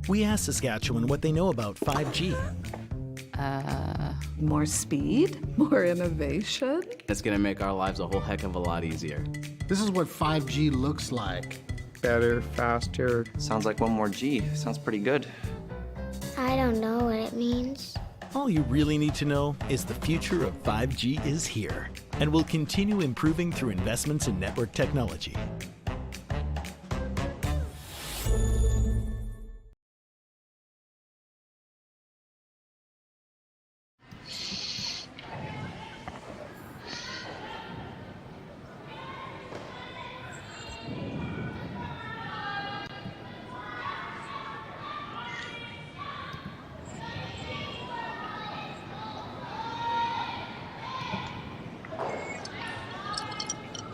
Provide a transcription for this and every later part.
We asked Saskatchewan what they know about 5G. More speed, more innovation. It's gonna make our lives a whole heck of a lot easier. This is what 5G looks like. Better, faster. Sounds like one more G. Sounds pretty good. I don't know what it means. All you really need to know is the future of 5G is here and will continue improving through investments in network technology.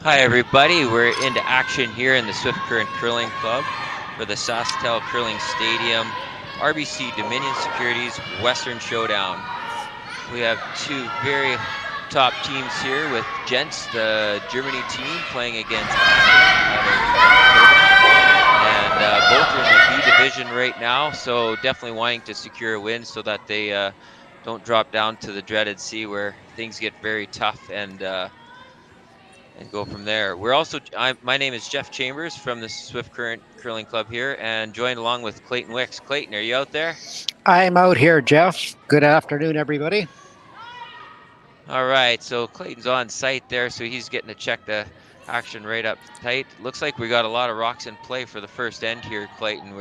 Hi everybody, we're into action here in the Swift Current Curling Club for the Sasktel Curling Stadium, RBC Dominion Securities Western Showdown. We have two very top teams here with Jentsch, the Germany team, playing against Ackland, and both are in the B division right now, so definitely wanting to secure a win so that they don't drop down to the dreaded C where things get very tough and go from there. We're also, my name is Jeff Chambers from the Swift Current Curling Club here, and joined along with Clayton Wicks. Clayton, are you out there? I'm out here, Jeff. Good afternoon, everybody. All right, so Clayton's on site there, so he's getting to check the action right up tight. Looks like we got a lot of rocks in play for the first end here, Clayton.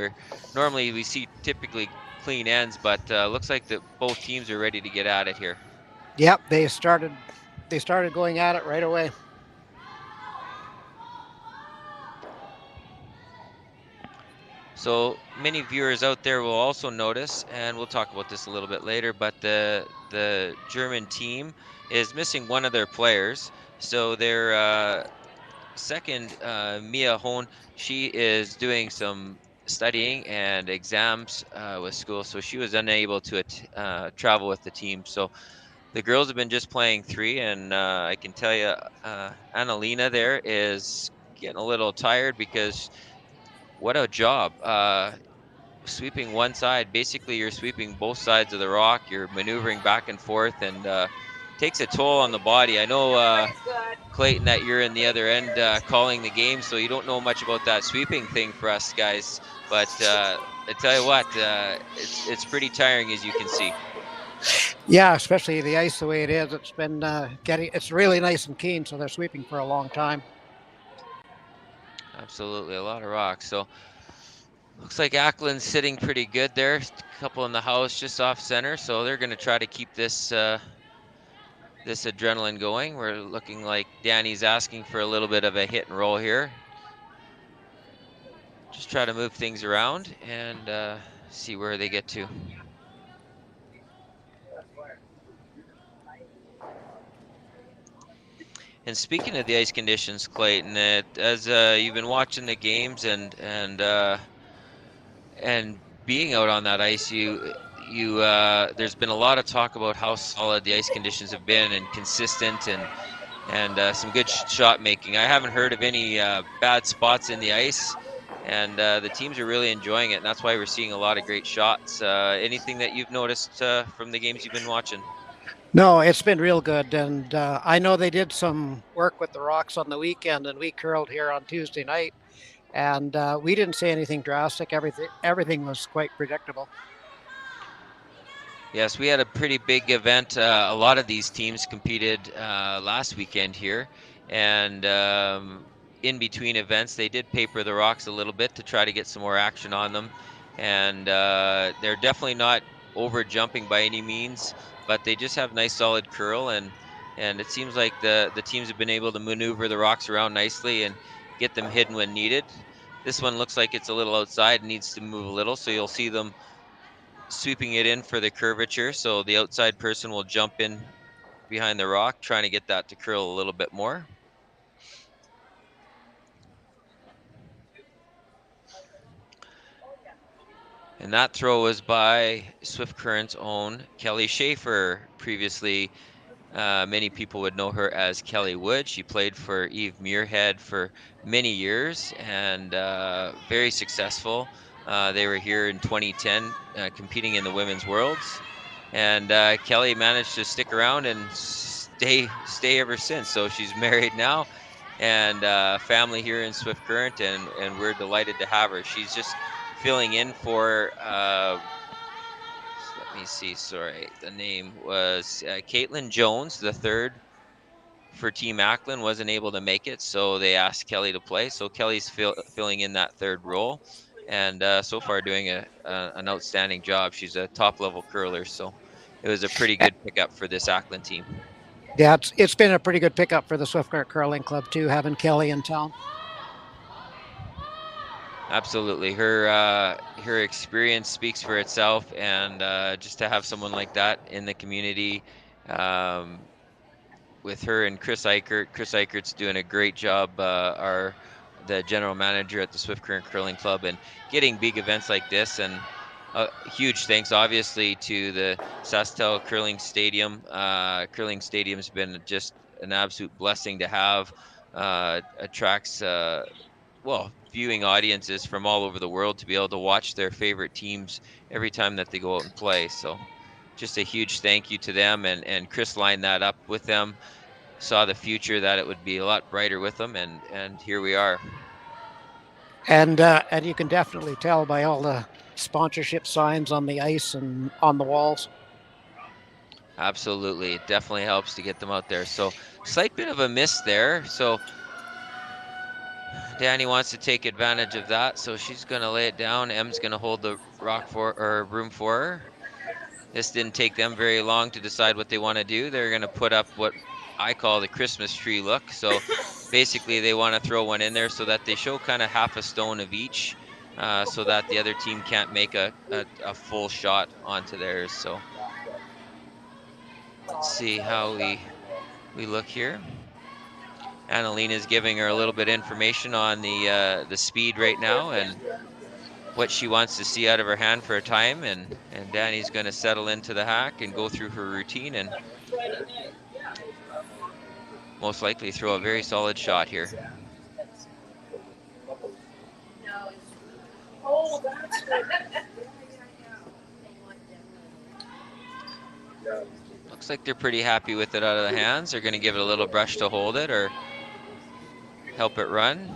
Normally we see typically clean ends, but looks like that both teams are ready to get at it here. Yep, they started going at it right away. So many viewers out there will also notice, and we'll talk about this a little bit later, but the German team is missing one of their players. So their second, Mia Hohn, she is doing some studying and exams with school, so she was unable to travel with the team. So the girls have been just playing three, and I can tell you, Annalena there is getting a little tired because what a job. Sweeping one side, basically you're sweeping both sides of the rock, you're maneuvering back and forth, and takes a toll on the body. I know, Clayton, that you're in the other end calling the game, so you don't know much about that sweeping thing for us guys, but I tell you what, it's pretty tiring, as you can see. Yeah, especially the ice the way it is. It's been it's really nice and keen, so they're sweeping for a long time. Absolutely, a lot of rocks. So looks like Ackland's sitting pretty good there. A couple in the house just off center, so they're going to try to keep this this adrenaline going. We're looking like Danny's asking for a little bit of a hit and roll here. Just try to move things around and see where they get to. And speaking of the ice conditions, Clayton, as you've been watching the games and being out on that ice, there's been a lot of talk about how solid the ice conditions have been and consistent and some good shot making. I haven't heard of any bad spots in the ice, and the teams are really enjoying it, and that's why we're seeing a lot of great shots. Anything that you've noticed from the games you've been watching? No, it's been real good, and I know they did some work with the rocks on the weekend, and we curled here on Tuesday night, and we didn't see anything drastic. Everything was quite predictable. Yes, we had a pretty big event. A lot of these teams competed last weekend here, and in between events, they did paper the rocks a little bit to try to get some more action on them, and they're definitely not over jumping by any means, but they just have nice solid curl, and it seems like the teams have been able to maneuver the rocks around nicely and get them hidden when needed. This one looks like it's a little outside and needs to move a little, so you'll see them sweeping it in for the curvature, so the outside person will jump in behind the rock, trying to get that to curl a little bit more. And that throw was by Swift Current's own Kelly Schaefer. Previously, many people would know her as Kelly Wood. She played for Eve Muirhead for many years and very successful. They were here in 2010 competing in the Women's Worlds. And Kelly managed to stick around and stay ever since. So she's married now and family here in Swift Current, and we're delighted to have her. She's just filling in for let me see, sorry, the name was Caitlin Jones, the third for Team Ackland, wasn't able to make it, so they asked Kelly to play. So Kelly's filling in that third role, and so far doing an outstanding job. She's a top-level curler, so it was a pretty good pickup for this Ackland team. Yeah, it's been a pretty good pickup for the Swift Current Curling Club too, having Kelly in town. Absolutely, her experience speaks for itself, and just to have someone like that in the community, with her and Chris Eichert. Chris Eichert's doing a great job, the general manager at the Swift Current Curling Club, and getting big events like this. And huge thanks, obviously, to the Sasktel Curling Stadium. Curling Stadium's been just an absolute blessing to have. Attracts viewing audiences from all over the world to be able to watch their favorite teams every time that they go out and play. So just a huge thank you to them, and Chris lined that up with them, saw the future that it would be a lot brighter with them, and here we are. And you can definitely tell by all the sponsorship signs on the ice and on the walls. Absolutely, it definitely helps to get them out there. So slight bit of a miss there, so Danny wants to take advantage of that, so she's going to lay it down. Em's going to hold the room for her. This didn't take them very long to decide what they want to do. They're going to put up what I call the Christmas tree look. So basically they want to throw one in there so that they show kind of half a stone of each, so that the other team can't make a full shot onto theirs. So let's see how we look here. Annalena is giving her a little bit of information on the speed right now and what she wants to see out of her hand for a time, and Danny's going to settle into the hack and go through her routine and most likely throw a very solid shot here. Looks like they're pretty happy with it out of the hands. They're going to give it a little brush to hold it or help it run.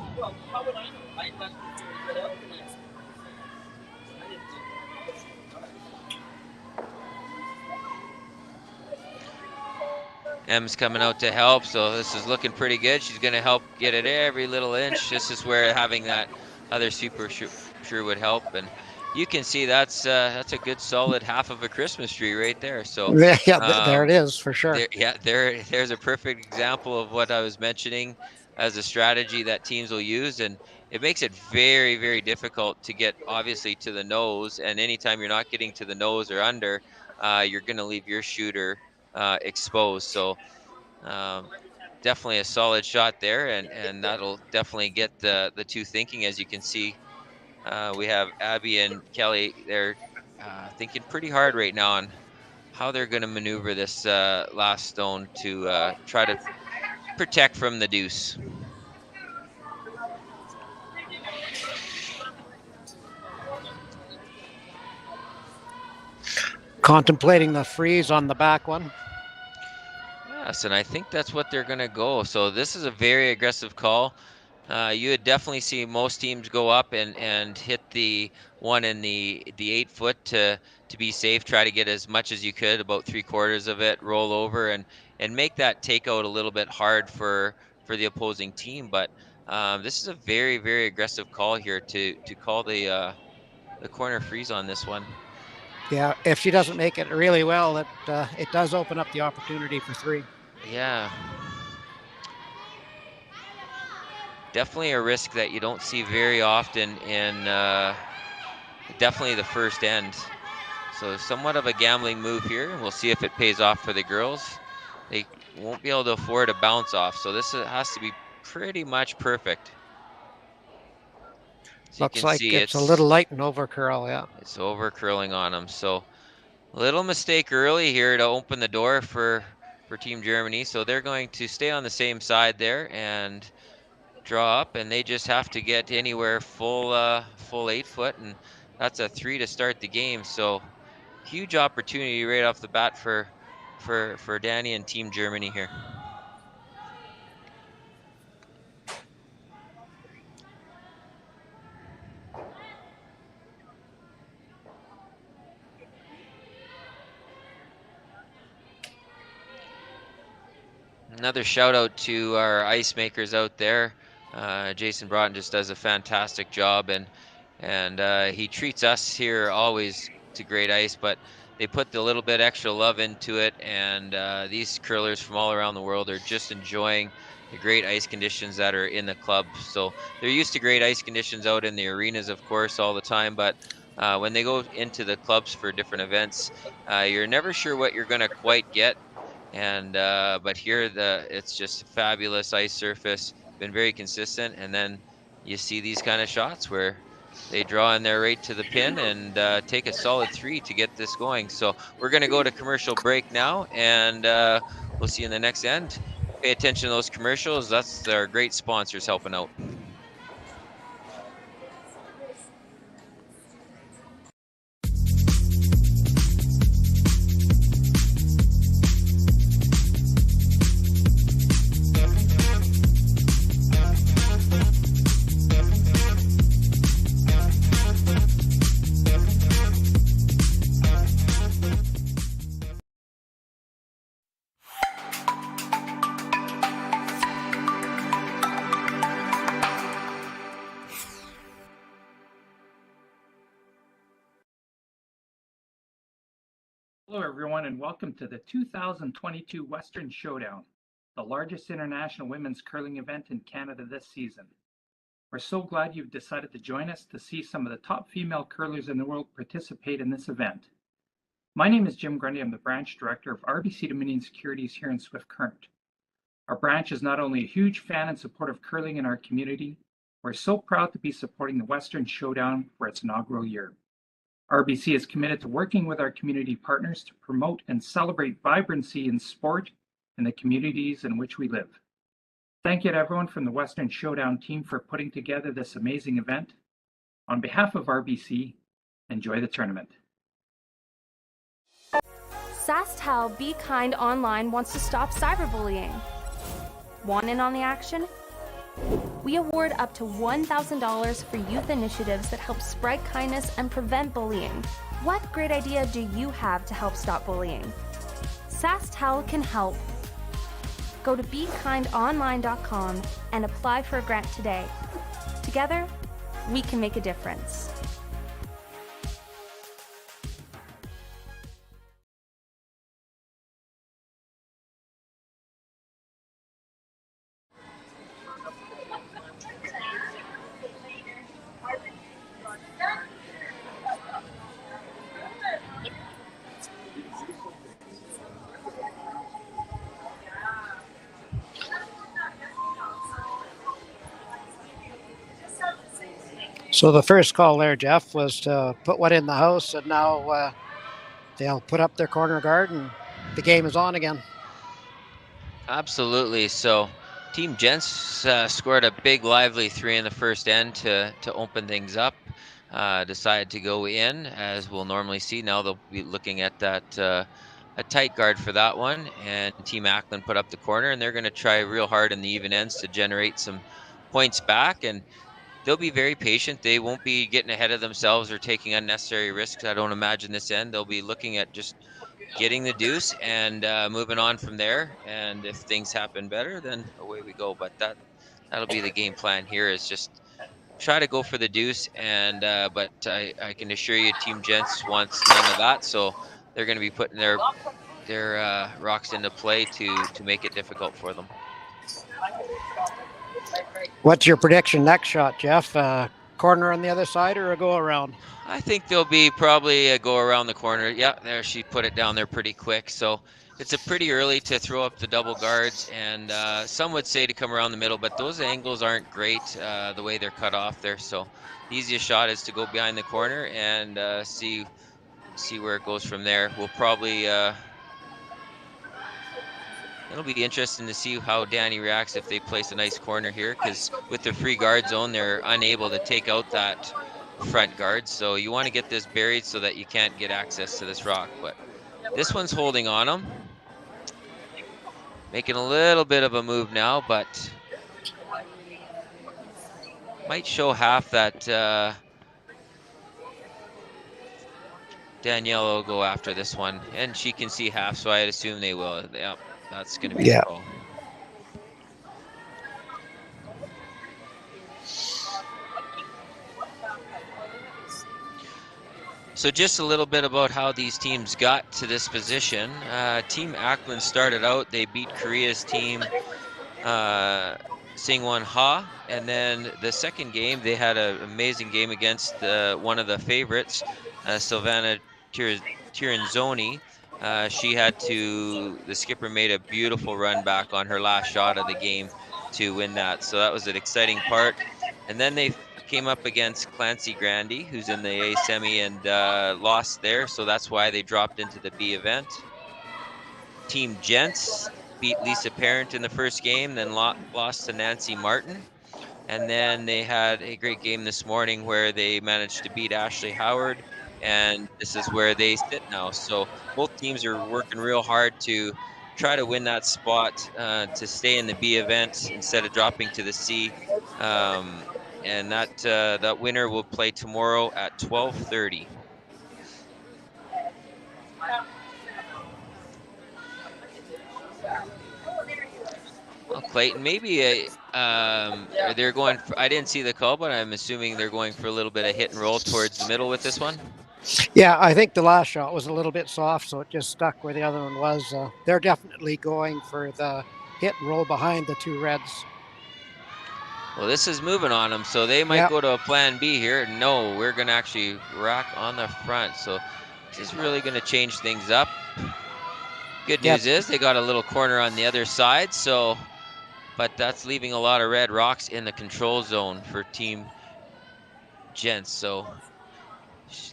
Em's coming out to help, so this is looking pretty good. She's going to help get it every little inch. This is where having that other super sure would help, and you can see that's a good solid half of a Christmas tree right there. So yeah, there it is for sure. There's a perfect example of what I was mentioning as a strategy that teams will use, and it makes it very, very difficult to get obviously to the nose. And anytime you're not getting to the nose or under, you're going to leave your shooter exposed. So definitely a solid shot there, and that'll definitely get the two thinking. As you can see, we have Abby and Kelly. They're thinking pretty hard right now on how they're going to maneuver this last stone to try to protect from the deuce. Contemplating the freeze on the back one. Yes, and I think that's what they're going to go. So this is a very aggressive call. You would definitely see most teams go up and hit the one in the 8 foot to be safe. Try to get as much as you could, about 3/4 of it, roll over and make that takeout a little bit hard for the opposing team. But this is a very, very aggressive call here to call the corner freeze on this one. Yeah, if she doesn't make it really well, it does open up the opportunity for 3. Yeah. Definitely a risk that you don't see very often in definitely the first end. So somewhat of a gambling move here, and we'll see if it pays off for the girls. They won't be able to afford a bounce off, so this has to be pretty much perfect. So looks like it's a little light and over curl, yeah. It's over curling on them. So a little mistake early here to open the door for Team Germany. So they're going to stay on the same side there and draw up, and they just have to get anywhere full 8 foot, and that's a 3 to start the game. So huge opportunity right off the bat for Danny and Team Germany here. Another shout out to our ice makers out there. Jason Broughton just does a fantastic job, and he treats us here always to great ice, but they put the little bit extra love into it, and these curlers from all around the world are just enjoying the great ice conditions that are in the club. So they're used to great ice conditions out in the arenas, of course, all the time, but when they go into the clubs for different events, you're never sure what you're going to quite get. And but here it's just fabulous ice surface, been very consistent, and then you see these kind of shots where they draw in there right to the pin and take a solid 3 to get this going. So we're going to go to commercial break now, and we'll see you in the next end. Pay attention to those commercials. That's our great sponsors helping out. Hello everyone, and welcome to the 2022 Western Showdown, the largest international women's curling event in Canada this season. We're so glad you've decided to join us to see some of the top female curlers in the world participate in this event. My name is Jim Grundy. I'm the branch director of RBC Dominion Securities here in Swift Current. Our branch is not only a huge fan and supporter of curling in our community, we're so proud to be supporting the Western Showdown for its inaugural year. RBC is committed to working with our community partners to promote and celebrate vibrancy in sport in the communities in which we live. Thank you to everyone from the Western Showdown team for putting together this amazing event. On behalf of RBC, enjoy the tournament. Sasktel Be Kind Online wants to stop cyberbullying. Want in on the action? We award up to $1,000 for youth initiatives that help spread kindness and prevent bullying. What great idea do you have to help stop bullying? Sasktel can help. Go to BeKindOnline.com and apply for a grant today. Together, we can make a difference. So the first call there, Jeff, was to put one in the house, and now they'll put up their corner guard, and the game is on again. Absolutely. So Team Jentsch scored a big, lively 3 in the first end to open things up. Decided to go in, as we'll normally see. Now they'll be looking at that a tight guard for that one, and Team Ackland put up the corner, and they're going to try real hard in the even ends to generate some points back, and they'll be very patient. They won't be getting ahead of themselves or taking unnecessary risks. I don't imagine this end. They'll be looking at just getting the deuce and moving on from there. And if things happen better, then away we go. But that'll be the game plan here, is just try to go for the deuce. And but I can assure you, Team Jentsch wants none of that. So they're going to be putting their rocks into play to make it difficult for them. What's your prediction next shot, Jeff? Corner on the other side or a go around? I think there'll be probably a go around the corner. Yeah, there, she put it down there pretty quick. So it's a pretty early to throw up the double guards, and some would say to come around the middle, but those angles aren't great the way they're cut off there. So the easiest shot is to go behind the corner and see where it goes from there. We'll probably It'll be interesting to see how Danny reacts if they place a nice corner here, because with the free guard zone, they're unable to take out that front guard. So you want to get this buried so that you can't get access to this rock. But this one's holding on them. Making a little bit of a move now, but might show half that Daniela will go after this one. And she can see half, so I'd assume they will. Yep, that's going to be the call. So just a little bit about how these teams got to this position. Team Ackland started out, they beat Korea's team, Singwon Ha, and then the second game, they had an amazing game against one of the favorites, Silvana Tiranzoni. The skipper made a beautiful run back on her last shot of the game to win that. So that was an exciting part. And then they came up against Clancy Grandy, who's in the A semi, and lost there. So that's why they dropped into the B event. Team Jentsch beat Lisa Parent in the first game, then lost to Nancy Martin. And then they had a great game this morning where they managed to beat Ashley Howard, and this is where they sit now. So both teams are working real hard to try to win that spot to stay in the B event instead of dropping to the C. And that winner will play tomorrow at 12:30. Well, Clayton, maybe they're going for, I didn't see the call, but I'm assuming they're going for a little bit of hit and roll towards the middle with this one. Yeah, I think the last shot was a little bit soft, so it just stuck where the other one was. They're definitely going for the hit and roll behind the two reds. Well, this is moving on them, so they might go to a plan B here. No, we're going to actually rack on the front, so this is really going to change things up. Good news is they got a little corner on the other side, so, but that's leaving a lot of red rocks in the control zone for Team Jentsch, so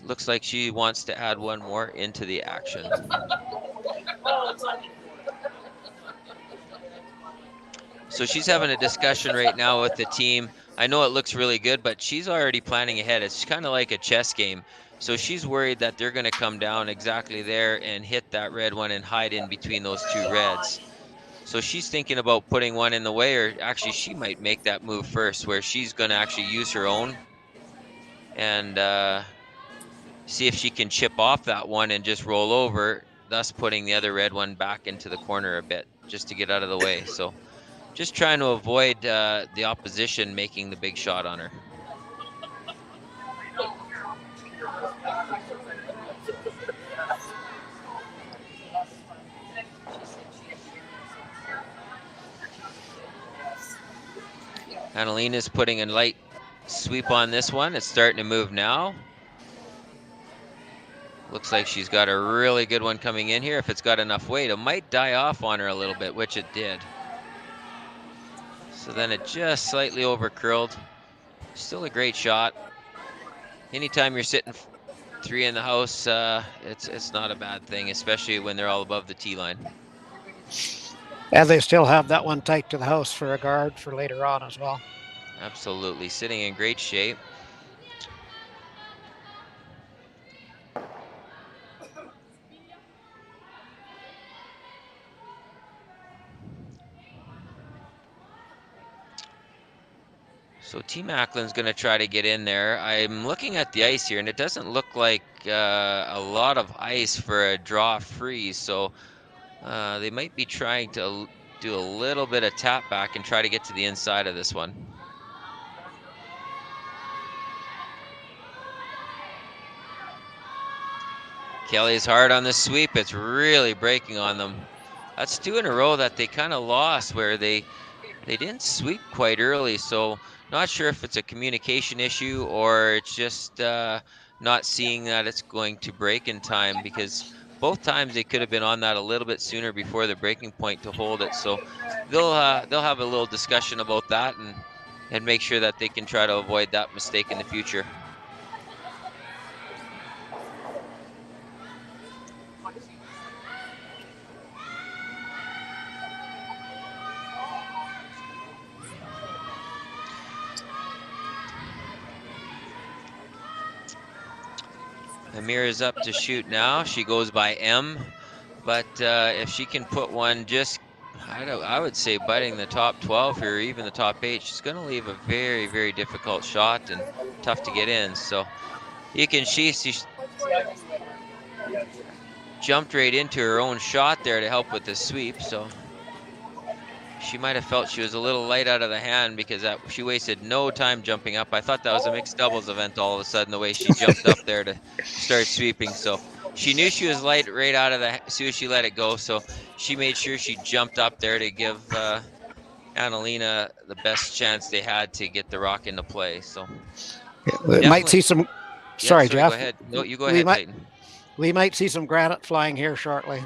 looks like she wants to add one more into the action. So she's having a discussion right now with the team. I know it looks really good, but she's already planning ahead. It's kind of like a chess game. So she's worried that they're going to come down exactly there and hit that red one and hide in between those two reds. So she's thinking about putting one in the way, or actually she might make that move first, where she's going to actually use her own and see if she can chip off that one and just roll over, thus putting the other red one back into the corner a bit, just to get out of the way. So just trying to avoid the opposition making the big shot on her. Annalina's putting a light sweep on this one. It's starting to move now. Looks like she's got a really good one coming in here. If it's got enough weight, it might die off on her a little bit, which it did. So then it just slightly over curled. Still a great shot. Anytime you're sitting three in the house, it's not a bad thing, especially when they're all above the tee line. And they still have that one tight to the house for a guard for later on as well. Absolutely, sitting in great shape. So Team Ackland's going to try to get in there. I'm looking at the ice here, and it doesn't look like a lot of ice for a draw freeze. So they might be trying to do a little bit of tap back and try to get to the inside of this one. Kelly's hard on the sweep. It's really breaking on them. That's two in a row that they kind of lost, where they didn't sweep quite early. So not sure if it's a communication issue or it's just not seeing that it's going to break in time, because both times they could have been on that a little bit sooner before the breaking point to hold it. So they'll have a little discussion about that and make sure that they can try to avoid that mistake in the future. Amir is up to shoot now. She goes by M, but if she can put one just, I would say butting the top 12 here, or even the top 8, she's going to leave a very, very difficult shot and tough to get in. So you can see she jumped right into her own shot there to help with the sweep. So she might have felt she was a little light out of the hand because she wasted no time jumping up. I thought that was a mixed doubles event all of a sudden, the way she jumped up there to start sweeping. So she knew she was light right out of the, as soon as she let it go. So she made sure she jumped up there to give Annalena the best chance they had to get the rock into play. So we might see some, sorry, Jeff. Go ahead. No, you go ahead, Clayton. We might see some granite flying here shortly.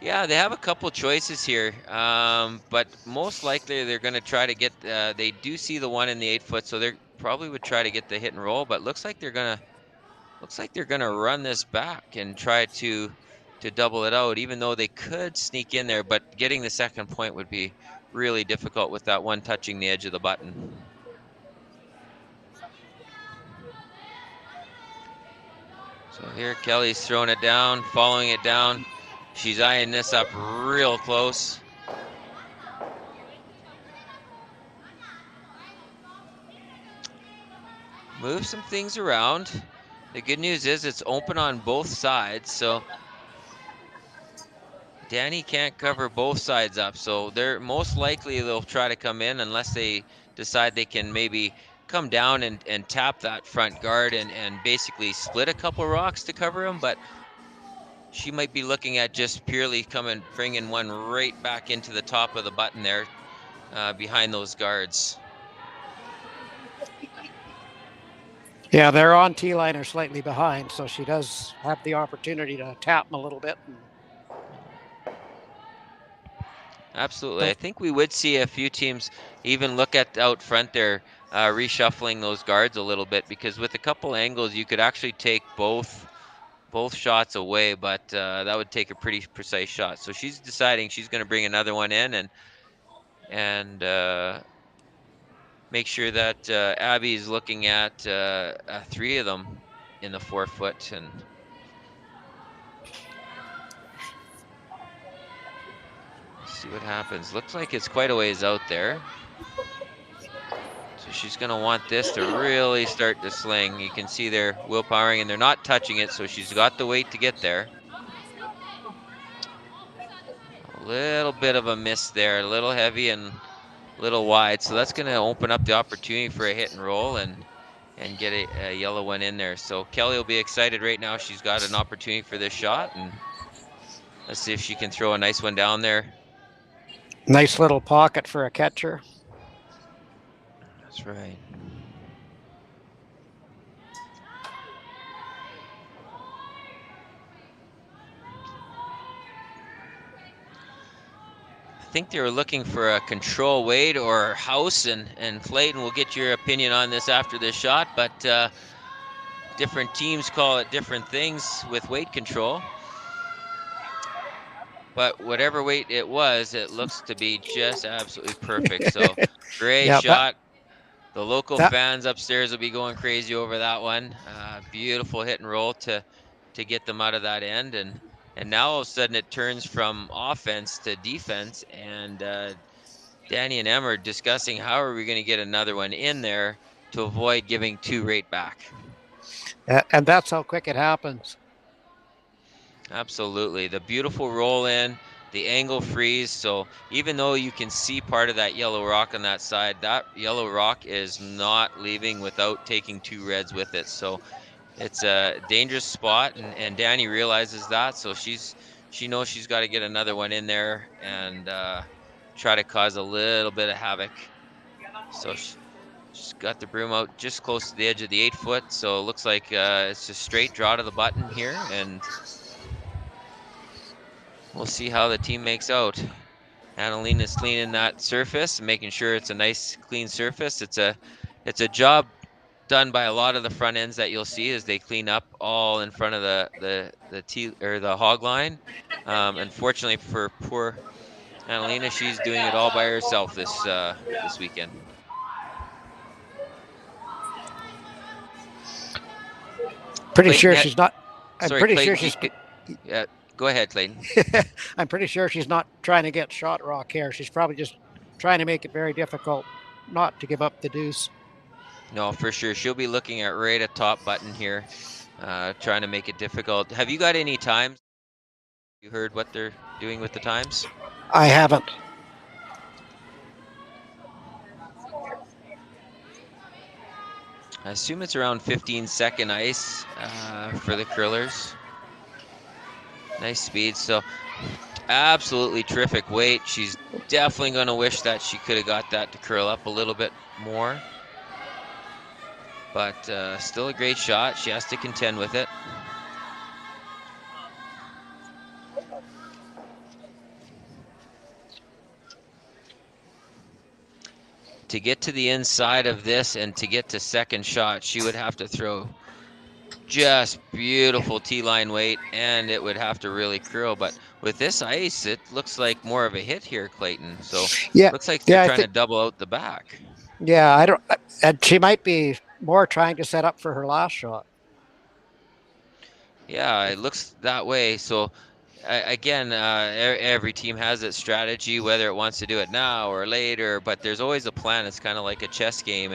Yeah, they have a couple choices here, but most likely they're going to try to get. They do see the one in the 8 foot, so they probably would try to get the hit and roll. But looks like they're gonna run this back and try to double it out, even though they could sneak in there. But getting the second point would be really difficult with that one touching the edge of the button. So here Kelly's throwing it down, following it down. She's eyeing this up real close. Move some things around. The good news is it's open on both sides, so Danny can't cover both sides up. So they're most likely they'll try to come in unless they decide they can maybe come down and tap that front guard and basically split a couple rocks to cover them. But she might be looking at just purely bringing one right back into the top of the button there behind those guards. Yeah, they're on T-line or slightly behind, so she does have the opportunity to tap them a little bit. Absolutely. I think we would see a few teams even look at out front there, reshuffling those guards a little bit, because with a couple angles, you could actually take both shots away, but that would take a pretty precise shot. So she's deciding she's going to bring another one in and make sure that Abby's looking at 3 of them in the 4 foot. And see what happens. Looks like it's quite a ways out there. So she's going to want this to really start to sling. You can see they're willpowering and they're not touching it, so she's got the weight to get there. A little bit of a miss there, a little heavy and a little wide. So that's going to open up the opportunity for a hit and roll and get a yellow one in there. So Kelly will be excited right now. She's got an opportunity for this shot, and let's see if she can throw a nice one down there. Nice little pocket for a catcher. That's right. I think they were looking for a control weight or house, and Clayton will get your opinion on this after this shot, but different teams call it different things with weight control. But whatever weight it was, it looks to be just absolutely perfect. So great shot. The local fans upstairs will be going crazy over that one. Beautiful hit and roll to get them out of that end. And now all of a sudden it turns from offense to defense. And Danny and Em are discussing how are we going to get another one in there to avoid giving 2 right back. And that's how quick it happens. Absolutely. The beautiful roll in, the angle freeze. So even though you can see part of that yellow rock on that side, that yellow rock is not leaving without taking 2 reds with it. So it's a dangerous spot, and Danny realizes that. So she knows she's got to get another one in there and try to cause a little bit of havoc. So she's got the broom out just close to the edge of the 8 foot. So it looks like it's just straight draw to the button here, and we'll see how the team makes out. Annalena's cleaning that surface, making sure it's a nice clean surface. It's a job done by a lot of the front ends that you'll see as they clean up all in front of the hog line. Unfortunately for poor Annalena, she's doing it all by herself this weekend. Pretty Clayton, sure she's not. I'm sorry, pretty Clayton, sure she's. Yeah, go ahead, Clayton. I'm pretty sure she's not trying to get shot rock here. She's probably just trying to make it very difficult not to give up the deuce. No, for sure. She'll be looking at right at top button here, trying to make it difficult. Have you got any times? You heard what they're doing with the times? I haven't. I assume it's around 15-second ice for the curlers. Nice speed. So absolutely terrific weight. She's definitely going to wish that she could have got that to curl up a little bit more. But still a great shot. She has to contend with it. To get to the inside of this and to get to second shot, she would have to throw just beautiful T-line weight, and it would have to really curl. But with this ice, it looks like more of a hit here, Clayton. So yeah, looks like they're trying to double out the back. Yeah, I don't. And she might be more trying to set up for her last shot. Yeah, it looks that way. So again, every team has its strategy, whether it wants to do it now or later, but there's always a plan. It's kind of like a chess game.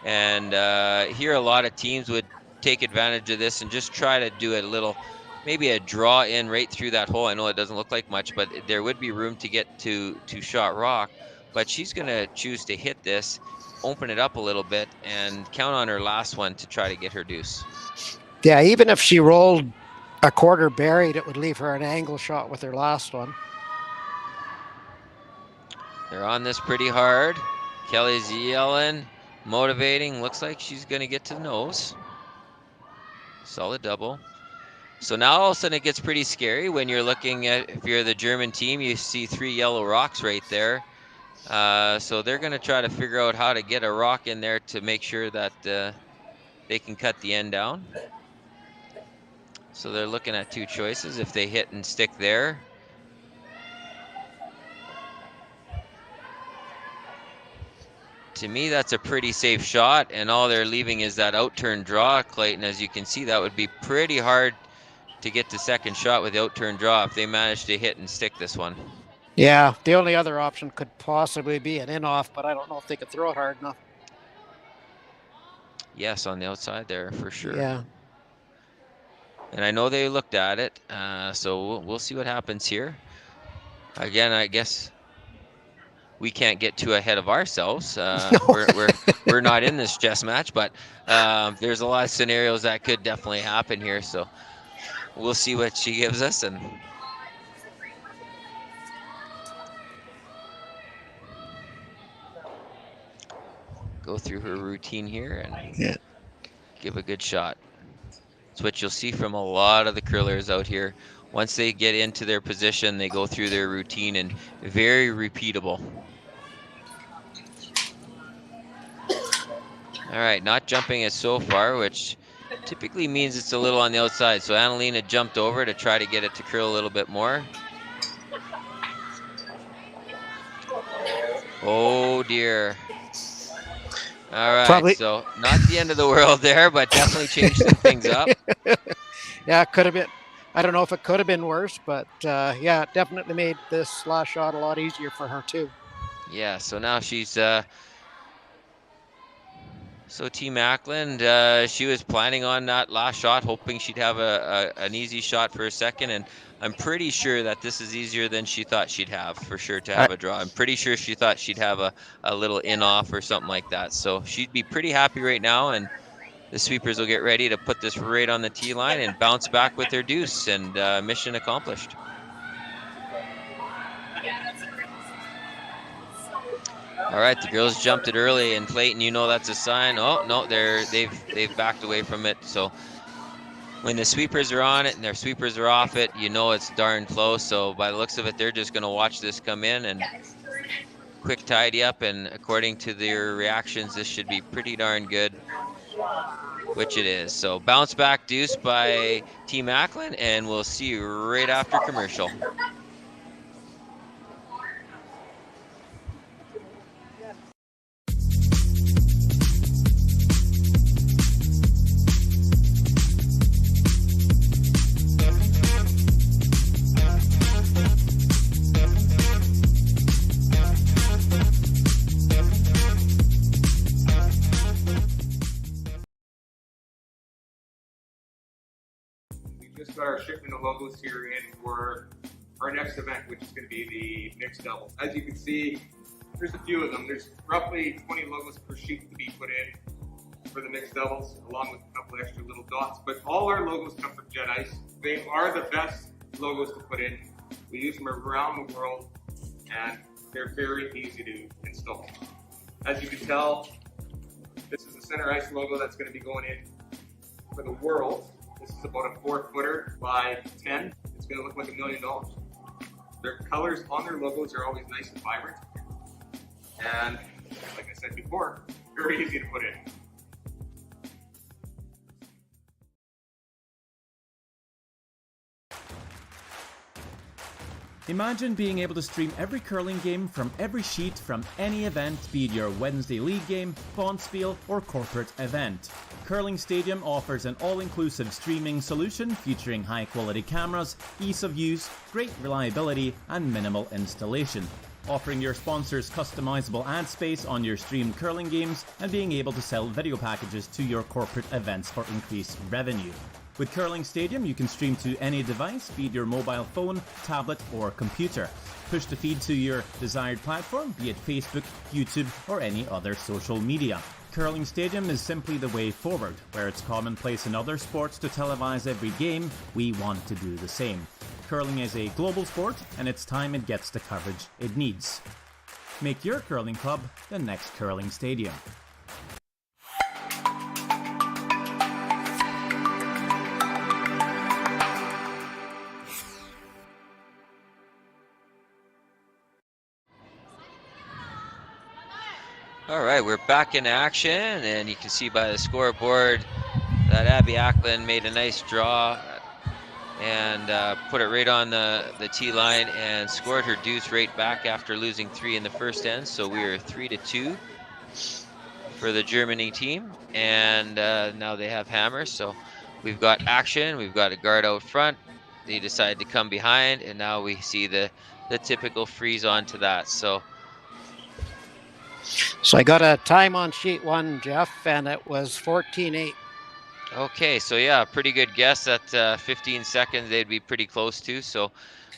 And here a lot of teams would take advantage of this and just try to do a little, maybe a draw in right through that hole. I know it doesn't look like much, but there would be room to get to shot rock. But she's going to choose to hit this, open it up a little bit, and count on her last one to try to get her deuce. Yeah, even if she rolled a quarter buried, it would leave her an angle shot with her last one. They're on this pretty hard. Kelly's yelling, motivating. Looks like she's going to get to the nose. Solid double. So now all of a sudden it gets pretty scary when you're looking at, if you're the German team, you see 3 yellow rocks right there. So they're going to try to figure out how to get a rock in there to make sure that they can cut the end down. So they're looking at 2 choices. If they hit and stick there, to me, that's a pretty safe shot, and all they're leaving is that out-turn draw, Clayton. As you can see, that would be pretty hard to get to second shot with the out-turn draw if they manage to hit and stick this one. Yeah, the only other option could possibly be an in-off, but I don't know if they could throw it hard enough. Yes, on the outside there, for sure. Yeah. And I know they looked at it, so we'll see what happens here. Again, I guess we can't get too ahead of ourselves. We're not in this chess match, but there's a lot of scenarios that could definitely happen here. So we'll see what she gives us. And go through her routine here and give a good shot. It's what you'll see from a lot of the curlers out here. Once they get into their position, they go through their routine, and very repeatable. All right, not jumping it so far, which typically means it's a little on the outside. So Annalena jumped over to try to get it to curl a little bit more. Oh dear. All right, so not the end of the world there, but definitely changed some things up. Yeah, it could have been. I don't know if it could have been worse, but yeah, it definitely made this last shot a lot easier for her too. Yeah, so now she's so Team Ackland, she was planning on that last shot, hoping she'd have an easy shot for a second, and I'm pretty sure that this is easier than she thought she'd have, for sure, to have a draw. I'm pretty sure she thought she'd have a little in-off or something like that, so she'd be pretty happy right now, and the sweepers will get ready to put this right on the tee line and bounce back with their deuce, and mission accomplished. All right, the girls jumped it early, and Clayton, you know that's a sign. Oh no, they've backed away from it. So when the sweepers are on it and their sweepers are off it, you know it's darn close. So by the looks of it, they're just going to watch this come in and quick tidy up. And according to their reactions, this should be pretty darn good, which it is. So bounce back deuce by Team Ackland, and we'll see you right after commercial. just got our shipment of logos here in for our next event, which is going to be the mixed doubles. As you can see, there's a few of them. There's roughly 20 logos per sheet to be put in for the mixed doubles, along with a couple extra little dots. But all our logos come from Jet Ice. They are the best logos to put in. We use them around the world, and they're very easy to install. As you can tell, this is the center ice logo that's going to be going in for the world. This is about a 4-footer by 10. It's going to look like $1 million. Their colors on their logos are always nice and vibrant. And like I said before, very easy to put in. Imagine being able to stream every curling game from every sheet from any event, be it your Wednesday league game, bonspiel, or corporate event. Curling Stadium offers an all-inclusive streaming solution featuring high-quality cameras, ease of use, great reliability, and minimal installation. Offering your sponsors customizable ad space on your streamed curling games and being able to sell video packages to your corporate events for increased revenue. With Curling Stadium, you can stream to any device, be it your mobile phone, tablet, or computer. Push the feed to your desired platform, be it Facebook, YouTube, or any other social media. Curling Stadium is simply the way forward. Where it's commonplace in other sports to televise every game, we want to do the same. Curling is a global sport, and it's time it gets the coverage it needs. Make your curling club the next Curling Stadium. All right, we're back in action, and you can see by the scoreboard that Abby Ackland made a nice draw and put it right on the tee line and scored her deuce right back after losing 3 in the first end. So we are 3-2 for the Germany team, and now they have hammers. So we've got action. We've got a guard out front. They decided to come behind, and now we see the typical freeze onto that. So I got a time on sheet 1, Jeff, and it was 14:8. okay, so yeah, pretty good guess at 15 seconds they'd be pretty close to. So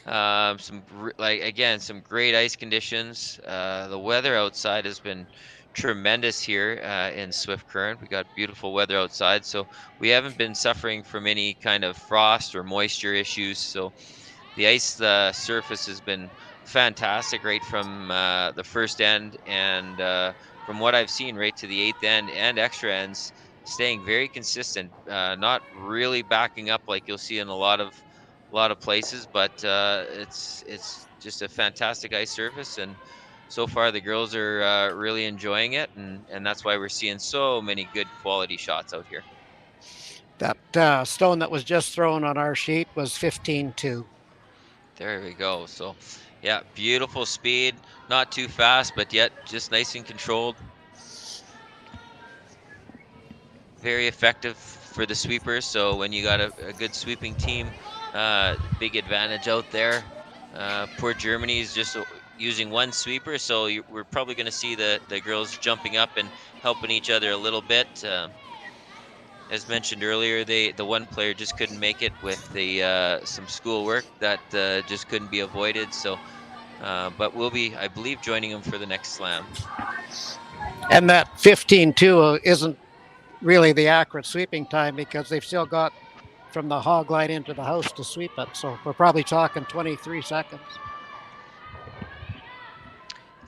some great ice conditions. The weather outside has been tremendous here in Swift Current. We got beautiful weather outside, so we haven't been suffering from any kind of frost or moisture issues. So the ice surface has been fantastic right from the first end, and from what I've seen right to the 8th end and extra ends, staying very consistent, not really backing up like you'll see in a lot of places, but it's just a fantastic ice surface, and so far the girls are really enjoying it, and that's why we're seeing so many good quality shots out here. That stone that was just thrown on our sheet was 15-2. There we go. So yeah, beautiful speed, not too fast, but yet just nice and controlled. Very effective for the sweepers. So when you got a good sweeping team, big advantage out there. Poor Germany is just using one sweeper, so we're probably going to see the girls jumping up and helping each other a little bit. As mentioned earlier, the one player just couldn't make it with some schoolwork that just couldn't be avoided. So, but we'll be, I believe, joining them for the next slam. And that 15-2 isn't really the accurate sweeping time, because they've still got from the hog line into the house to sweep it. So we're probably talking 23 seconds.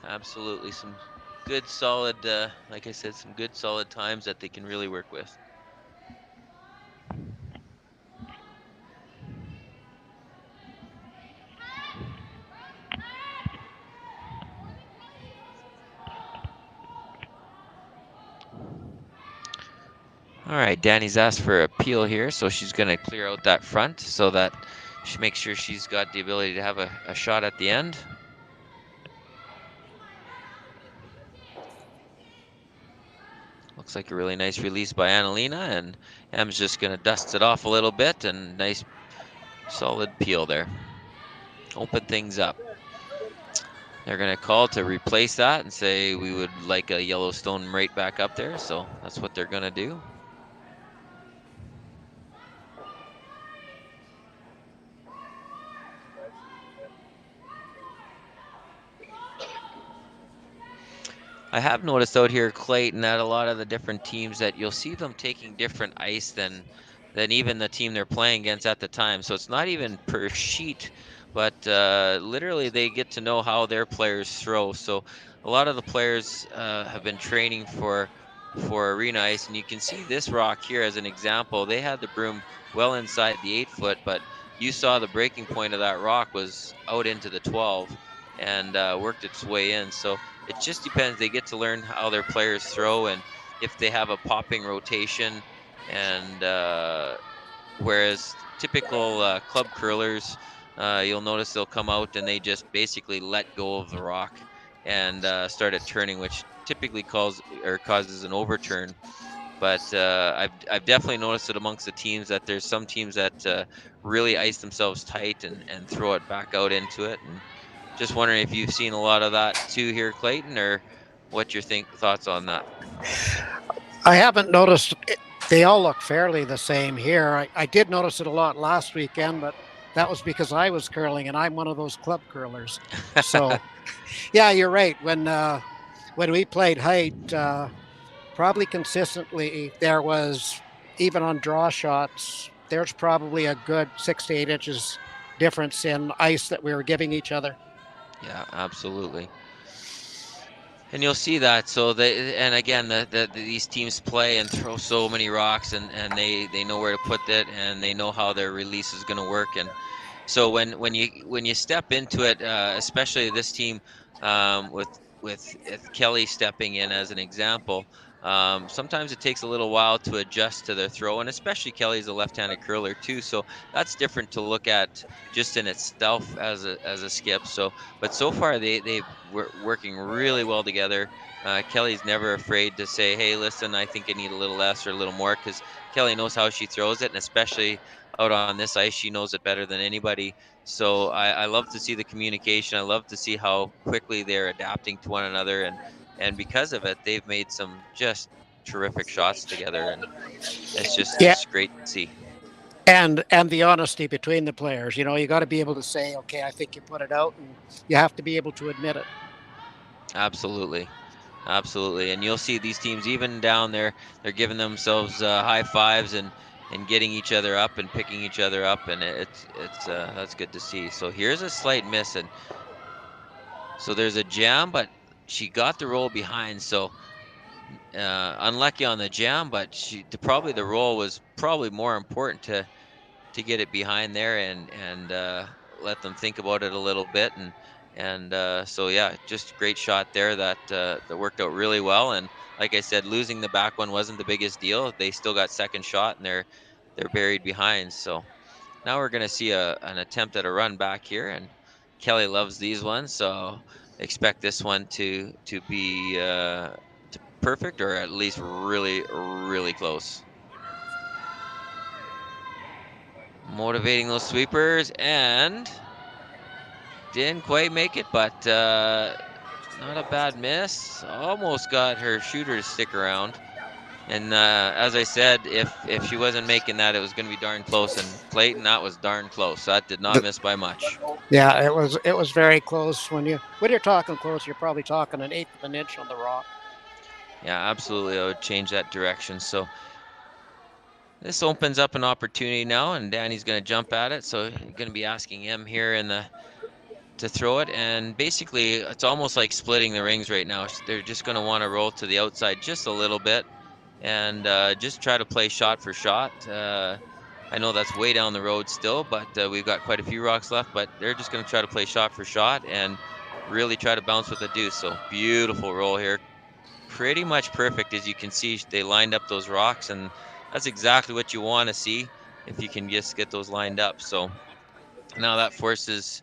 Absolutely, some good solid, like I said, some good solid times that they can really work with. All right, Danny's asked for a peel here, so she's going to clear out that front so that she makes sure she's got the ability to have a shot at the end. Looks like a really nice release by Annalena, and Em's just going to dust it off a little bit, and nice solid peel there. Open things up. They're going to call to replace that and say we would like a yellow stone right back up there, so that's what they're going to do. I have noticed out here, Clayton, that a lot of the different teams that you'll see them taking different ice than even the team they're playing against at the time. So it's not even per sheet, but literally they get to know how their players throw. So a lot of the players have been training for arena ice, and you can see this rock here as an example. They had the broom well inside the 8 foot, but you saw the breaking point of that rock was out into the 12 and worked its way in. So it just depends. They get to learn how their players throw and if they have a popping rotation. And whereas typical club curlers, you'll notice they'll come out and they just basically let go of the rock and start it turning, which typically causes an overturn. But I've definitely noticed it amongst the teams that there's some teams that really ice themselves tight and throw it back out into it. And just wondering if you've seen a lot of that too here, Clayton, or what your thoughts on that? I haven't noticed it. They all look fairly the same here. I did notice it a lot last weekend, but that was because I was curling and I'm one of those club curlers. So, yeah, you're right. When we played height, probably consistently there was, even on draw shots, there's probably a good 6 to 8 inches difference in ice that we were giving each other. Yeah, absolutely. And you'll see that. So and again, these teams play and throw so many rocks, and they know where to put it, and they know how their release is going to work. And so when you step into it, especially this team with Kelly stepping in as an example, sometimes it takes a little while to adjust to their throw, and especially Kelly's a left-handed curler too, so that's different to look at just in itself as a skip. So, but so far they were working really well together. Kelly's never afraid to say, "Hey, listen, I think I need a little less or a little more," because Kelly knows how she throws it, and especially out on this ice, she knows it better than anybody. So I love to see the communication. I love to see how quickly they're adapting to one another, and because of it, they've made some just terrific shots together, and it's great to see. And the honesty between the players. You know, you got to be able to say, okay, I think you put it out, and you have to be able to admit it. Absolutely. Absolutely. And you'll see these teams even down there, they're giving themselves high fives and getting each other up and picking each other up, and it's that's good to see. So here's a slight miss, and so there's a jam, but she got the roll behind, so unlucky on the jam, but probably the roll was probably more important to get it behind there and let them think about it a little bit, and so yeah, just great shot there that worked out really well. And like I said, losing the back one wasn't the biggest deal. They still got second shot, and they're buried behind. So now we're gonna see an attempt at a run back here, and Kelly loves these ones, so expect this one to be perfect, or at least really, really close. Motivating those sweepers, and didn't quite make it, but not a bad miss. Almost got her shooter to stick around. And as I said, if she wasn't making that, it was going to be darn close. And Clayton, that was darn close. That did not miss by much. Yeah, it was very close. When you're talking close, you're probably talking an 1/8 of an inch on the rock. Yeah, absolutely. I would change that direction. So this opens up an opportunity now, and Danny's going to jump at it. So you're going to be asking him here to throw it, and basically it's almost like splitting the rings right now. They're just going to want to roll to the outside just a little bit, and just try to play shot for shot. I know that's way down the road still, but we've got quite a few rocks left, but they're just going to try to play shot for shot and really try to bounce with a deuce. So beautiful roll here, pretty much perfect. As you can see, they lined up those rocks, and that's exactly what you want to see if you can just get those lined up. So now that forces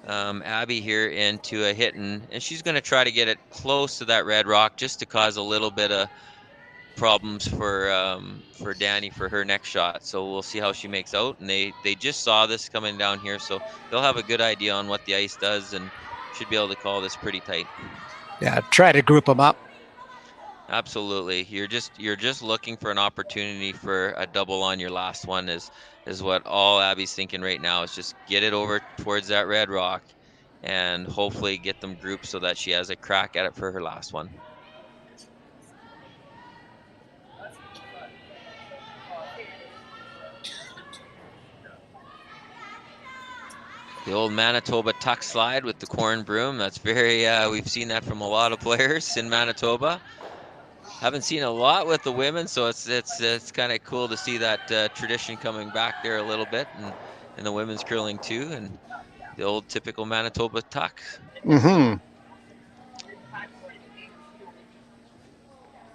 Abby here into a hit, and she's going to try to get it close to that red rock just to cause a little bit of problems for Danny for her next shot. So we'll see how she makes out, and they just saw this coming down here, so they'll have a good idea on what the ice does and should be able to call this pretty tight. Yeah, try to group them up. Absolutely. You're just looking for an opportunity for a double on your last one is what all Abby's thinking right now, is just get it over towards that red rock and hopefully get them grouped so that she has a crack at it for her last one. The old Manitoba tuck slide with the corn broom. That's very, we've seen that from a lot of players in Manitoba. Haven't seen a lot with the women, so it's kind of cool to see that tradition coming back there a little bit, and the women's curling too, and the old typical Manitoba tuck. Mm-hmm.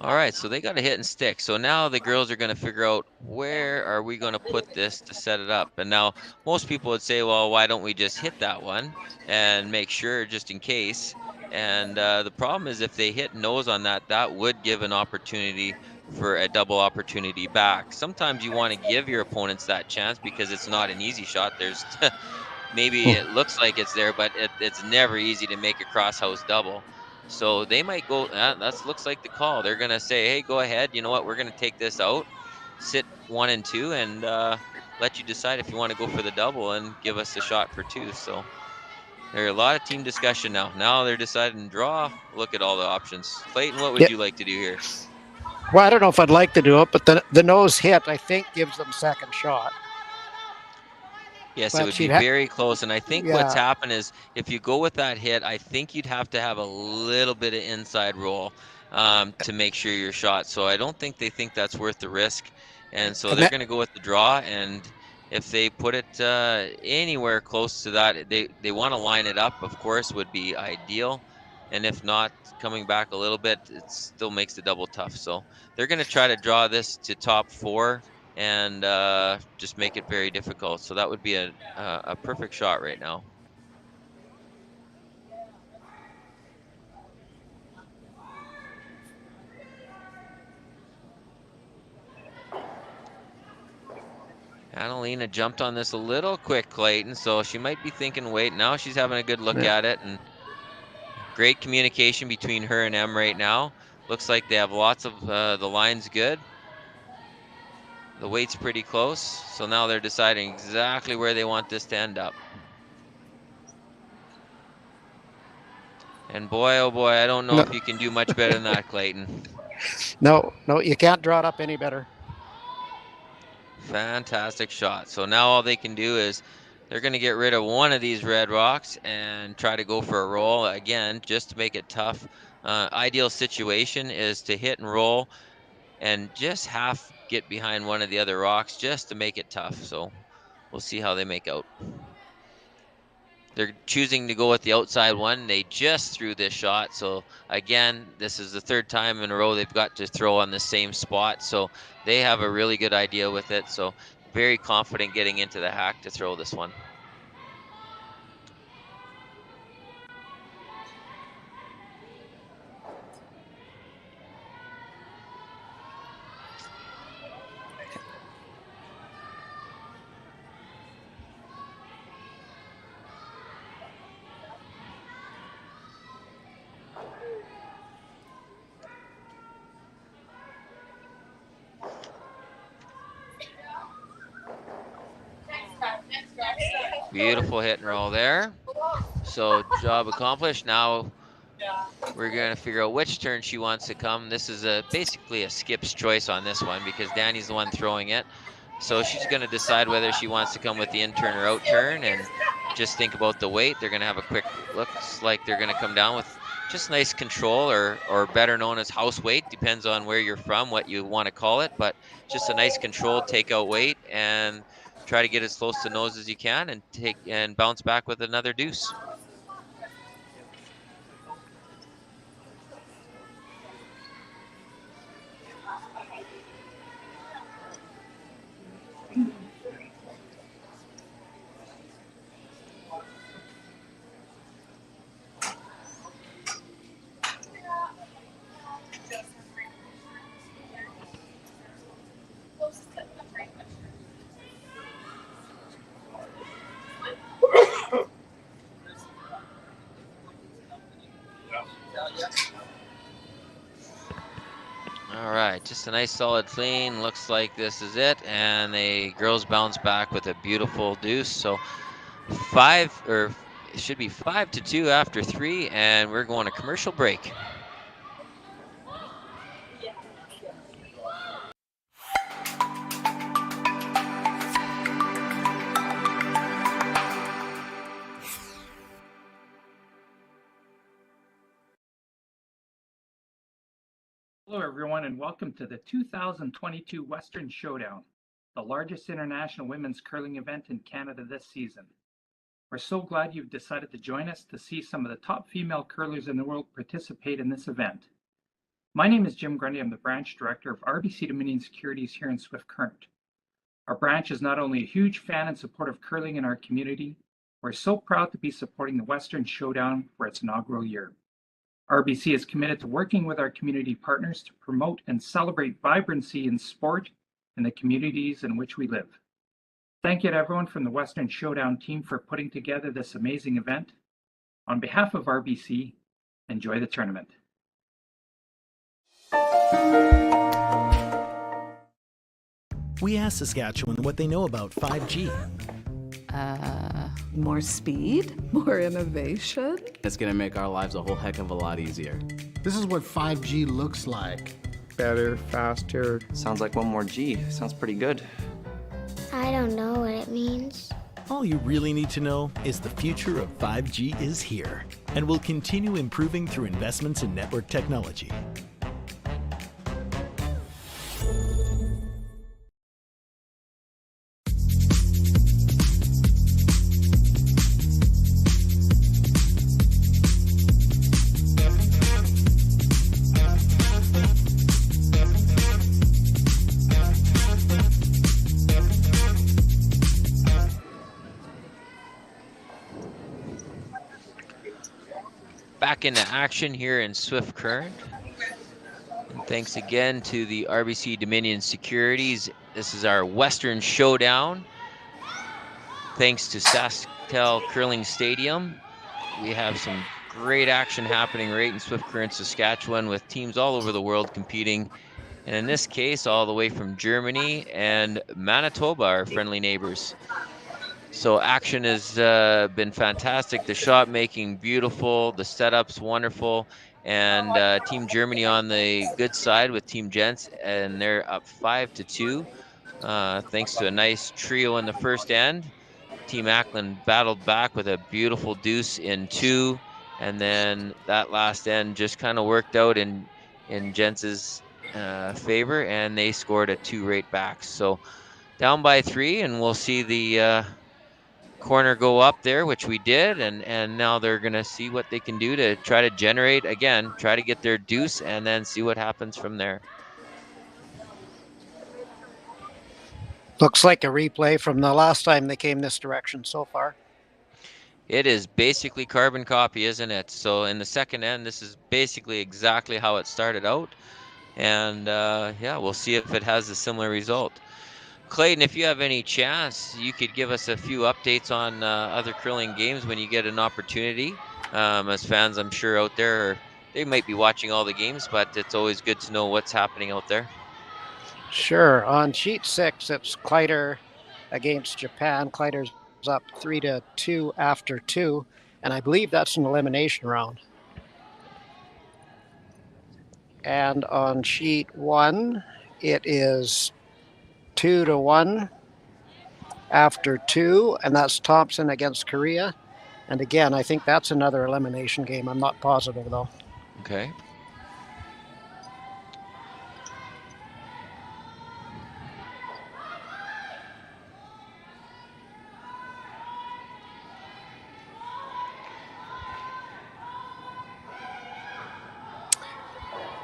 All right, so they got a hit and stick. So now the girls are going to figure out where are we going to put this to set it up. And now most people would say, well, why don't we just hit that one and make sure just in case. And the problem is if they hit nose on that, that would give an opportunity for a double opportunity back. Sometimes you want to give your opponents that chance because it's not an easy shot. There's maybe it looks like it's there, but it's never easy to make a cross-house double. So they might go, that looks like the call. They're going to say, hey, go ahead. You know what? We're going to take this out, sit 1 and 2, and let you decide if you want to go for the double and give us a shot for 2. So there's a lot of team discussion now. Now they're deciding to draw. Look at all the options. Clayton, what would you like to do here? Well, I don't know if I'd like to do it, but the nose hit, I think, gives them second shot. Yes, but it would be very close. And I think what's happened is if you go with that hit, I think you'd have to have a little bit of inside roll to make sure you're shot. So I don't think they think that's worth the risk. And so they're going to go with the draw. And if they put it anywhere close to that, they want to line it up, of course, would be ideal. And if not, coming back a little bit, it still makes the double tough. So they're going to try to draw this to top 4 and just make it very difficult. So that would be a perfect shot right now. Annalena jumped on this a little quick, Clayton, so she might be thinking, wait, now she's having a good look at it, and great communication between her and Em right now. Looks like they have lots of the lines good. The weight's pretty close, so now they're deciding exactly where they want this to end up. And boy, oh boy, I don't know if you can do much better than that, Clayton. No, you can't draw it up any better. Fantastic shot. So now all they can do is they're going to get rid of one of these red rocks and try to go for a roll again, just to make it tough. Ideal situation is to hit and roll and just half get behind one of the other rocks just to make it tough. So we'll see how they make out. They're choosing to go with the outside one. They just threw this shot. So again, this is the 3rd time in a row they've got to throw on the same spot. So they have a really good idea with it. So very confident getting into the hack to throw this one. Beautiful hit and roll there. So job accomplished. Now we're going to figure out which turn she wants to come. This is basically a skip's choice on this one because Danny's the one throwing it. So she's going to decide whether she wants to come with the in turn or out turn and just think about the weight. They're going to have a quick, looks like they're going to come down with just nice control or better known as house weight. Depends on where you're from, what you want to call it, but just a nice controlled takeout weight and try to get as close to nose as you can and bounce back with another deuce. All right, just a nice solid clean. Looks like this is it, and the girls bounce back with a beautiful deuce. So it should be 5-2 after 3, and we're going to commercial break. everyone, and welcome to the 2022 Western Showdown, the largest international women's curling event in Canada this season. We're so glad you've decided to join us to see some of the top female curlers in the world participate in this event. My name is Jim Grundy. I'm the branch director of RBC Dominion Securities here in Swift Current. Our branch is not only a huge fan and supporter of curling in our community, we're so proud to be supporting the Western Showdown for its inaugural year. RBC is committed to working with our community partners to promote and celebrate vibrancy in sport in the communities in which we live. Thank you to everyone from the Western Showdown team for putting together this amazing event. On behalf of RBC, enjoy the tournament. We asked Saskatchewan what they know about 5G. More speed, more innovation. It's going to make our lives a whole heck of a lot easier. This is what 5G looks like. Better, faster. Sounds like one more G. Sounds pretty good. I don't know what it means. All you really need to know is the future of 5G is here and will continue improving through investments in network technology. Back into action here in Swift Current. And thanks again to the RBC Dominion Securities. This is our Western Showdown. Thanks to Sasktel Curling Stadium. We have some great action happening right in Swift Current, Saskatchewan, with teams all over the world competing. And in this case, all the way from Germany and Manitoba, our friendly neighbors. So action has been fantastic. The shot making beautiful, the setups wonderful, and Team Germany on the good side with Team Jentsch, and they're up 5-2, thanks to a nice trio in the first end. Team Ackland battled back with a beautiful deuce in 2, and then that last end just kind of worked out in Jentsch's favor, and they scored a 2 right back. So down by 3, and we'll see the corner go up there, which we did, and now they're gonna see what they can do to try to generate again, try to get their deuce, and then see what happens from there. Looks like a replay from the last time they came this direction so far. It is basically carbon copy, isn't it? So in the second end, this is basically exactly how it started out, and yeah, we'll see if it has a similar result. Clayton, if you have any chance, you could give us a few updates on other curling games when you get an opportunity. As fans, I'm sure out there, they might be watching all the games, but it's always good to know what's happening out there. Sure. On sheet 6, it's Kleider against Japan. Kleider's up 3-2 after 2, and I believe that's an elimination round. And on sheet 1, it is 2-1 after 2, and that's Thompson against Korea. And again, I think that's another elimination game. I'm not positive though. Okay.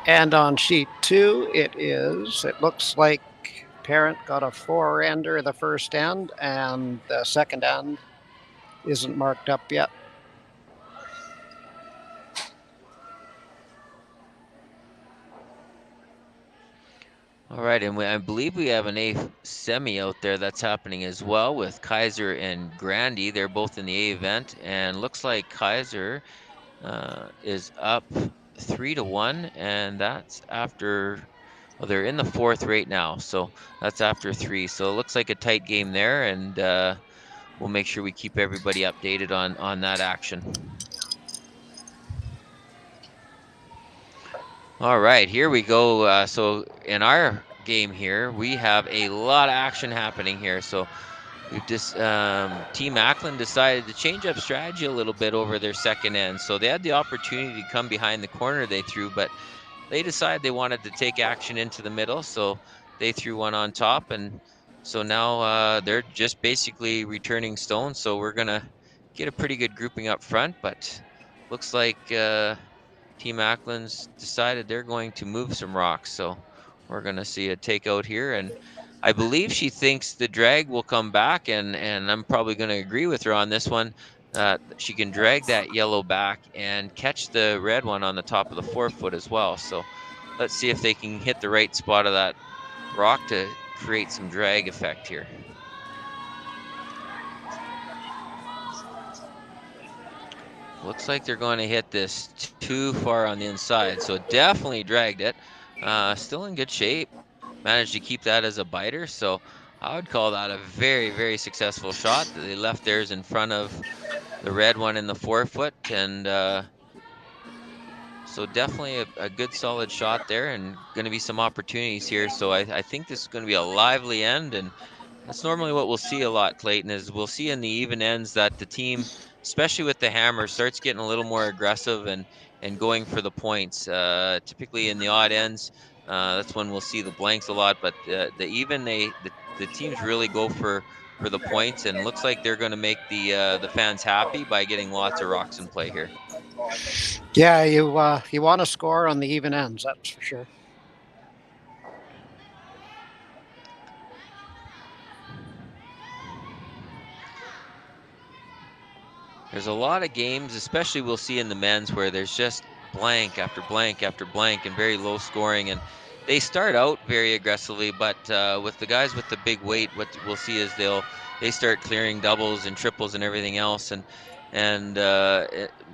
And on sheet 2, it looks like Parent got a 4-ender the first end, and the second end isn't marked up yet. All right, and I believe we have an A semi out there that's happening as well with Kaiser and Grandy. They're both in the A event, and looks like Kaiser is up 3-1, and that's after. Well, they're in the 4th right now, so that's after 3. So it looks like a tight game there, and we'll make sure we keep everybody updated on that action. All right, here we go. So in our game here, we have a lot of action happening here. So we've just Team Ackland decided to change up strategy a little bit over their second end. So they had the opportunity to come behind the corner they threw, but they decided they wanted to take action into the middle, so they threw one on top, and so now they're just basically returning stones. So we're gonna get a pretty good grouping up front, but looks like Team Ackland's decided they're going to move some rocks. So we're gonna see a takeout here, and I believe she thinks the drag will come back, and I'm probably going to agree with her on this one. She can drag that yellow back and catch the red one on the top of the forefoot as well. So let's see if they can hit the right spot of that rock to create some drag effect here. Looks like they're going to hit this too far on the inside, so it definitely dragged it. Still in good shape. Managed to keep that as a biter, so I would call that a very, very successful shot. They left theirs in front of the red one in the forefoot, and so definitely a good solid shot there, and going to be some opportunities here. So I think this is going to be a lively end, and that's normally what we'll see a lot, Clayton, is we'll see in the even ends that the team, especially with the hammer, starts getting a little more aggressive and going for the points. Typically in the odd ends, that's when we'll see the blanks a lot, but the teams really go for the points, and looks like they're going to make the fans happy by getting lots of rocks in play here. Yeah, you want to score on the even ends, that's for sure. There's a lot of games, especially we'll see in the men's, where there's just blank after blank after blank and very low scoring, and they start out very aggressively, but with the guys with the big weight, what we'll see is they start clearing doubles and triples and everything else, and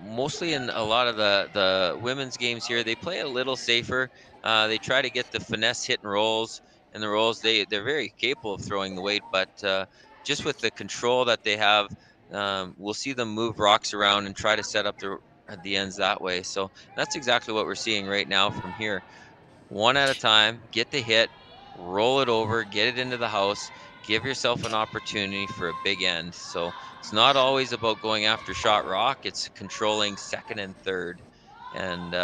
mostly in a lot of the women's games here, they play a little safer. They try to get the finesse hit and rolls, and the rolls they're very capable of throwing the weight, but just with the control that they have, we'll see them move rocks around and try to set up the ends that way. So that's exactly what we're seeing right now from here. One at a time, get the hit, roll it over, get it into the house, give yourself an opportunity for a big end. So it's not always about going after shot rock, it's controlling second and third. And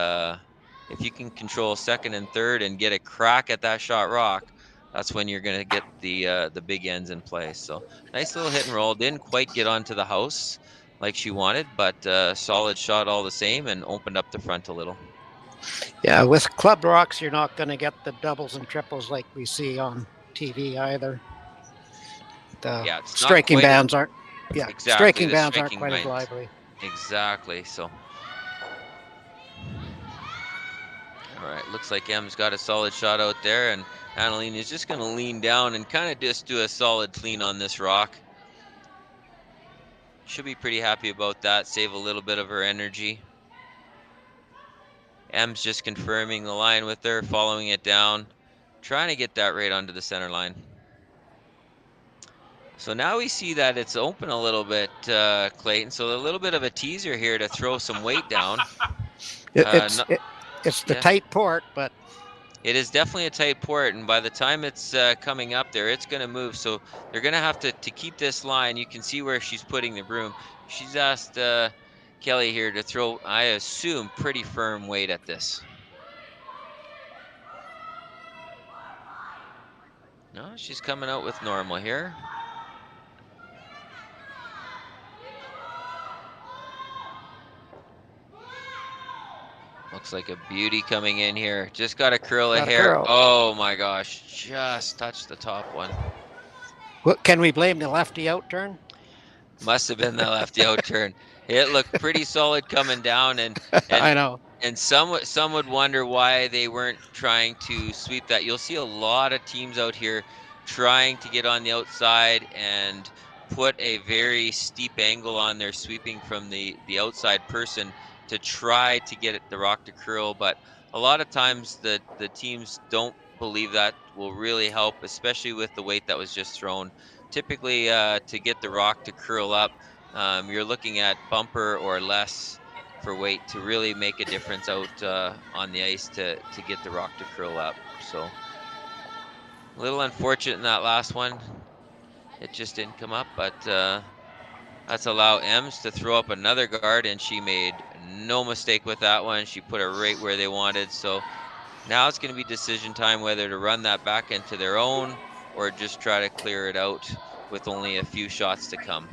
if you can control second and third and get a crack at that shot rock, that's when you're going to get the big ends in place. So nice little hit and roll. Didn't quite get onto the house like she wanted, but solid shot all the same, and opened up the front a little. Yeah, with club rocks, you're not going to get the doubles and triples like we see on TV either. The striking bands aren't. Yeah, exactly, striking bands aren't quite as lively. Exactly. So. All right, looks like M's got a solid shot out there, and Annalene is just going to lean down and kind of just do a solid clean on this rock. Should be pretty happy about that, save a little bit of her energy. M's just confirming the line with her, following it down, trying to get that right onto the center line. So now we see that it's open a little bit, Clayton, so a little bit of a teaser here to throw some weight down. It's the tight port, but it is definitely a tight port, and by the time it's coming up there, it's going to move. So they're going to have to keep this line. You can see where she's putting the broom. She's asked Kelly here to throw, I assume, pretty firm weight at this. No, she's coming out with normal here. Looks like a beauty coming in here. Just got a curl of hair. Oh my gosh, just touched the top one. What, can we blame the lefty out turn? Must have been the lefty out turn. It looked pretty solid coming down, and I know. And some would wonder why they weren't trying to sweep that. You'll see a lot of teams out here trying to get on the outside and put a very steep angle on their sweeping from the outside person to try to get the rock to curl, but a lot of times the teams don't believe that will really help, especially with the weight that was just thrown. Typically, to get the rock to curl up, you're looking at bumper or less for weight to really make a difference out on the ice to get the rock to curl up. So a little unfortunate in that last one. It just didn't come up, but let's allow Ems to throw up another guard, and she made no mistake with that one. She put it right where they wanted. So Now it's going to be decision time whether to run that back into their own or just try to clear it out with only a few shots to come.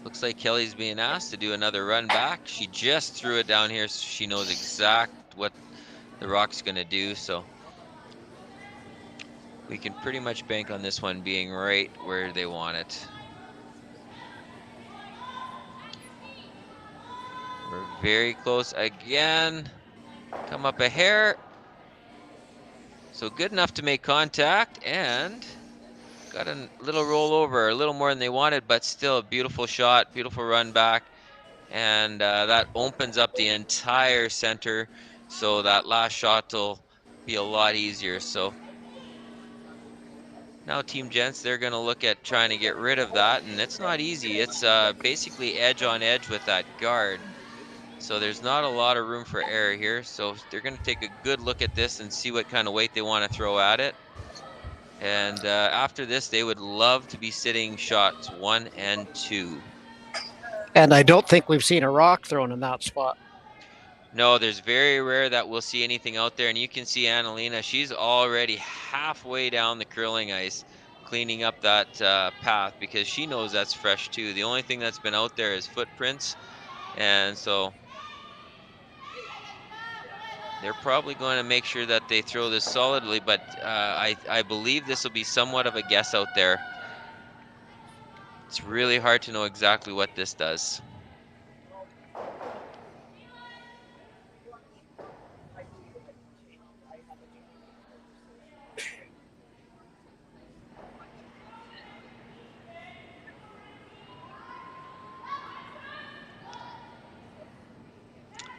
Looks like Kelly's being asked to do another run back. She just threw it down here, so she knows exact what the rock's going to do. So we can pretty much bank on this one being right where they want it. We're very close again. Come up a hair. So good enough to make contact, and got a little rollover, a little more than they wanted, but still a beautiful shot, beautiful run back. And that opens up the entire center. So that last shot will be a lot easier. So now Team Gents, they're going to look at trying to get rid of that. And it's not easy. It's basically edge on edge with that guard. So there's not a lot of room for error here. So they're going to take a good look at this and see what kind of weight they want to throw at it. And after this, they would love to be sitting shots 1 and 2. And I don't think we've seen a rock thrown in that spot. No, there's very rare that we'll see anything out there. And you can see Annalena, she's already halfway down the curling ice, cleaning up that path because she knows that's fresh too. The only thing that's been out there is footprints. And so they're probably going to make sure that they throw this solidly, but I believe this will be somewhat of a guess out there. It's really hard to know exactly what this does.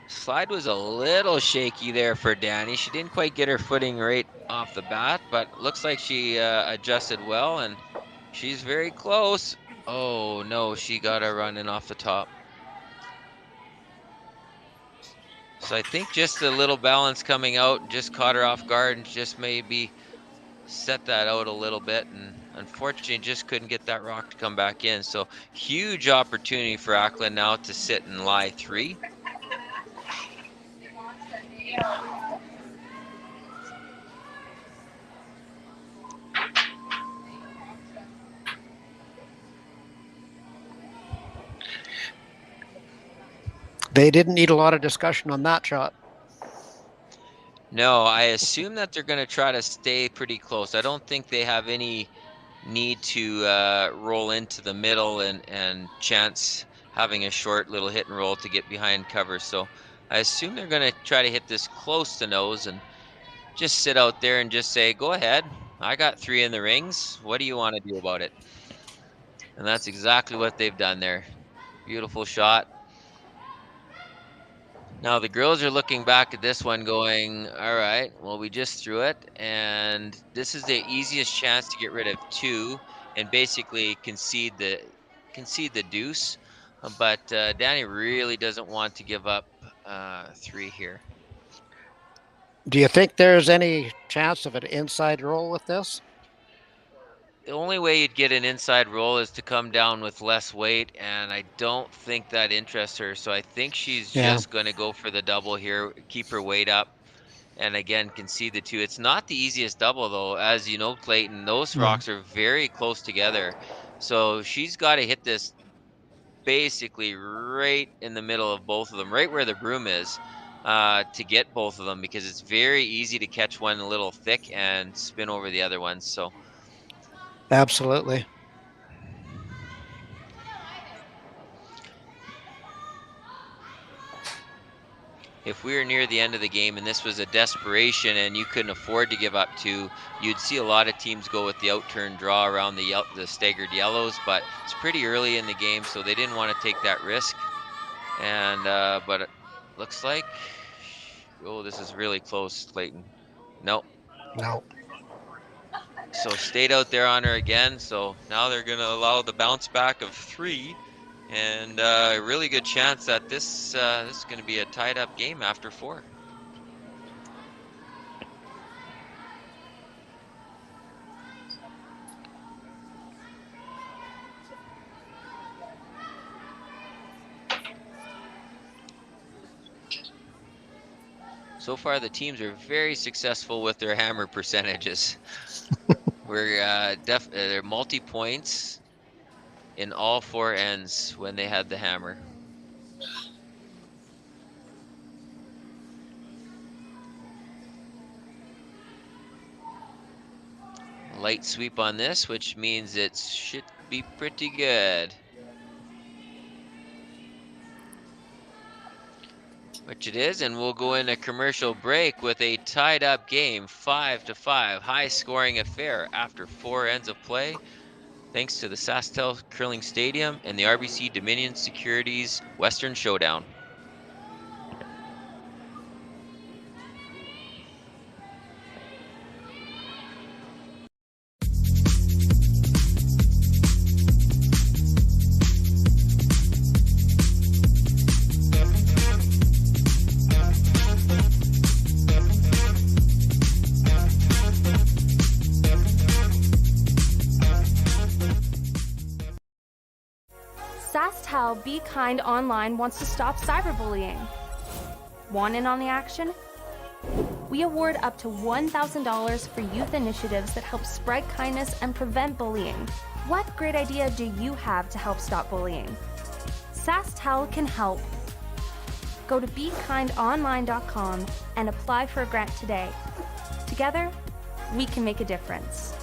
Slide was a little shaky there for Danny. She didn't quite get her footing right off the bat, but looks like she adjusted well, and she's very close. Oh no, she got her running off the top. So I think just a little balance coming out just caught her off guard and just maybe set that out a little bit, and unfortunately just couldn't get that rock to come back in. So huge opportunity for Ackland now to sit and lie 3. They didn't need a lot of discussion on that shot. No, I assume that they're going to try to stay pretty close. I don't think they have any need to roll into the middle and chance having a short little hit and roll to get behind cover. So I assume they're going to try to hit this close to nose and just sit out there and just say, go ahead. I got 3 in the rings. What do you want to do about it? And that's exactly what they've done there. Beautiful shot. Now the girls are looking back at this one going, all right, well, we just threw it, and this is the easiest chance to get rid of 2 and basically concede the deuce. But Danny really doesn't want to give up 3 here. Do you think there's any chance of an inside roll with this? The only way you'd get an inside roll is to come down with less weight, and I don't think that interests her. So I think she's just going to go for the double here, keep her weight up, and again, concede the 2. It's not the easiest double, though. As you know, Clayton, those rocks are very close together. So she's got to hit this basically right in the middle of both of them, right where the broom is, to get both of them, because it's very easy to catch one a little thick and spin over the other one. So absolutely. If we were near the end of the game and this was a desperation and you couldn't afford to give up 2, you'd see a lot of teams go with the outturn draw around the staggered yellows, but it's pretty early in the game, so they didn't want to take that risk. And but it looks like, oh, this is really close, Clayton. Nope. No. So stayed out there on her again. So now they're going to allow the bounce back of 3. And a really good chance that this is going to be a tied up game after 4. So far, the teams are very successful with their hammer percentages. They're multi-points in all 4 ends when they had the hammer. Light sweep on this, which means it should be pretty good. Which it is, and we'll go in a commercial break with a tied up game, 5-5, high scoring affair after 4 ends of play. Thanks to the Sasktel Curling Stadium and the RBC Dominion Securities Western Showdown. Sasktel Be Kind Online wants to stop cyberbullying. Want in on the action? We award up to $1,000 for youth initiatives that help spread kindness and prevent bullying. What great idea do you have to help stop bullying? Sasktel can help. Go to BeKindOnline.com and apply for a grant today. Together, we can make a difference.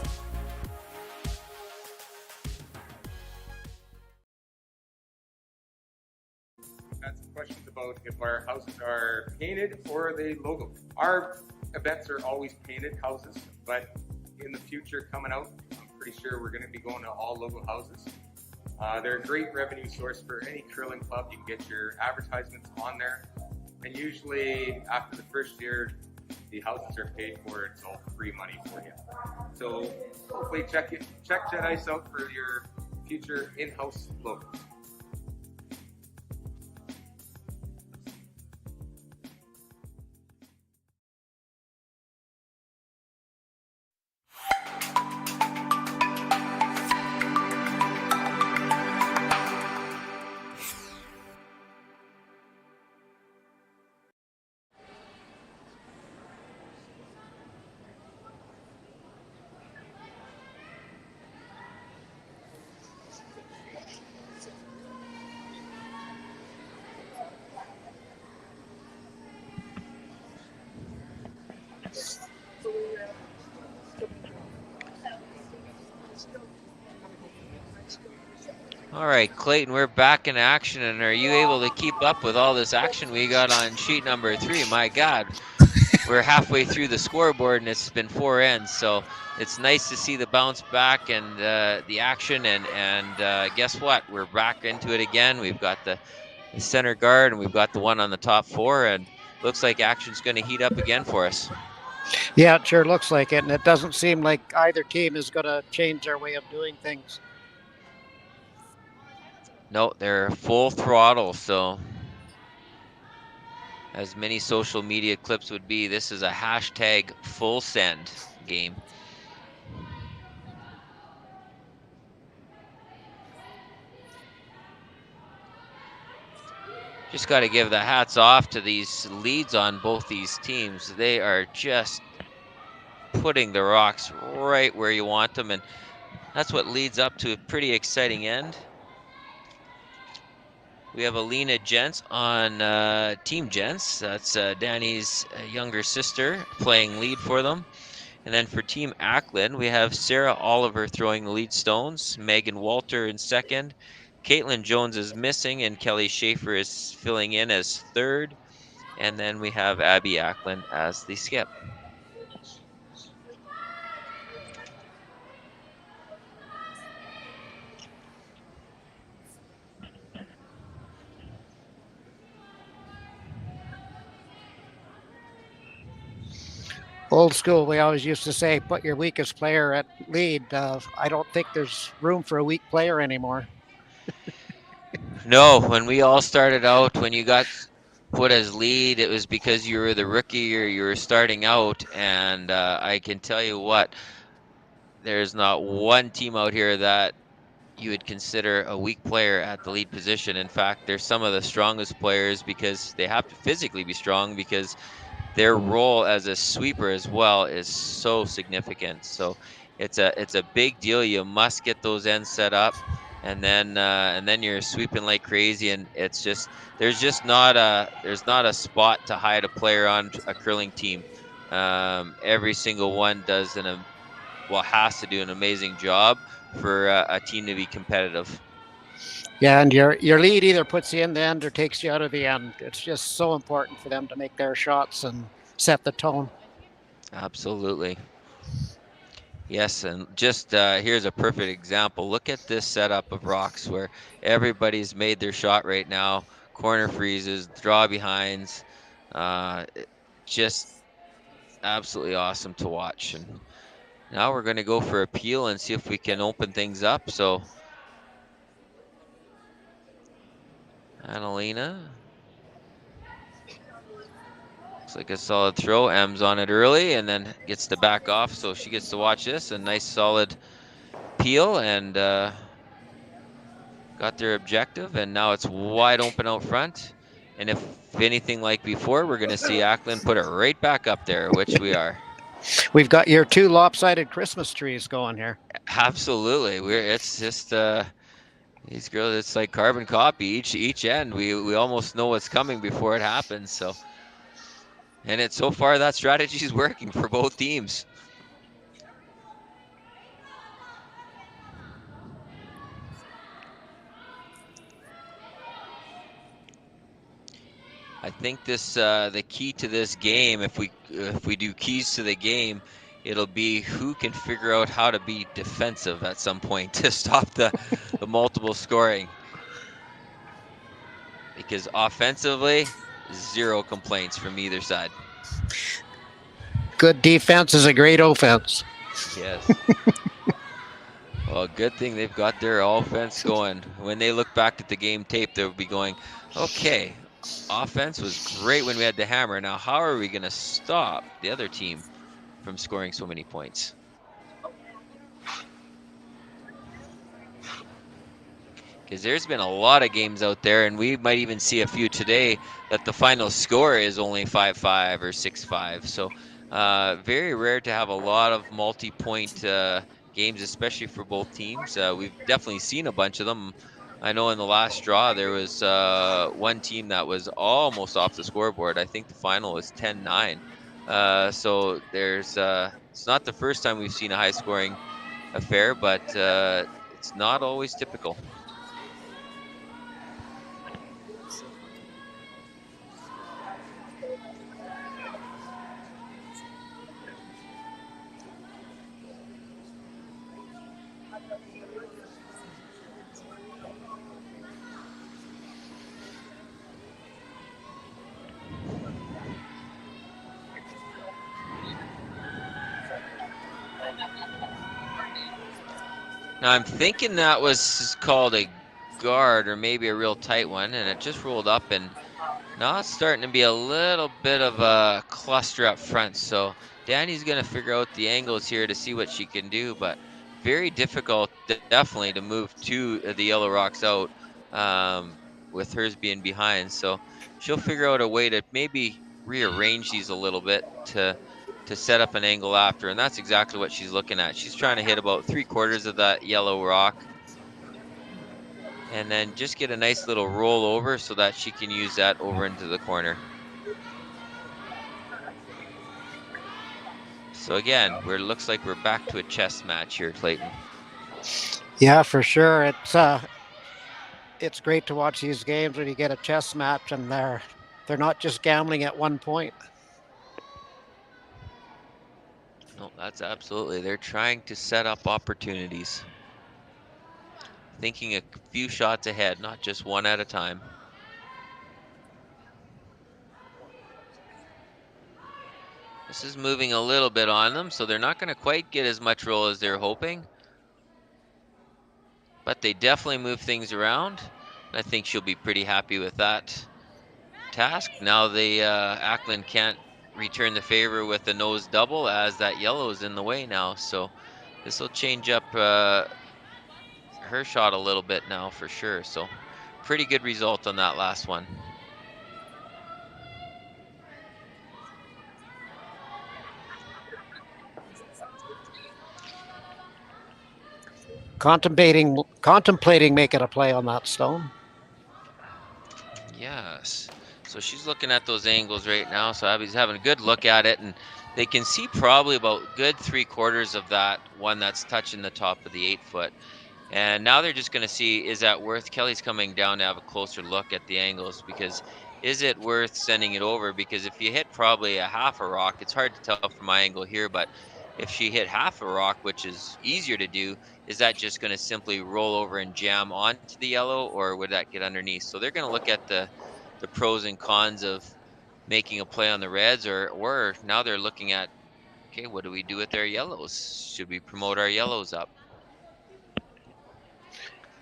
Had some questions about if our houses are painted or are they logo. Our events are always painted houses, but in the future coming out, I'm pretty sure we're going to be going to all logo houses. They're a great revenue source for any curling club. You can get your advertisements on there, and usually after the first year, the houses are paid for. It's all free money for you. So hopefully check Jet Ice out for your future in-house logo. All right, Clayton, we're back in action, and are you able to keep up with all this action we got on sheet number 3? My God, we're halfway through the scoreboard, and it's been 4 ends, so it's nice to see the bounce back and the action, and guess what? We're back into it again. We've got the center guard, and we've got the one on the top 4, and looks like action's going to heat up again for us. Yeah, it sure looks like it, and it doesn't seem like either team is going to change their way of doing things. No, they're full throttle, so as many social media clips would be, this is a hashtag full send game. Just got to give the hats off to these leads on both these teams. They are just putting the rocks right where you want them, and that's what leads up to a pretty exciting end. We have Alina Jentsch on Team Jentsch. That's Danny's younger sister playing lead for them. And then for Team Ackland, we have Sarah Oliver throwing the lead stones, Megan Walter in second, Caitlin Jones is missing, and Kelly Schaefer is filling in as third. And then we have Abby Ackland as the skip. Old school, we always used to say, put your weakest player at lead. I don't think there's room for a weak player anymore. No, when we all started out, when you got put as lead, it was because you were the rookie or you were starting out. And I can tell you what, there's not one team out here that you would consider a weak player at the lead position. In fact, they're some of the strongest players because they have to physically be strong because their role as a sweeper as well is so significant. So it's a big deal. You must get those ends set up, and then you're sweeping like crazy. And it's just there's not a spot to hide a player on a curling team. Every single one has to do an amazing job for a team to be competitive. Yeah, and your lead either puts you in the end or takes you out of the end. It's just so important for them to make their shots and set the tone. Absolutely. Yes, and just here's a perfect example. Look at this setup of rocks where everybody's made their shot right now. Corner freezes, draw behinds. Just absolutely awesome to watch. And now we're going to go for a peel and see if we can open things up. So Annalena. Looks like a solid throw. M's on it early and then gets to back off, so she gets to watch this. A nice solid peel and got their objective, and now it's wide open out front. And if anything like before, we're going to see Ackland put it right back up there, which we are. We've got your 2 lopsided Christmas trees going here. Absolutely. It's just these girls, it's like carbon copy each end. We almost know what's coming before it happens. So, and so far that strategy is working for both teams. I think this the key to this game, if we do keys to the game, it'll be who can figure out how to be defensive at some point to stop the multiple scoring. Because offensively, 0 complaints from either side. Good defense is a great offense. Yes. Well, good thing they've got their offense going. When they look back at the game tape, they'll be going, okay, offense was great when we had the hammer. Now, how are we going to stop the other team from scoring so many points? Because there's been a lot of games out there, and we might even see a few today that the final score is only 5-5 or 6-5. So very rare to have a lot of multi-point games, especially for both teams. We've definitely seen a bunch of them. I know in the last draw there was one team that was almost off the scoreboard. I think the final was 10-9. So there's it's not the first time we've seen a high-scoring affair, but it's not always typical. Now I'm thinking that was called a guard or maybe a real tight one, and it just rolled up, and now it's starting to be a little bit of a cluster up front. So Danny's going to figure out the angles here to see what she can do, but very difficult definitely to move the yellow rocks out with hers being behind. So she'll figure out a way to maybe rearrange these a little bit to set up an angle after, and that's exactly what she's looking at. She's trying to hit about 3/4 of that yellow rock and then just get a nice little roll over so that she can use that over into the corner. So again, looks like we're back to a chess match here, Clayton. Yeah, for sure. It's great to watch these games when you get a chess match and they're not just gambling at one point. No, that's absolutely. They're trying to set up opportunities. Thinking a few shots ahead, not just one at a time. This is moving a little bit on them, so they're not going to quite get as much roll as they're hoping. But they definitely move things around. I think she'll be pretty happy with that task. Now the Ackland can't return the favor with the nose double as that yellow is in the way now. So this will change up her shot a little bit now for sure. So pretty good result on that last one. contemplating making a play on that stone. Yes. So she's looking at those angles right now. So Abby's having a good look at it, and they can see probably about good 3/4 of that one that's touching the top of the 8-foot. And now they're just going to see, is that worth? Kelly's coming down to have a closer look at the angles, because is it worth sending it over? Because if you hit probably a half a rock, it's hard to tell from my angle here, but if she hit half a rock, which is easier to do, is that just going to simply roll over and jam onto the yellow, or would that get underneath? So they're going to look at the pros and cons of making a play on the reds, or now they're looking at, okay, what do we do with our yellows? Should we promote our yellows up?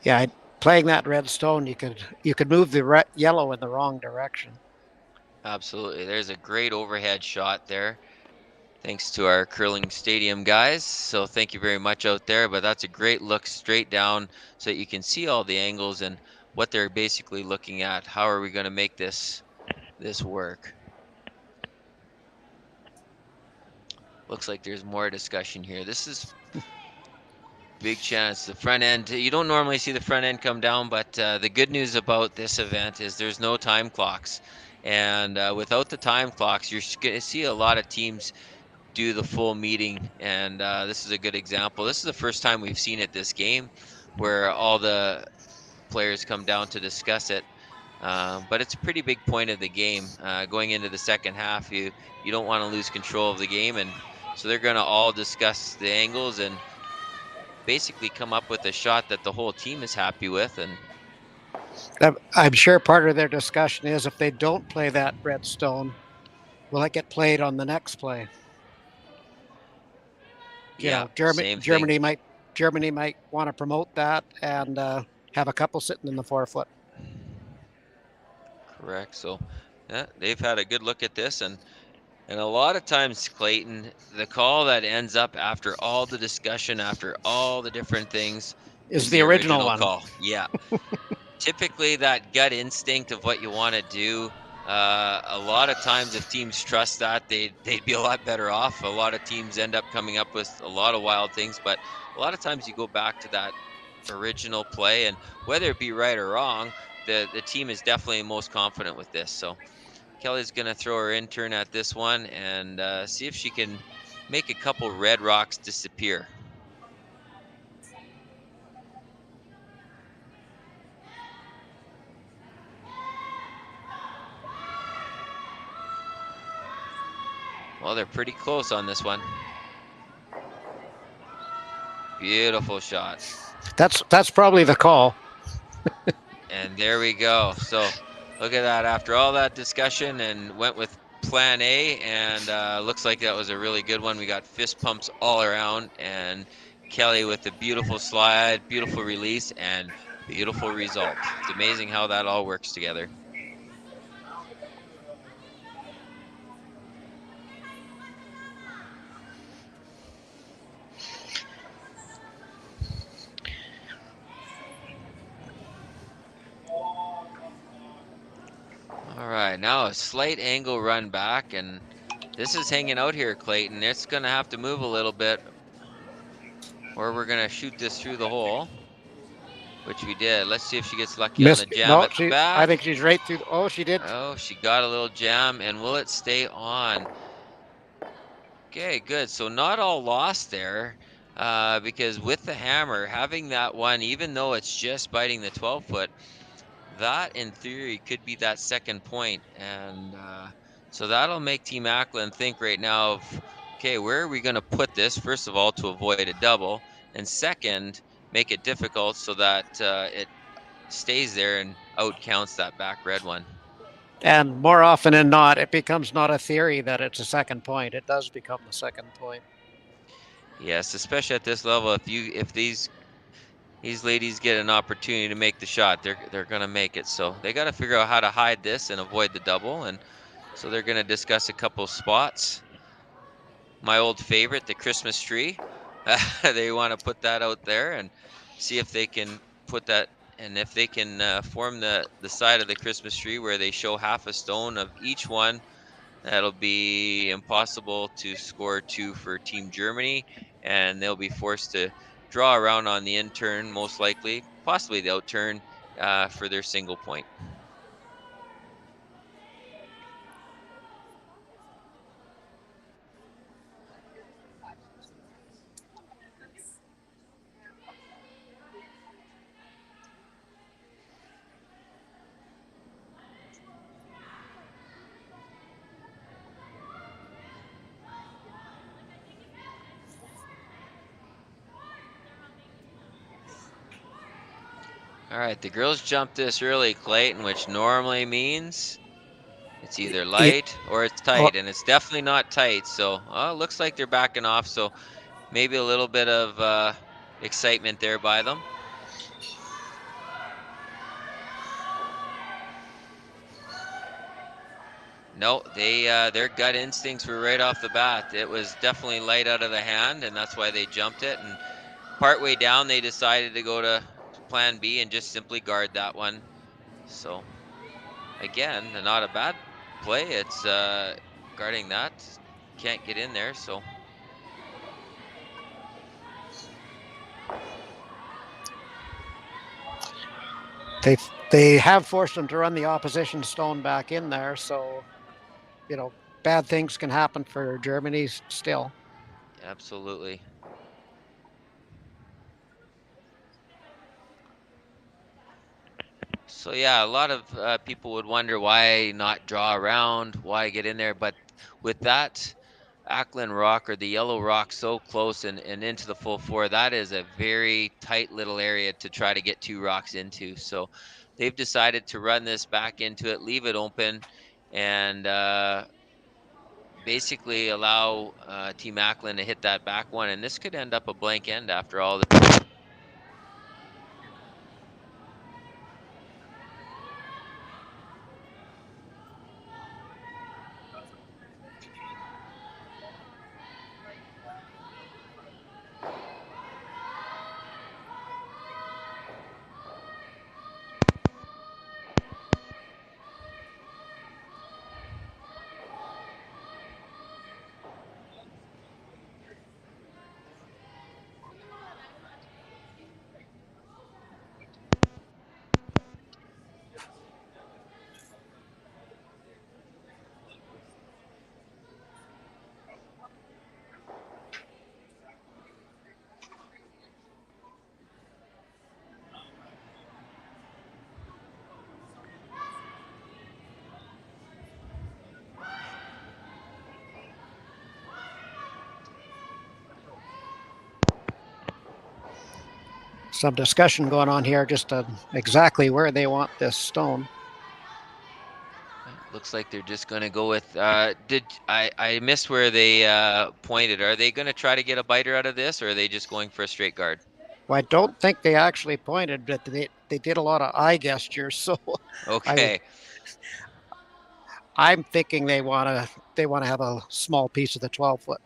Yeah, playing that red stone, you could move the yellow in the wrong direction. Absolutely. There's a great overhead shot there. Thanks to our curling stadium guys. So thank you very much out there. But that's a great look straight down so that you can see all the angles and what they're basically looking at. How are we going to make this work? Looks like there's more discussion here. This is big chance. The front end, you don't normally see the front end come down, but the good news about this event is there's no time clocks. And without the time clocks, you're going to see a lot of teams do the full meeting, and this is a good example. This is the first time we've seen it this game where all the players come down to discuss it, but it's a pretty big point of the game. Going into the second half, you don't want to lose control of the game, and so they're going to all discuss the angles and basically come up with a shot that the whole team is happy with. And I'm sure part of their discussion is, if they don't play that red stone, will it get played on the next play? Germany might want to promote that and have a couple sitting in the 4-foot. Correct. So yeah, they've had a good look at this, and a lot of times, Clayton, the call that ends up after all the discussion, after all the different things, is the original one. Call. Yeah. Typically, that gut instinct of what you want to do. A lot of times, if teams trust that, they'd be a lot better off. A lot of teams end up coming up with a lot of wild things, but a lot of times you go back to that original play, and whether it be right or wrong, the team is definitely most confident with this. So Kelly's going to throw her intern at this one and see if she can make a couple red rocks disappear. Well, they're pretty close on this one. Beautiful shot. That's probably the call. And there we go. So look at that. After all that discussion, and went with plan A, and looks like that was a really good one. We got fist pumps all around, and Kelly with the beautiful slide, beautiful release, and beautiful result. It's amazing how that all works together. All right, now a slight angle run back, and this is hanging out here, Clayton. It's going to have to move a little bit, or we're going to shoot this through the hole, which we did. Let's see if she gets lucky on the jam at the back. I think she's right through. Oh, she did. Oh, she got a little jam, and will it stay on? Okay, good. So not all lost there, because with the hammer, having that one, even though it's just biting the 12-foot, that in theory could be that second point. And so that'll make Team Ackland think right now of, okay, where are we going to put this? First of all, to avoid a double, and second, make it difficult so that it stays there and out counts that back red one. And more often than not, it becomes not a theory that it's a second point. It does become the second point. Yes, especially at this level. If these ladies get an opportunity to make the shot, they're going to make it. So they got to figure out how to hide this and avoid the double. And so they're going to discuss a couple spots. My old favorite, the Christmas tree. They want to put that out there and see if they can put that, and if they can form the side of the Christmas tree where they show half a stone of each one. That'll be impossible to score 2 for Team Germany, and they'll be forced to draw around on the in turn, most likely, possibly the out turn for their single point. All right, the girls jumped this early, Clayton, which normally means it's either light or it's tight, and it's definitely not tight. So looks like they're backing off. So maybe a little bit of excitement there by them. No, their gut instincts were right off the bat. It was definitely light out of the hand, and that's why they jumped it. And partway down, they decided to go to plan B and just simply guard that one. So again, not a bad play. It's guarding that. Can't get in there, so. They have forced them to run the opposition stone back in there, so, bad things can happen for Germany still. Absolutely. So yeah, a lot of people would wonder why not draw around, why get in there, but with that Ackland rock or the yellow rock so close and into the full four, that is a very tight little area to try to get 2 rocks into. So they've decided to run this back into it, leave it open, and basically allow Team Ackland to hit that back one. And this could end up a blank end after all the. Some discussion going on here just exactly where they want this stone. Looks like they're just going to go with. I missed where they pointed? Are they going to try to get a biter out of this, or are they just going for a straight guard? Well, I don't think they actually pointed, but they did a lot of eye gestures. So okay, I'm thinking they want to have a small piece of the 12-foot.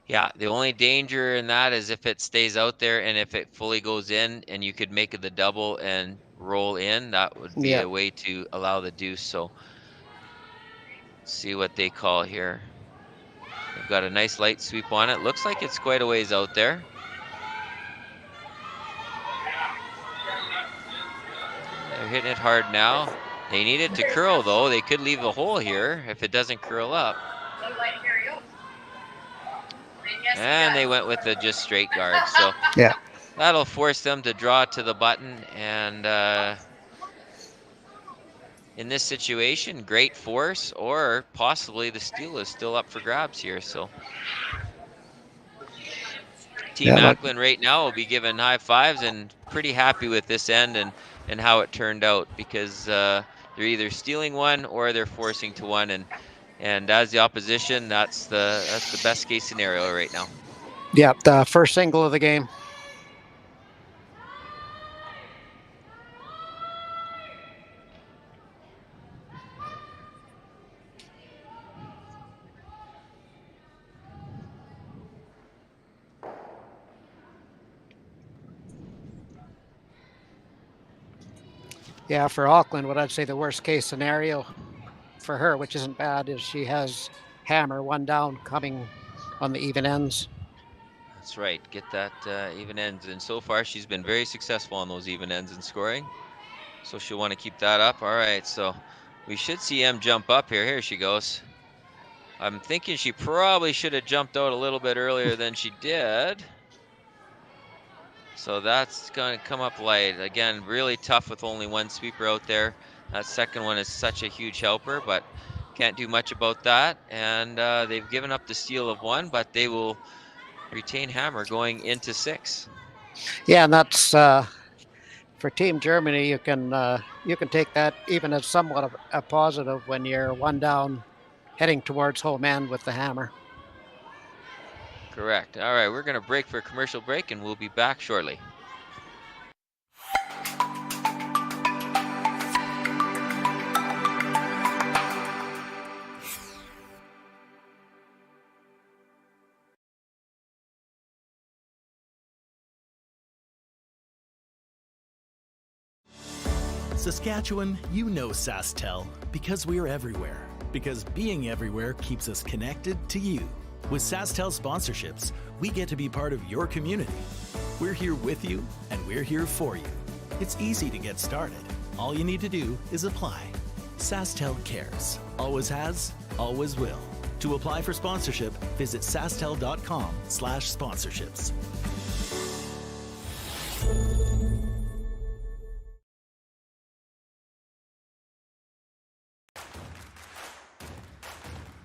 Yeah, the only danger in that is if it stays out there and if it fully goes in, and you could make it the double and roll in, that would be a way to allow the deuce. So let's see what they call here. They've got a nice light sweep on it. Looks like it's quite a ways out there. They're hitting it hard now. They need it to curl though. They could leave a hole here if it doesn't curl up. And they went with a just straight guard. So yeah, that'll force them to draw to the button. And in this situation, great force, or possibly the steal is still up for grabs here. So Team Ackland right now will be given high fives and pretty happy with this end and how it turned out, because they're either stealing one or they're forcing to one. And as the opposition, that's the best case scenario right now. Yeah, the first single of the game. Yeah, for Auckland, what I'd say the worst case scenario for her, which isn't bad, is she has hammer 1 down coming on the even ends. That's right. Get that even ends. And so far, she's been very successful on those even ends in scoring. So she'll want to keep that up. All right, so we should see Em jump up here. Here she goes. I'm thinking she probably should have jumped out a little bit earlier than she did. So that's going to come up light. Again, really tough with only one sweeper out there. That second one is such a huge helper, but can't do much about that. And they've given up the steal of one, but they will retain hammer going into 6. Yeah, and that's for Team Germany. You can take that even as somewhat of a positive when you're one down, heading towards home end with the hammer. Correct. All right, we're going to break for a commercial break, and we'll be back shortly. Saskatchewan, you know Sasktel because we're everywhere. Because being everywhere keeps us connected to you. With Sasktel sponsorships, we get to be part of your community. We're here with you, and we're here for you. It's easy to get started. All you need to do is apply. Sasktel cares. Always has, always will. To apply for sponsorship, visit sasktel.com/sponsorships.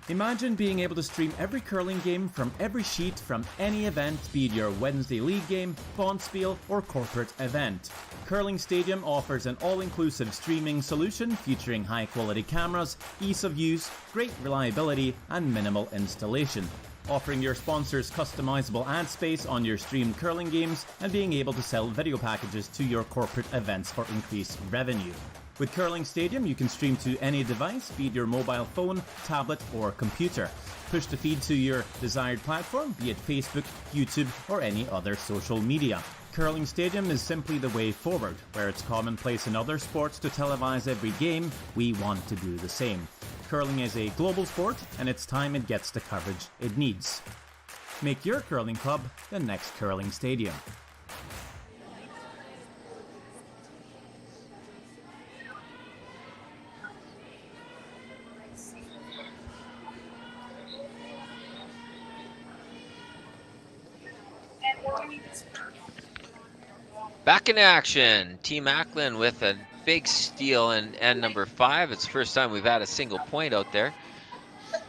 Imagine being able to stream every curling game from every sheet from any event, be it your Wednesday league game, bonspiel, or corporate event. Curling Stadium offers an all-inclusive streaming solution featuring high-quality cameras, ease of use, great reliability, and minimal installation. Offering your sponsors customizable ad space on your streamed curling games and being able to sell video packages to your corporate events for increased revenue. With Curling Stadium, you can stream to any device, be it your mobile phone, tablet, or computer. Push the feed to your desired platform, be it Facebook, YouTube, or any other social media. Curling Stadium is simply the way forward. Where it's commonplace in other sports to televise every game, we want to do the same. Curling is a global sport, and it's time it gets the coverage it needs. Make your curling club the next Curling Stadium. Back in action, Team Ackland with a big steal in end number 5. It's the first time we've had a single point out there.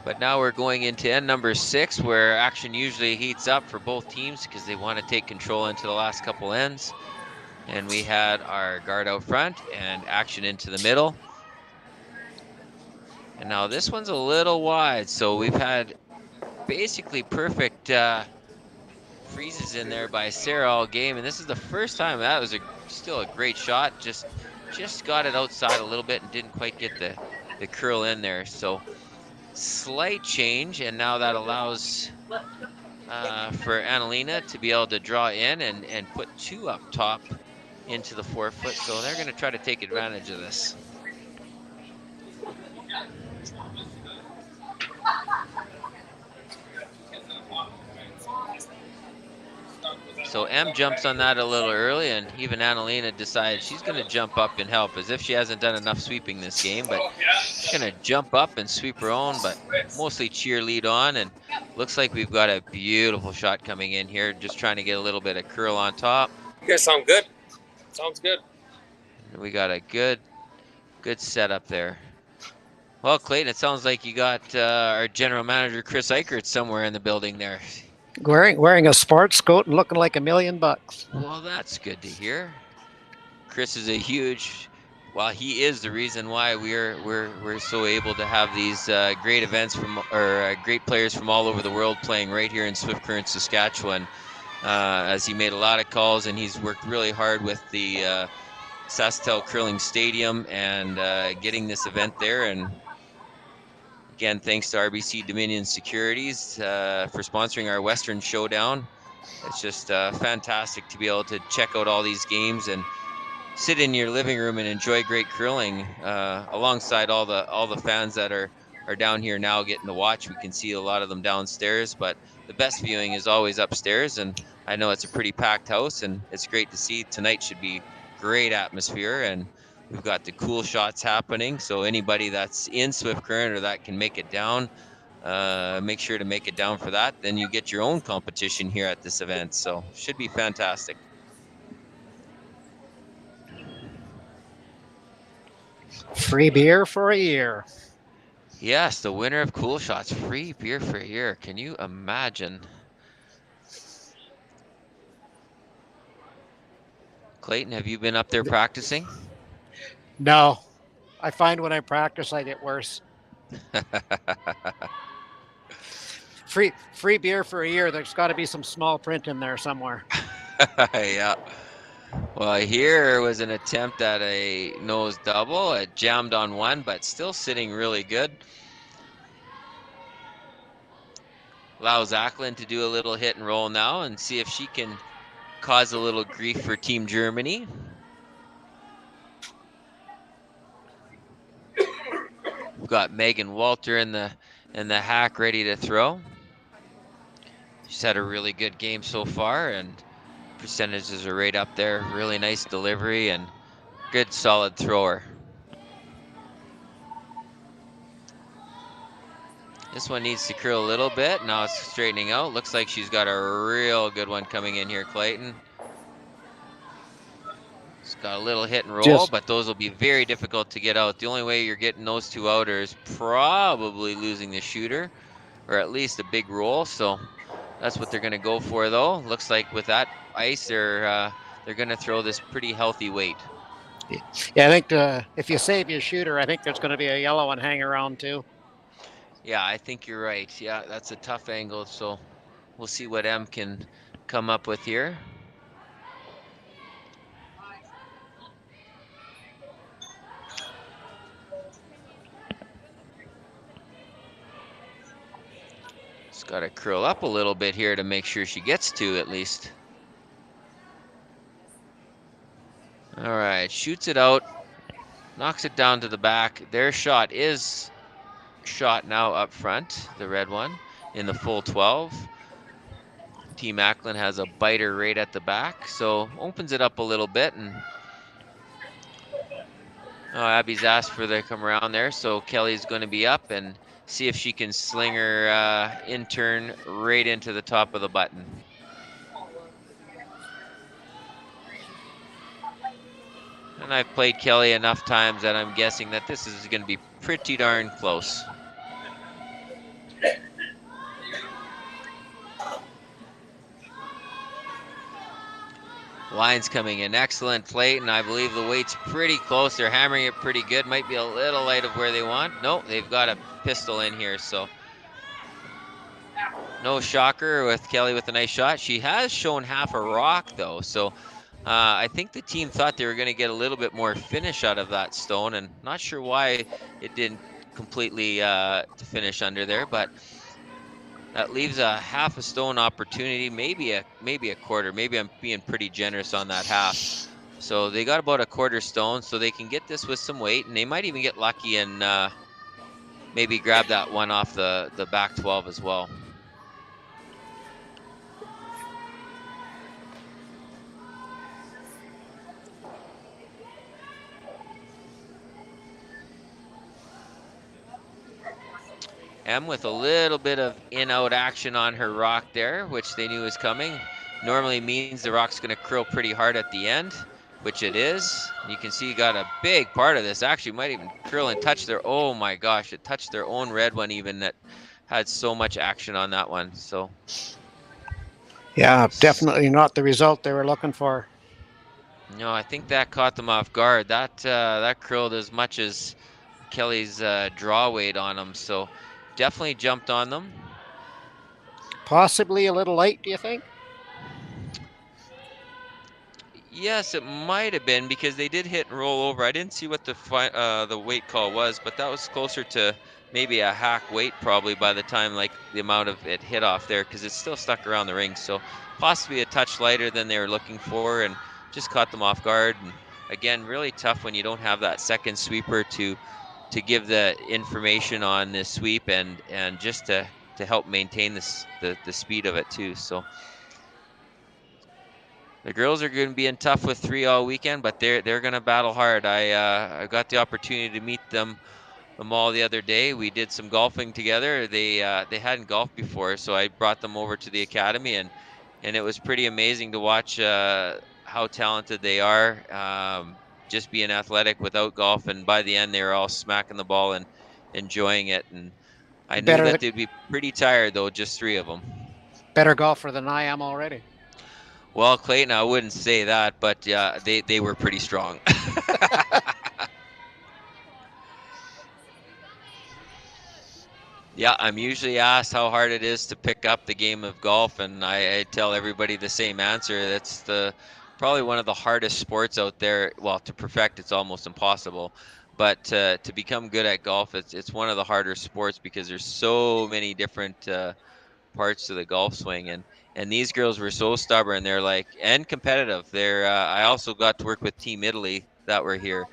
But now we're going into end number 6, where action usually heats up for both teams because they want to take control into the last couple ends. And we had our guard out front and action into the middle. And now this one's a little wide, so we've had basically perfect freezes in there by Sarah all game, and this is the first time. That was still a great shot. Just got it outside a little bit and didn't quite get the curl in there. So slight change, and now that allows for Annalena to be able to draw in and put 2 up top into the 4-foot. So they're going to try to take advantage of this. So M jumps on that a little early, and even Annalena decides she's going to jump up and help, as if she hasn't done enough sweeping this game, but she's going to jump up and sweep her own, but mostly cheerlead on, and looks like we've got a beautiful shot coming in here, just trying to get a little bit of curl on top. You guys sound good. Sounds good. And we got a good setup there. Well, Clayton, it sounds like you got our general manager, Chris Eichert, somewhere in the building there. Wearing a sports coat and looking like $1 million. Well, that's good to hear. Chris is he is the reason why we're so able to have these great events great players from all over the world playing right here in Swift Current, Saskatchewan. As he made a lot of calls, and he's worked really hard with the Sasktel Curling Stadium and getting this event there. And again, thanks to RBC Dominion Securities for sponsoring our Western Showdown. It's just fantastic to be able to check out all these games and sit in your living room and enjoy great curling alongside all the fans that are are down here now getting to watch. We can see a lot of them downstairs, but the best viewing is always upstairs. And I know it's a pretty packed house, and it's great to see. Tonight should be great atmosphere, and we've got the cool shots happening. So anybody that's in Swift Current or that can make it down, make sure to make it down for that. Then you get your own competition here at this event. So should be fantastic. Free beer for a year. Yes, the winner of Cool Shots, free beer for a year. Can you imagine? Clayton, have you been up there practicing? No, I find when I practice, I get worse. Free beer for a year. There's got to be some small print in there somewhere. Yeah. Well, here was an attempt at a nose double. It jammed on one, but still sitting really good. Allows Ackland to do a little hit and roll now and see if she can cause a little grief for Team Germany. We've got Megan Walter in the hack ready to throw. She's had a really good game so far, and percentages are right up there. Really nice delivery and good solid thrower. This one needs to curl a little bit. Now it's straightening out. Looks like she's got a real good one coming in here, Clayton. It's got a little hit and roll, but those will be very difficult to get out. The only way you're getting those two out is probably losing the shooter, or at least a big roll. So that's what they're going to go for, though. Looks like with that ice, they're going to throw this pretty healthy weight. Yeah, I think if you save your shooter, I think there's going to be a yellow one hang around too. Yeah, I think you're right. Yeah, that's a tough angle, so we'll see what M can come up with here. Just got to curl up a little bit here to make sure she gets to at least. All right, shoots it out, knocks it down to the back. Their shot is shot now up front, the red one, in the full 12. Team Ackland has a biter right at the back, so opens it up a little bit. And Abby's asked for the come around there, so Kelly's going to be up and see if she can sling her in turn right into the top of the button. And I've played Kelly enough times that I'm guessing that this is going to be pretty darn close. Line's coming in excellent, Clayton. I believe the weight's pretty close. They're hammering it pretty good. Might be a little light of where they want. Nope, they've got a pistol in here, so no shocker with Kelly with a nice shot. She has shown half a rock, though, so I think the team thought they were going to get a little bit more finish out of that stone, and not sure why it didn't completely to finish under there, but that leaves a half a stone opportunity, maybe a quarter. Maybe I'm being pretty generous on that half. So they got about a quarter stone, so they can get this with some weight, and they might even get lucky and maybe grab that one off the back 12 as well. M with a little bit of in-out action on her rock there, which they knew was coming. Normally means the rock's going to curl pretty hard at the end, which it is. You can see you got a big part of this. Actually, might even curl and touch their, oh my gosh, it touched their own red one even that had so much action on that one. So, yeah, definitely not the result they were looking for. No, I think that caught them off guard. That curled as much as Kelly's draw weight on them. So definitely jumped on them. Possibly a little light, do you think? Yes, it might have been because they did hit and roll over. I didn't see what the weight call was, but that was closer to maybe a hack weight probably by the time like the amount of it hit off there, because it's still stuck around the ring. So possibly a touch lighter than they were looking for and just caught them off guard. And again, really tough when you don't have that second sweeper to give the information on this sweep and just to help maintain the speed of it too. So the girls are going to be in tough with 3 all weekend, but they're going to battle hard. I got the opportunity to meet them all the other day. We did some golfing together. They hadn't golfed before, so I brought them over to the academy, and it was pretty amazing to watch how talented they are. Just being athletic without golf, and by the end they were all smacking the ball and enjoying it. And I knew that they'd be pretty tired though, just 3 of them. Better golfer than I am already. Well, Clayton, I wouldn't say that, but they were pretty strong. Yeah, I'm usually asked how hard it is to pick up the game of golf, and I tell everybody the same answer. That's probably one of the hardest sports out there. Well, to perfect, it's almost impossible. But to become good at golf, it's one of the harder sports because there's so many different parts to the golf swing. And these girls were so stubborn. They're and competitive. I also got to work with Team Italy that were here.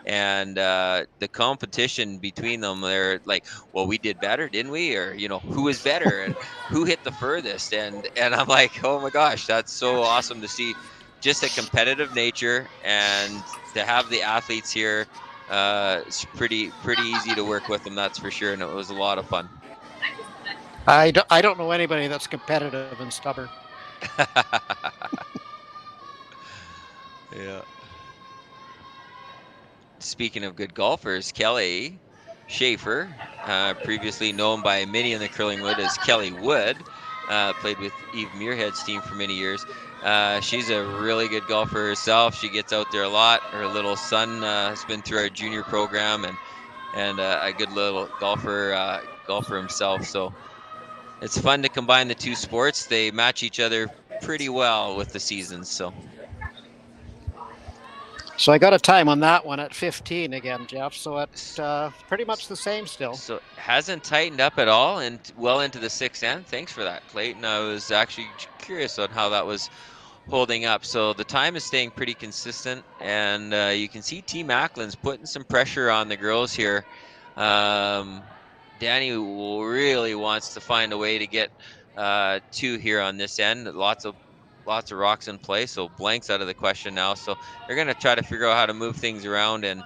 And the competition between them, they're like, well, we did better, didn't we? Or, who is better and who hit the furthest? And I'm like, oh my gosh, that's so awesome to see just a competitive nature, and to have the athletes here. It's pretty easy to work with them, that's for sure. And it was a lot of fun. I don't know anybody that's competitive and stubborn. Yeah. Speaking of good golfers, Kelly Schaefer, previously known by many in the curling wood as Kelly Wood, played with Eve Muirhead's team for many years. She's a really good golfer herself. She gets out there a lot. Her little son has been through our junior program, and a good little golfer himself. So it's fun to combine the 2 sports. They match each other pretty well with the seasons. So I got a time on that one at 15 again, Jeff. So it's pretty much the same still. So it hasn't tightened up at all, and well into the 6th end. Thanks for that, Clayton. I was actually curious on how that was holding up. So the time is staying pretty consistent, and you can see Team Ackland's putting some pressure on the girls here. Danny really wants to find a way to get 2 here on this end. Lots of rocks in play, so blank's out of the question now. So they're going to try to figure out how to move things around and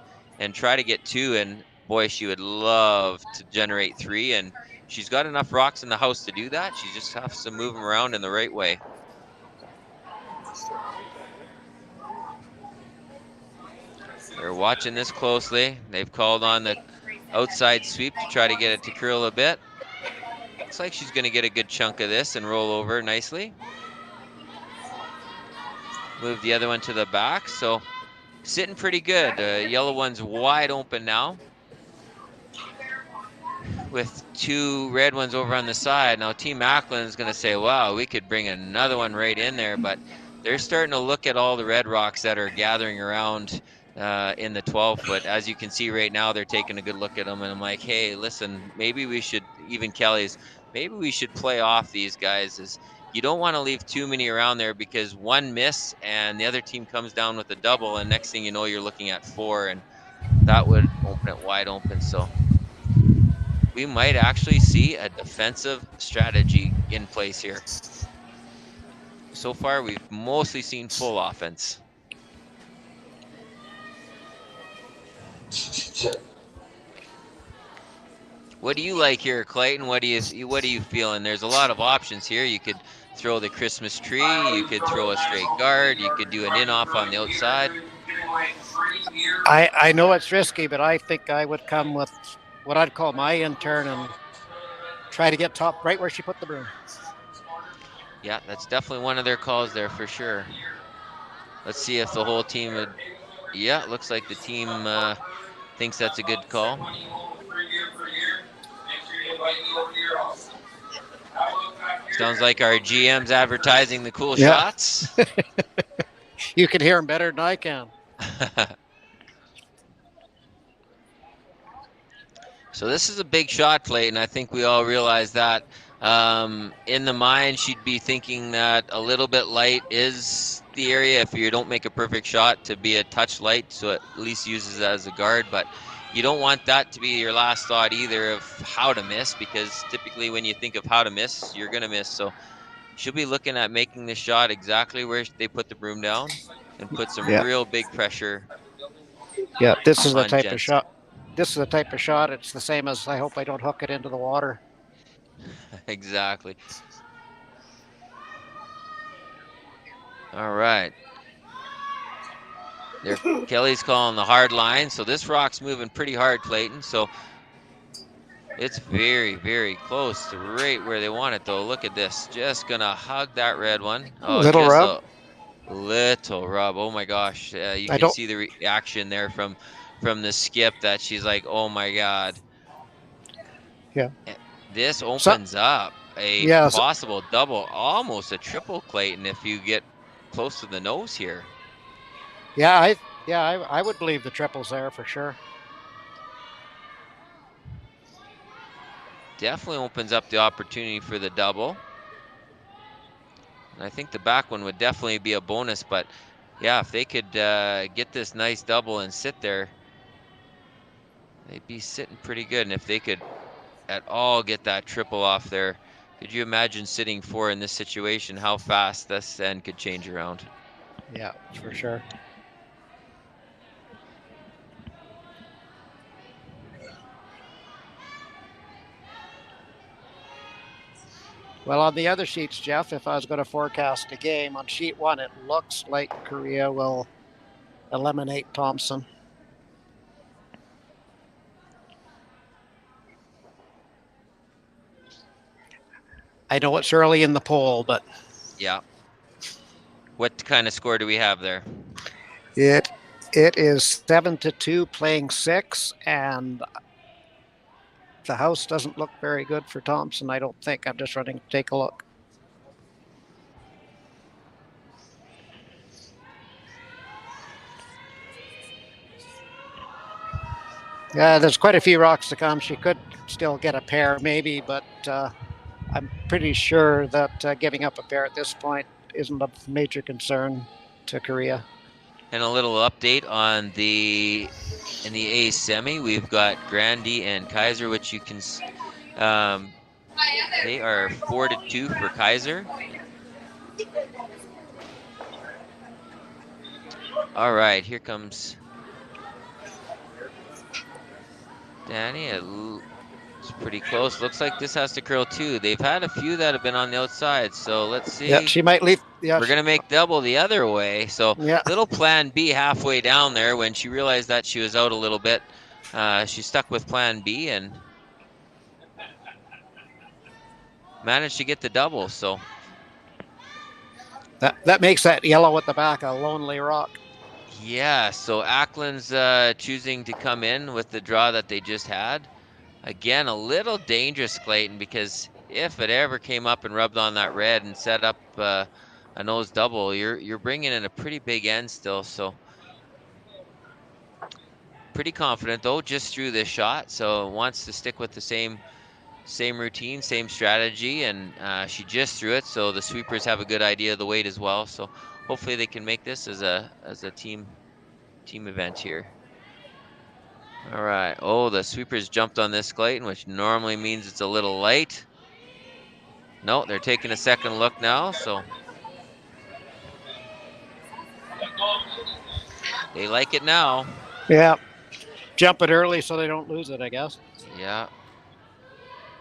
try to get 2. And boy, she would love to generate 3, and she's got enough rocks in the house to do that. She just has to move them around in the right way. They're watching this closely. They've called on the outside sweep to try to get it to curl a bit. Looks like she's going to get a good chunk of this and roll over nicely. Move the other one to the back, so sitting pretty good. Yellow one's wide open now, with 2 red ones over on the side. Now Team Ackland is going to say, wow, we could bring another one right in there, but they're starting to look at all the red rocks that are gathering around in the 12-foot. As you can see right now, they're taking a good look at them, and I'm like, hey, listen, maybe we should, even Kelly's, maybe we should play off these guys. You don't want to leave too many around there, because one miss and the other team comes down with a double, and next thing you know, you're looking at 4, and that would open it wide open. So we might actually see a defensive strategy in place here. So far, we've mostly seen full offense. What do you like here, Clayton? What do you feeling? There's a lot of options here. You could throw the Christmas tree, you could throw a straight guard, you could do an in-off on the outside. I know it's risky, but I think I would come with what I'd call my in-turn and try to get top right where she put the broom. Yeah, that's definitely one of their calls there for sure. Let's see if the whole team would... Yeah, it looks like the team thinks that's a good call. Sounds like our GM's advertising the cool shots. You can hear them better than I can. So this is a big shot, Clayton. I think we all realize that. In the mind, she'd be thinking that a little bit light is the area if you don't make a perfect shot, to be a touch light, so it at least uses it as a guard. But you don't want that to be your last thought either of how to miss, because typically when you think of how to miss, you're going to miss. So she'll be looking at making the shot exactly where they put the broom down and put some real big pressure. Yeah, this is the type Jensen. of shot. This is the type of shot. It's the same as I hope I don't hook it into the water. Exactly. All right. There, Kelly's calling the hard line. So this rock's moving pretty hard, Clayton. So it's very, very close to right where they want it, though. Look at this. Just going to hug that red one. Oh, little just rub. a little rub. Oh, my gosh. You can see the reaction there from the skip that she's like, oh, my God. Yeah. This opens up a possible double, almost a triple, Clayton, if you get close to the nose here. Yeah, I would believe the triple's there for sure. Definitely opens up the opportunity for the double. And I think the back one would definitely be a bonus, but yeah, if they could get this nice double and sit there, they'd be sitting pretty good. And if they could at all get that triple off there, could you imagine sitting 4 in this situation, how fast this end could change around? Yeah, for sure. Well, on the other sheets, Jeff, if I was going to forecast a game, on sheet 1, it looks like Korea will eliminate Thompson. I know it's early in the poll, but... Yeah. What kind of score do we have there? It is 7-2 playing 6, and the house doesn't look very good for Thompson, I don't think. I'm just running to take a look. Yeah, there's quite a few rocks to come. She could still get a pair, maybe, but I'm pretty sure that giving up a pair at this point isn't a major concern to Korea. And a little update on in the A semi, we've got Grandy and Kaiser, which you can, they are 4-2 for Kaiser. All right, here comes Danny. It's pretty close. Looks like this has to curl too. They've had a few that have been on the outside, so let's see. Yeah, she might leave. Yeah, we're gonna make double the other way. So little plan B halfway down there. When she realized that she was out a little bit, she stuck with plan B and managed to get the double. So that makes that yellow at the back a lonely rock. Yeah, so Ackland's choosing to come in with the draw that they just had. Again, a little dangerous, Clayton, because if it ever came up and rubbed on that red and set up a nose double, you're bringing in a pretty big end still. So pretty confident though, just threw this shot, so wants to stick with the same routine, same strategy, and she just threw it. So the sweepers have a good idea of the weight as well. So hopefully they can make this as a team event here. All right. Oh, the sweepers jumped on this, Clayton, which normally means it's a little light. No, they're taking a second look now, so they like it now. Yeah. Jump it early so they don't lose it, I guess. Yeah.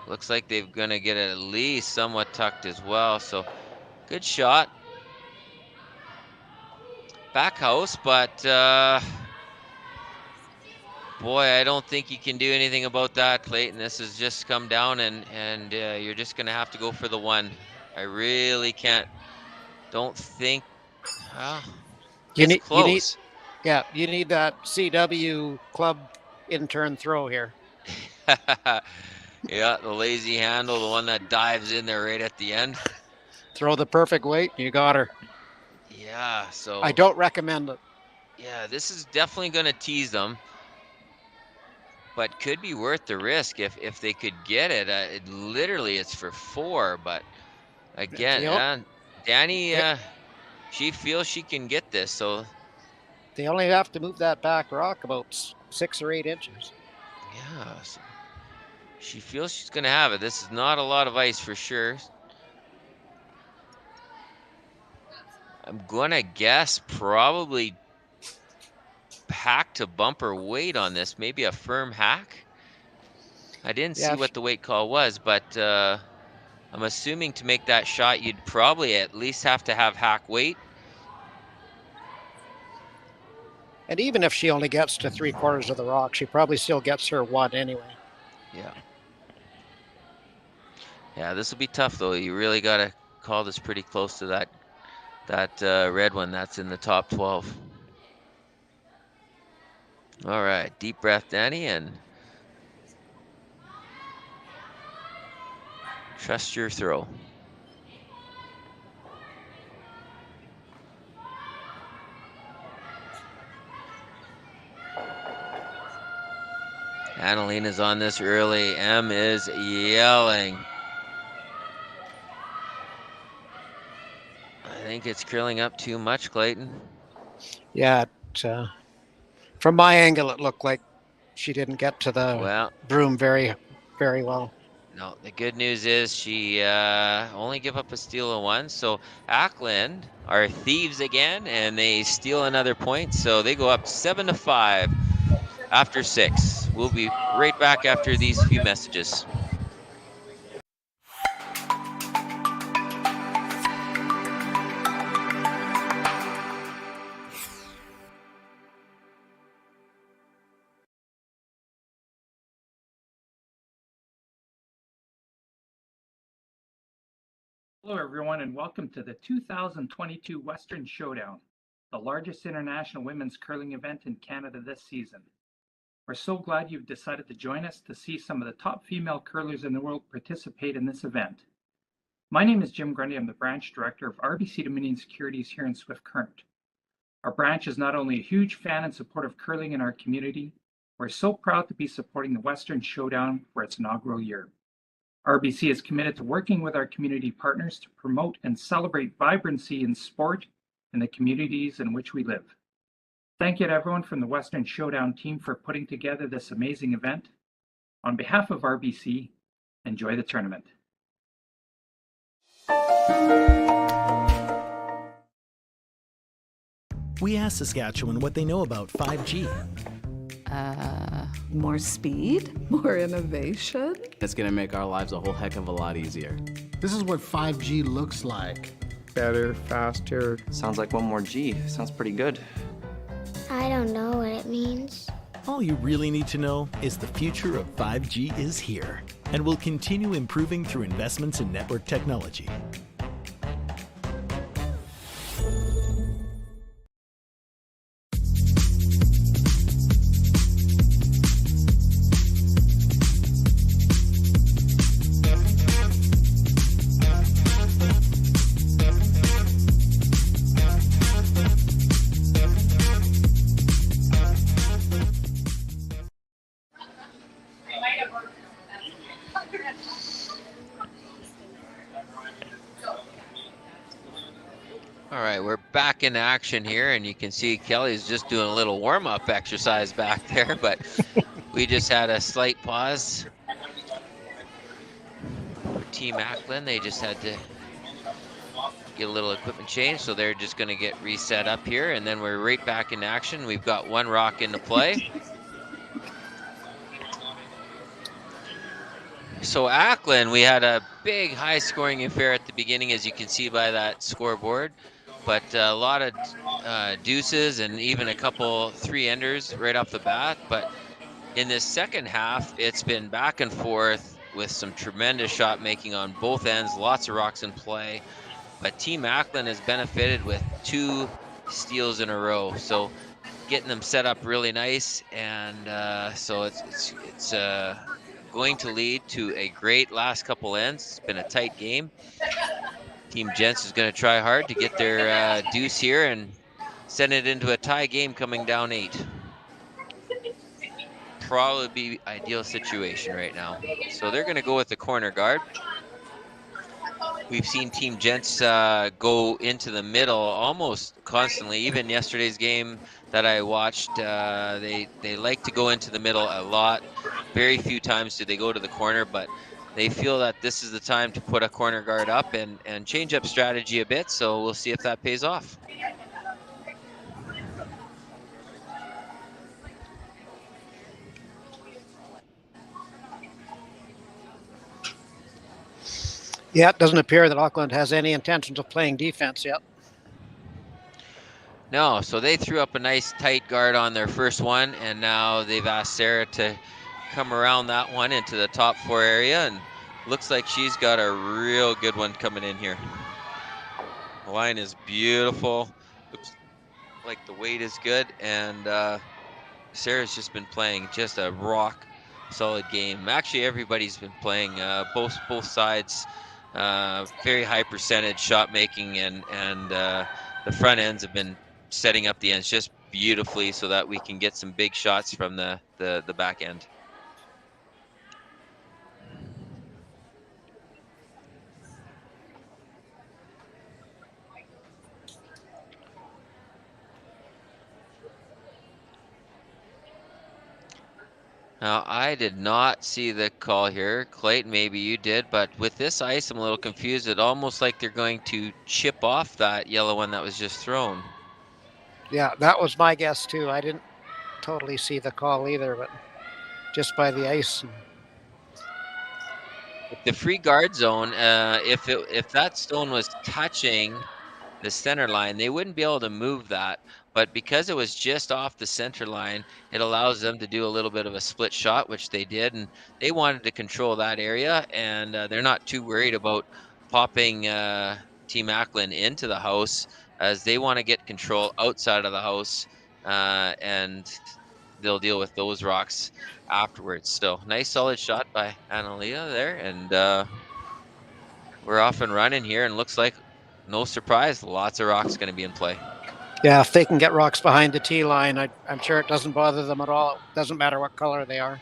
Looks like they're going to get it at least somewhat tucked as well. So good shot. Back house, but boy, I don't think you can do anything about that, Clayton. This has just come down, and you're just going to have to go for the one. I really can't. Don't think. You need that CW club intern throw here. Yeah, the lazy handle, the one that dives in there right at the end. Throw the perfect weight, you got her. Yeah, so I don't recommend it. Yeah, this is definitely going to tease them, but could be worth the risk if they could get it. Literally, it's for 4, but again, Danny, she feels she can get this, so they only have to move that back rock about 6 or 8 inches. Yeah, so she feels she's going to have it. This is not a lot of ice for sure. I'm going to guess probably hack to bumper weight on this, maybe a firm hack. I didn't see what the weight call was, but I'm assuming to make that shot, you'd probably at least have to have hack weight. And even if she only gets to 3/4 of the rock, she probably still gets her 1 anyway. Yeah. Yeah, this will be tough though. You really got to call this pretty close to that red one that's in the top 12. All right, deep breath, Danny, and trust your throw. Annalina's on this early. M is yelling. I think it's curling up too much, Clayton. Yeah, from my angle, it looked like she didn't get to the broom very, very well. No, the good news is she only give up a steal of 1. So Ackland are thieves again, and they steal another point. So they go up 7-5 after 6. We'll be right back after these few messages. Hello everyone and welcome to the 2022 Western Showdown, the largest international women's curling event in Canada this season. We're so glad you've decided to join us to see some of the top female curlers in the world participate in this event. My name is Jim Grundy. I'm the branch director of RBC Dominion Securities here in Swift Current. Our branch is not only a huge fan and supporter of curling in our community, we're so proud to be supporting the Western Showdown for its inaugural year. RBC is committed to working with our community partners to promote and celebrate vibrancy in sport in the communities in which we live. Thank you to everyone from the Western Showdown team for putting together this amazing event. On behalf of RBC, enjoy the tournament. We asked Saskatchewan what they know about 5G. More speed, more innovation. It's going to make our lives a whole heck of a lot easier. This is what 5G looks like. Better, faster. Sounds like one more G. Sounds pretty good. I don't know what it means. All you really need to know is the future of 5G is here and will continue improving through investments in network technology. Back in action here, and you can see Kelly's just doing a little warm-up exercise back there, but we just had a slight pause for Team Ackland. They just had to get a little equipment change, so they're just going to get reset up here, and then we're right back in action. We've got 1 rock into play. So Ackland, we had a big high-scoring affair at the beginning, as you can see by that scoreboard. But a lot of deuces and even a couple 3-enders right off the bat. But in this second half, it's been back and forth with some tremendous shot making on both ends, lots of rocks in play. But Team Ackland has benefited with 2 steals in a row. So getting them set up really nice. And so it's going to lead to a great last couple ends. It's been a tight game. Team Jentsch is going to try hard to get their deuce here and send it into a tie game coming down 8. Probably be ideal situation right now. So they're going to go with the corner guard. We've seen Team Jentsch go into the middle almost constantly. Even yesterday's game that I watched, they like to go into the middle a lot. very few times do they go to the corner, but they feel that this is the time to put a corner guard up and change up strategy a bit. So we'll see if that pays off. Yeah, it doesn't appear that Ackland has any intentions of playing defense yet. No, so they threw up a nice tight guard on their first one, and now they've asked Sarah to come around that one into the top 4 area, and looks like she's got a real good one coming in here. The line is beautiful. Looks like the weight is good, and Sarah's just been playing just a rock solid game. Actually, everybody's been playing both sides. Very high percentage shot making, and the front ends have been setting up the ends just beautifully so that we can get some big shots from the back end. Now, I did not see the call here. Clayton, maybe you did, but with this ice, I'm a little confused. It's almost like they're going to chip off that yellow one that was just thrown. Yeah, that was my guess too. I didn't totally see the call either, but just by the ice. The free guard zone, if that stone was touching the center line, they wouldn't be able to move that. But because it was just off the center line, it allows them to do a little bit of a split shot, which they did. And they wanted to control that area, and they're not too worried about popping Team Ackland into the house, as they want to get control outside of the house, and they'll deal with those rocks afterwards. So nice solid shot by Analia there, and we're off and running here, and looks like, no surprise, lots of rocks going to be in play. Yeah, if they can get rocks behind the tee line, I'm sure it doesn't bother them at all. It doesn't matter what color they are.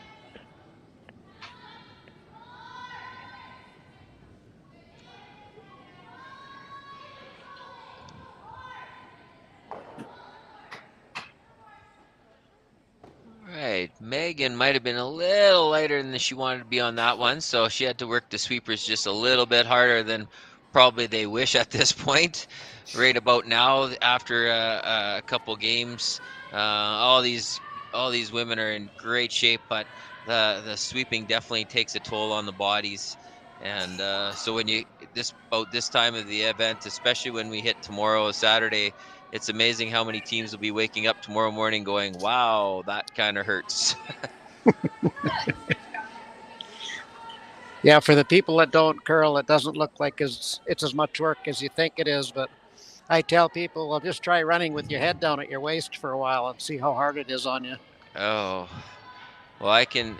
Right, Megan might have been a little lighter than she wanted to be on that one, so she had to work the sweepers just a little bit harder than probably they wish at this point. Right about now, after a couple games, all these women are in great shape, but the sweeping definitely takes a toll on the bodies. And so when you about this time of the event, especially when we hit tomorrow, Saturday, it's amazing how many teams will be waking up tomorrow morning going, wow, that kind of hurts. Yeah, for the people that don't curl, it doesn't look like it's as much work as you think it is. But I tell people, well, just try running with your head down at your waist for a while and see how hard it is on you. Oh, well, I can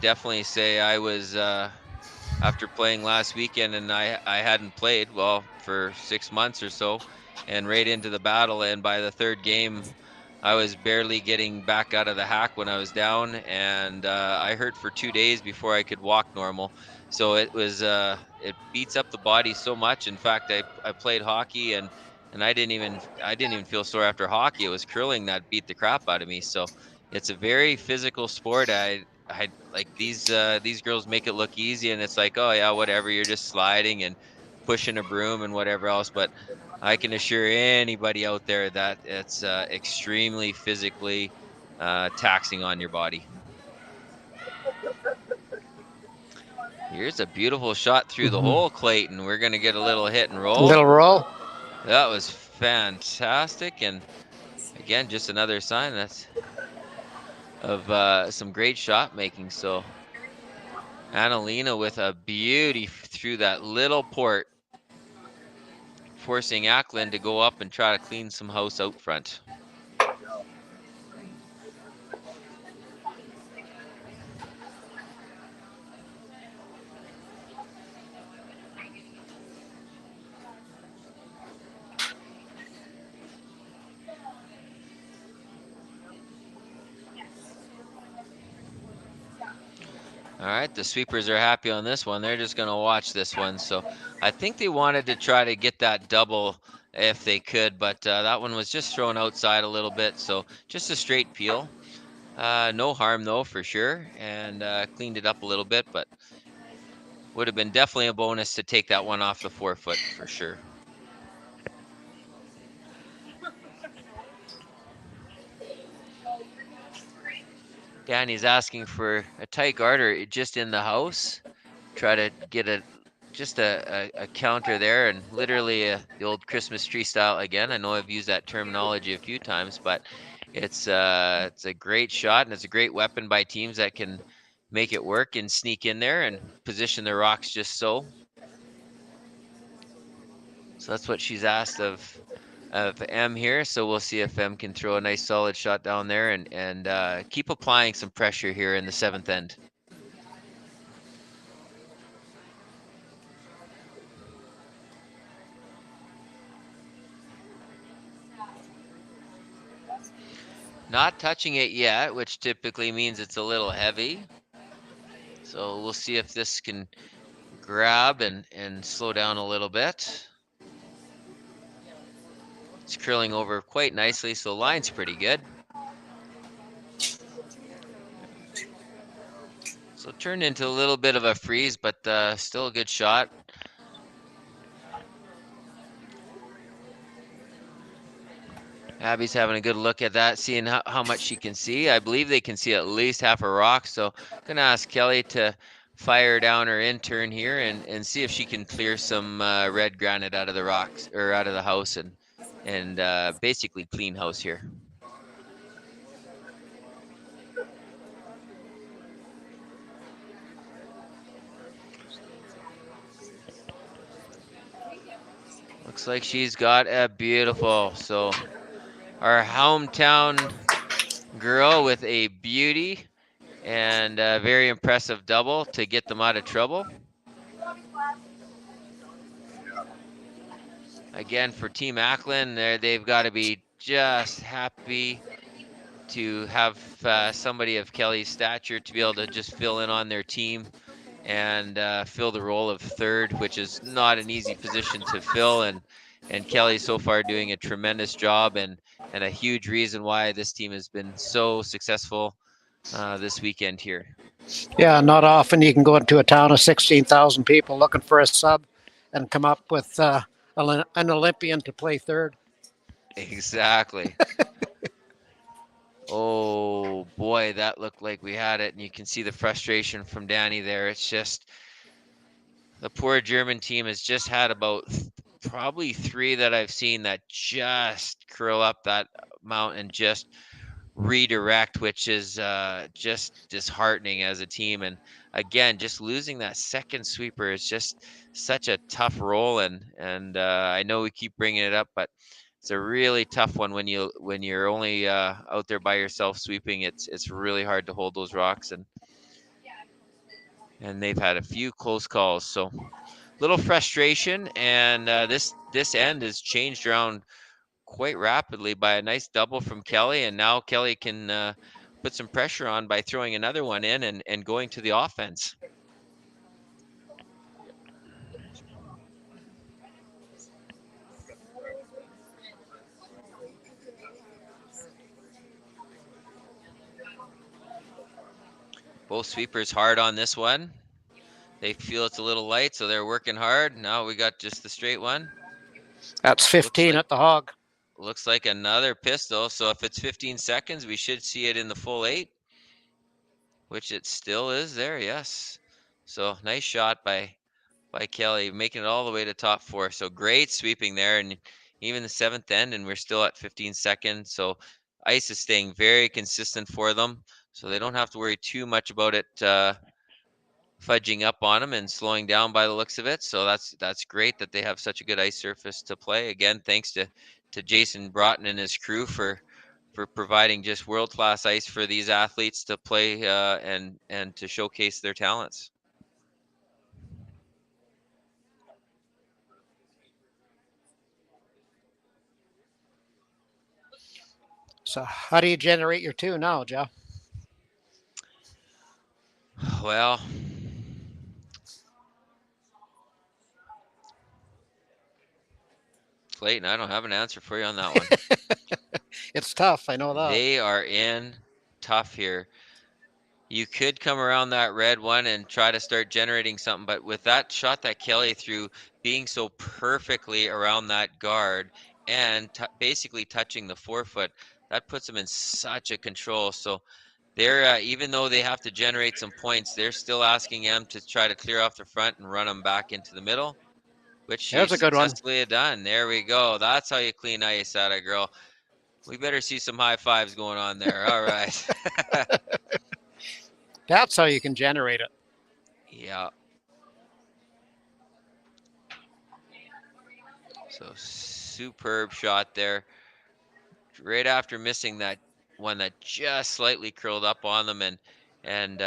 definitely say I was, after playing last weekend, and I hadn't played, well, for 6 months or so, and right into the battle, and by the third game, I was barely getting back out of the hack when I was down, and I hurt for 2 days before I could walk normal. So it was it beats up the body so much. In fact, I played hockey, and I didn't even feel sore after hockey. It was curling that beat the crap out of me. So it's a very physical sport. I like these girls make it look easy, and it's like, oh yeah, whatever, you're just sliding and pushing a broom and whatever else. But I can assure anybody out there that it's extremely physically taxing on your body. Here's a beautiful shot through the hole, Clayton. We're going to get a little hit and roll. A little roll. That was fantastic. And again, just another sign of some great shot making. So Annalena with a beauty through that little port, forcing Ackland to go up and try to clean some house out front. All right, the sweepers are happy on this one. They're just going to watch this one. So I think they wanted to try to get that double if they could, but that one was just thrown outside a little bit. So just a straight peel. No harm though, for sure, and cleaned it up a little bit, but would have been definitely a bonus to take that one off the forefoot for sure. Danny's asking for a tight garter just in the house. Try to get just a counter there, and literally the old Christmas tree style again. I know I've used that terminology a few times, but it's a great shot, and it's a great weapon by teams that can make it work and sneak in there and position their rocks just so. So that's what she's asked of M here. So we'll see if M can throw a nice solid shot down there and keep applying some pressure here in the 7th end. Not touching it yet, which typically means it's a little heavy. So we'll see if this can grab and slow down a little bit. It's curling over quite nicely, so line's pretty good. So turned into a little bit of a freeze, but still a good shot. Abby's having a good look at that, seeing how much she can see. I believe they can see at least half a rock, so I'm gonna ask Kelly to fire down her intern here and see if she can clear some red granite out of the rocks or out of the house and basically clean house here. Looks like she's got a beautiful, so our hometown girl with a beauty and a very impressive double to get them out of trouble. Again, for Team Ackland, they've got to be just happy to have somebody of Kelly's stature to be able to just fill in on their team and fill the role of third, which is not an easy position to fill. And Kelly so far doing a tremendous job and a huge reason why this team has been so successful this weekend here. Yeah, not often you can go into a town of 16,000 people looking for a sub and come up with an Olympian to play third. Exactly. Oh boy, that looked like we had it, and you can see the frustration from Danny there. It's just the poor German team has just had about probably 3 that I've seen that just curl up that mount and just redirect, which is just disheartening as a team. And again, just losing that second sweeper is just such a tough role. And I know we keep bringing it up, but it's a really tough one when you're only out there by yourself sweeping. It's really hard to hold those rocks, and they've had a few close calls. So little frustration, and this end has changed around quite rapidly by a nice double from Kelly, and now Kelly can put some pressure on by throwing another one in and going to the offense. Both sweepers hard on this one. They feel it's a little light, so they're working hard. Now we got just the straight one. That's 15 at the hog. Looks like another pistol. So if it's 15 seconds, we should see it in the full 8, which it still is there. Yes. So nice shot by Kelly, making it all the way to top 4. So great sweeping there, and even the 7th end, and we're still at 15 seconds. So ice is staying very consistent for them, so they don't have to worry too much about it fudging up on them and slowing down by the looks of it. So that's great that they have such a good ice surface to play. Again, thanks to Jason Broughton and his crew for providing just world-class ice for these athletes to play and to showcase their talents. So how do you generate your 2 now, Joe? Well, Clayton, I don't have an answer for you on that one. It's tough, I know that. They are in tough here. You could come around that red one and try to start generating something, but with that shot that Kelly threw being so perfectly around that guard and basically touching the forefoot, that puts them in such a control. So they're even though they have to generate some points, they're still asking them to try to clear off the front and run them back into the middle, which she There's a good one. successfully done. There we go. That's how you clean ice at a girl. We better see some high fives going on there. All right. That's how you can generate it. Yeah. So superb shot there. Right after missing that one that just slightly curled up on them and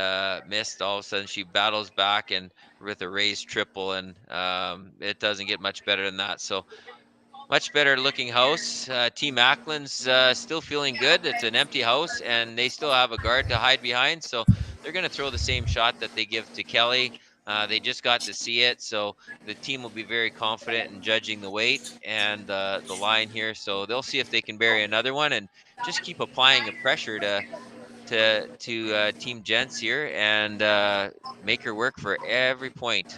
missed, all of a sudden she battles back and with a raised triple, and it doesn't get much better than that. So much better looking house. Team Ackland's still feeling good. It's an empty house, and they still have a guard to hide behind. So they're going to throw the same shot that they give to Kelly. They just got to see it, so the team will be very confident in judging the weight and the line here. So they'll see if they can bury another one and just keep applying the pressure to Team Jentsch here and make her work for every point.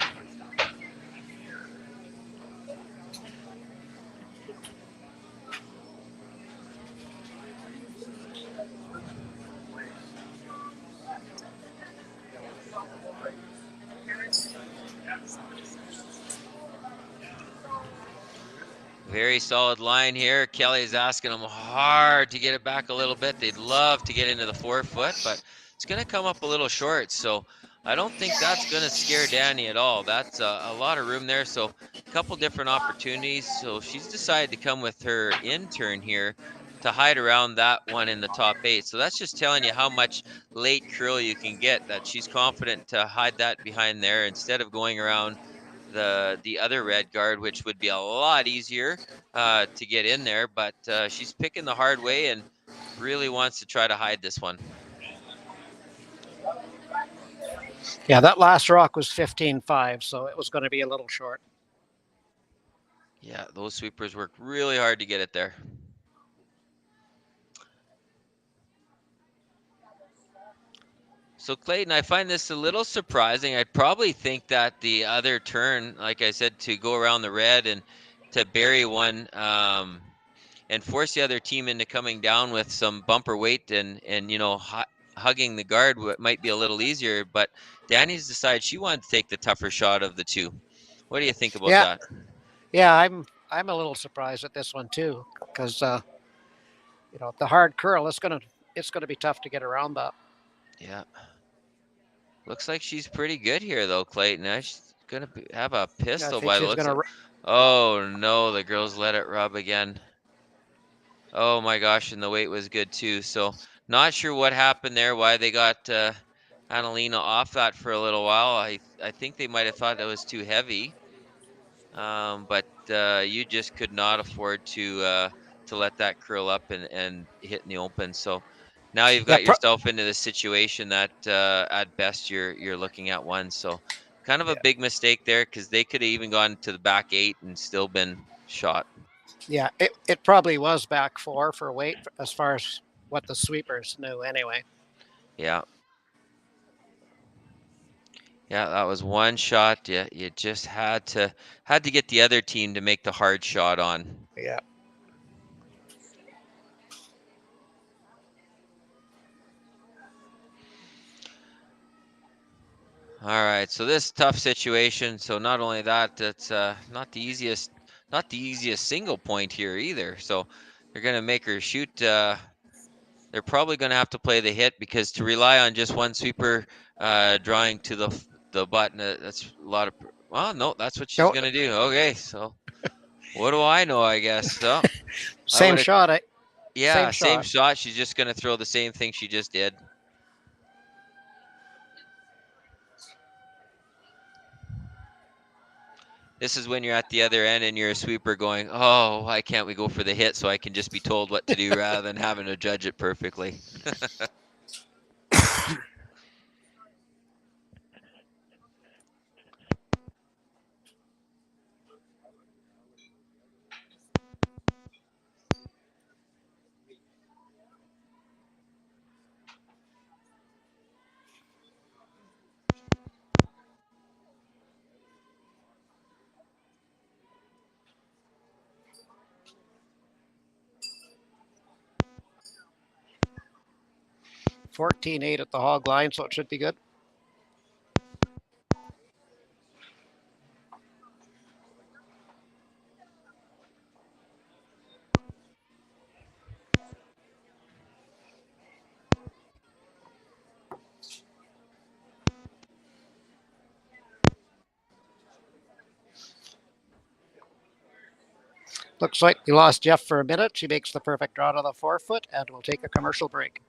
Very solid line here. Kelly's asking them hard to get it back a little bit. They'd love to get into the forefoot, but it's going to come up a little short. So I don't think that's going to scare Danny at all. That's a lot of room there. So a couple different opportunities. So she's decided to come with her intern here to hide around that one in the top 8. So that's just telling you how much late curl you can get, that she's confident to hide that behind there instead of going around the other red guard, which would be a lot easier to get in there, but she's picking the hard way and really wants to try to hide this one. Yeah, that last rock was 15-5, so it was going to be a little short. Yeah, those sweepers worked really hard to get it there. So Clayton, I find this a little surprising. I'd probably think that the other turn, like I said, to go around the red and to bury one and force the other team into coming down with some bumper weight and you know, hugging the guard might be a little easier. But Danny's decided she wanted to take the tougher shot of the two. What do you think about that? Yeah, I'm a little surprised at this one too, because you know, the hard curl it's gonna be tough to get around that. Yeah. Looks like she's pretty good here, though, Clayton. She's going to have a pistol by the looks of it. Oh, no, the girls let it rub again. Oh, my gosh, and the weight was good, too. So not sure what happened there, why they got Annalena off that for a little while. I think they might have thought it was too heavy. But you just could not afford to let that curl up and hit in the open. So now you've got yourself into the situation that at best you're looking at one. So kind of a big mistake there, because they could have even gone to the back 8 and still been shot. Yeah, it probably was back 4 for weight as far as what the sweepers knew anyway. Yeah. Yeah, that was one shot. Yeah, you just had to get the other team to make the hard shot on. Yeah. All right, so this tough situation. So not only that, it's not the easiest single point here either. So they're going to make her shoot. They're probably going to have to play the hit, because to rely on just one sweeper drawing to the button, that's a lot of. Well, no, that's what she's going to do. Okay, so what do I know? I guess so. Same shot. Yeah, same shot. She's just going to throw the same thing she just did. This is when you're at the other end and you're a sweeper going, oh, why can't we go for the hit so I can just be told what to do rather than having to judge it perfectly? 14-8 at the hog line, so it should be good. Looks like we lost Jeff for a minute. She makes the perfect draw to the 4-foot, and we'll take a commercial break.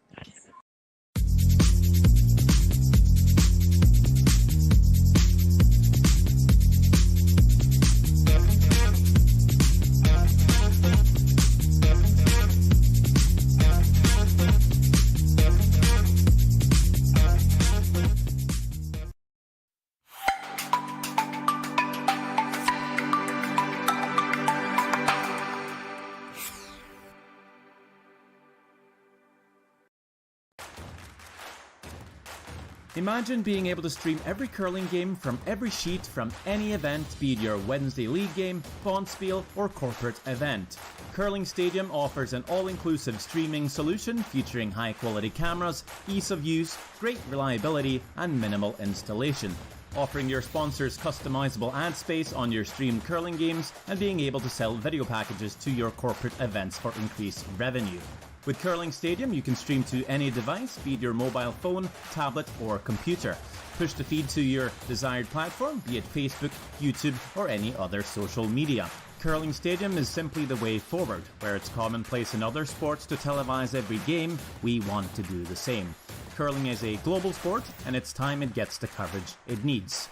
Imagine being able to stream every curling game from every sheet from any event, be it your Wednesday league game, bonspiel, or corporate event. Curling Stadium offers an all-inclusive streaming solution featuring high-quality cameras, ease of use, great reliability, and minimal installation. Offering your sponsors customizable ad space on your streamed curling games and being able to sell video packages to your corporate events for increased revenue. With Curling Stadium, you can stream to any device, be it your mobile phone, tablet, or computer. Push the feed to your desired platform, be it Facebook, YouTube, or any other social media. Curling Stadium is simply the way forward. Where it's commonplace in other sports to televise every game, we want to do the same. Curling is a global sport, and it's time it gets the coverage it needs.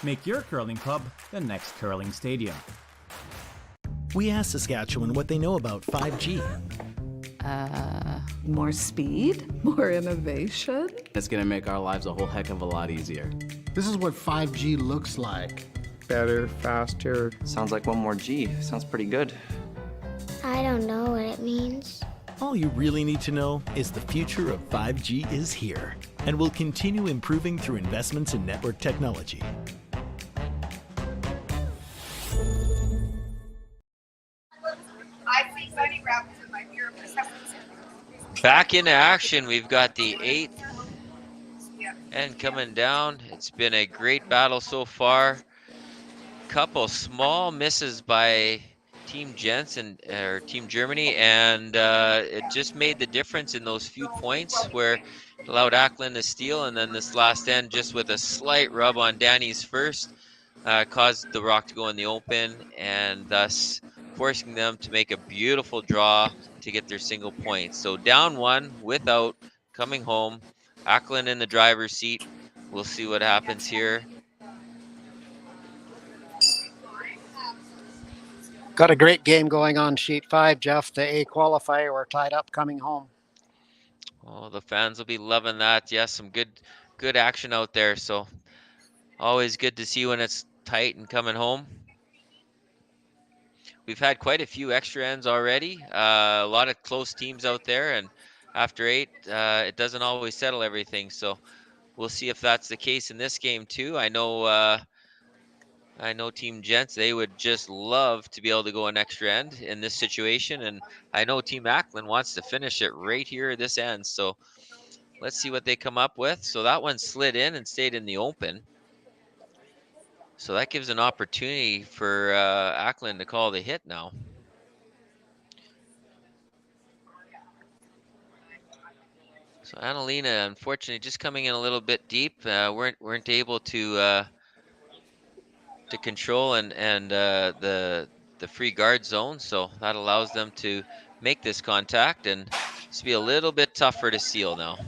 Make your curling club the next Curling Stadium. We asked Saskatchewan what they know about 5G. More speed, more innovation. It's gonna make our lives a whole heck of a lot easier. This is what 5G looks like. Better, faster. Sounds like one more G. Sounds pretty good. I don't know what it means. All you really need to know is the future of 5G is here and will continue improving through investments in network technology. Back into action, we've got the 8th end coming down. It's been a great battle so far. Couple small misses by Team Jentsch or Team Germany, and it just made the difference in those few points where it allowed Ackland to steal, and then this last end, just with a slight rub on Danny's first, caused the rock to go in the open, and thus forcing them to make a beautiful draw to get their single point. So down 1 without, coming home. Ackland in the driver's seat. We'll see what happens here. Got a great game going on sheet 5, Jeff. The A qualifier, we're tied up coming home. Oh, the fans will be loving that. Yes, some good action out there. So always good to see when it's tight and coming home. We've had quite a few extra ends already. A lot of close teams out there, and after 8, it doesn't always settle everything. So we'll see if that's the case in this game too. I know Team Jentsch, they would just love to be able to go an extra end in this situation, and I know Team Ackland wants to finish it right here at this end. So let's see what they come up with. So that one slid in and stayed in the open. So that gives an opportunity for Ackland to call the hit now. So Annalena, unfortunately, just coming in a little bit deep, weren't able to control and the free guard zone. So that allows them to make this contact, and it's be a little bit tougher to seal now.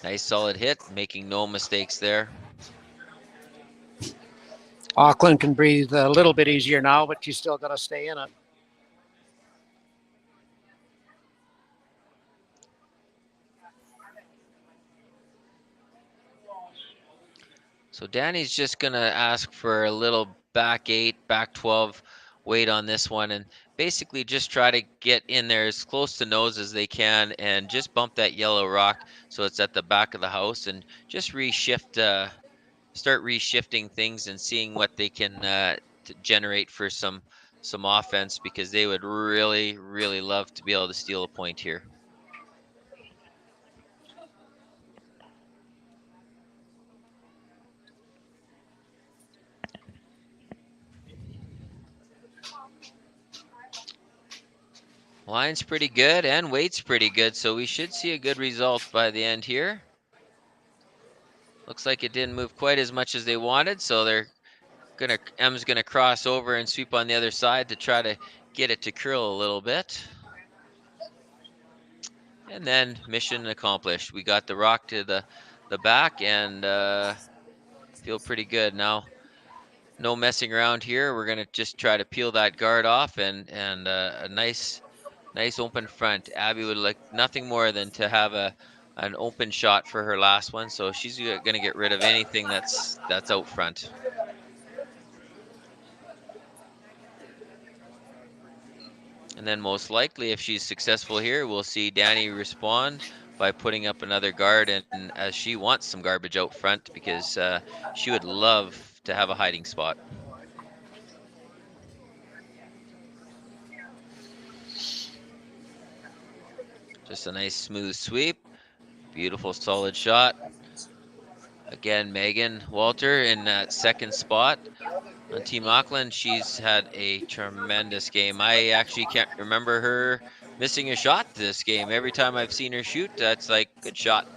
Nice solid hit, making no mistakes there. Auckland can breathe a little bit easier now, but you still got to stay in it. So Danny's just going to ask for a little back 8, back 12 weight on this one, and basically just try to get in there as close to nose as they can and just bump that yellow rock so it's at the back of the house, and just reshift start reshifting things and seeing what they can to generate for some offense, because they would really, really love to be able to steal a point here. Line's pretty good and weight's pretty good, so we should see a good result by the end here. Looks like it didn't move quite as much as they wanted, so M's gonna cross over and sweep on the other side to try to get it to curl a little bit. And then mission accomplished. We got the rock to the back and feel pretty good now. No messing around here. We're gonna just try to peel that guard off and a nice open front. Abby would like nothing more than to have an open shot for her last one, so she's gonna get rid of anything that's out front. And then most likely, if she's successful here, we'll see Danny respond by putting up another guard, and as she wants some garbage out front, because she would love to have a hiding spot. Just a nice smooth sweep. Beautiful solid shot. Again, Megan Walter in that second spot on Team Ackland. She's had a tremendous game. I actually can't remember her missing a shot this game. Every time I've seen her shoot, that's like, good shot.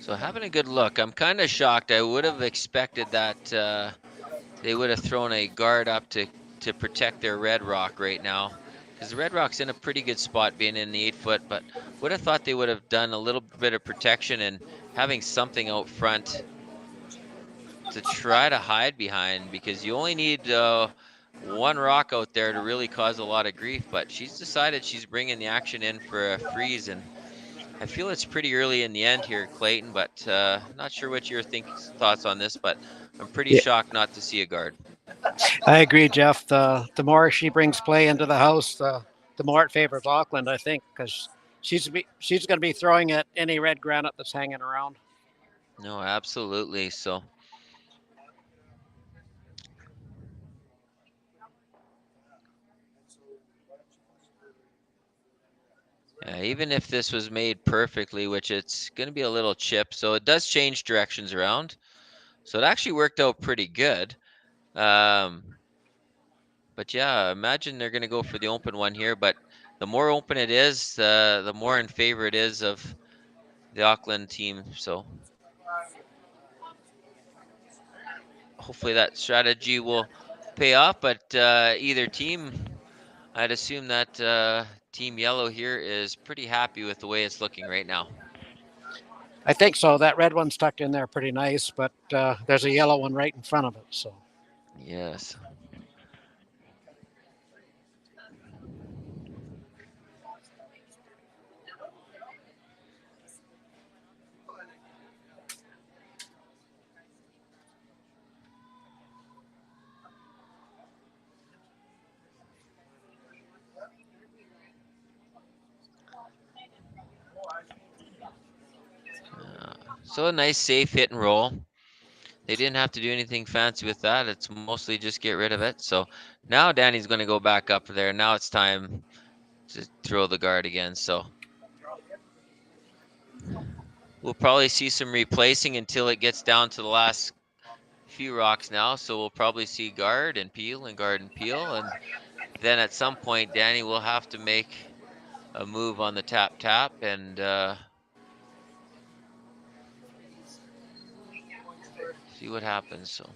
So having a good look. I'm kind of shocked. I would have expected that they would have thrown a guard up to protect their red rock right now, because the red rock's in a pretty good spot being in the 8-foot, but would have thought they would have done a little bit of protection and having something out front to try to hide behind, because you only need one rock out there to really cause a lot of grief. But she's decided she's bringing the action in for a freeze, and I feel it's pretty early in the end here, Clayton, but not sure what your thoughts on this, but I'm pretty shocked not to see a guard. I agree, Jeff. The more she brings play into the house, the more it favors Auckland, I think, because she's going to be throwing at any red granite that's hanging around. No, absolutely. So yeah, even if this was made perfectly, which it's going to be a little chip, so it does change directions around. So it actually worked out pretty good. But yeah, imagine they're going to go for the open one here, but the more open it is, the more in favor it is of the Auckland team. So hopefully that strategy will pay off, but either team, I'd assume that Team Yellow here is pretty happy with the way it's looking right now. I think so. That red one's tucked in there pretty nice, but there's a yellow one right in front of it. So yes. So a nice safe hit and roll. They didn't have to do anything fancy with that. It's mostly just get rid of it. So now Danny's going to go back up there. Now it's time to throw the guard again. So we'll probably see some replacing until it gets down to the last few rocks now. So we'll probably see guard and peel and guard and peel. And then at some point, Danny will have to make a move on the tap and see what happens. So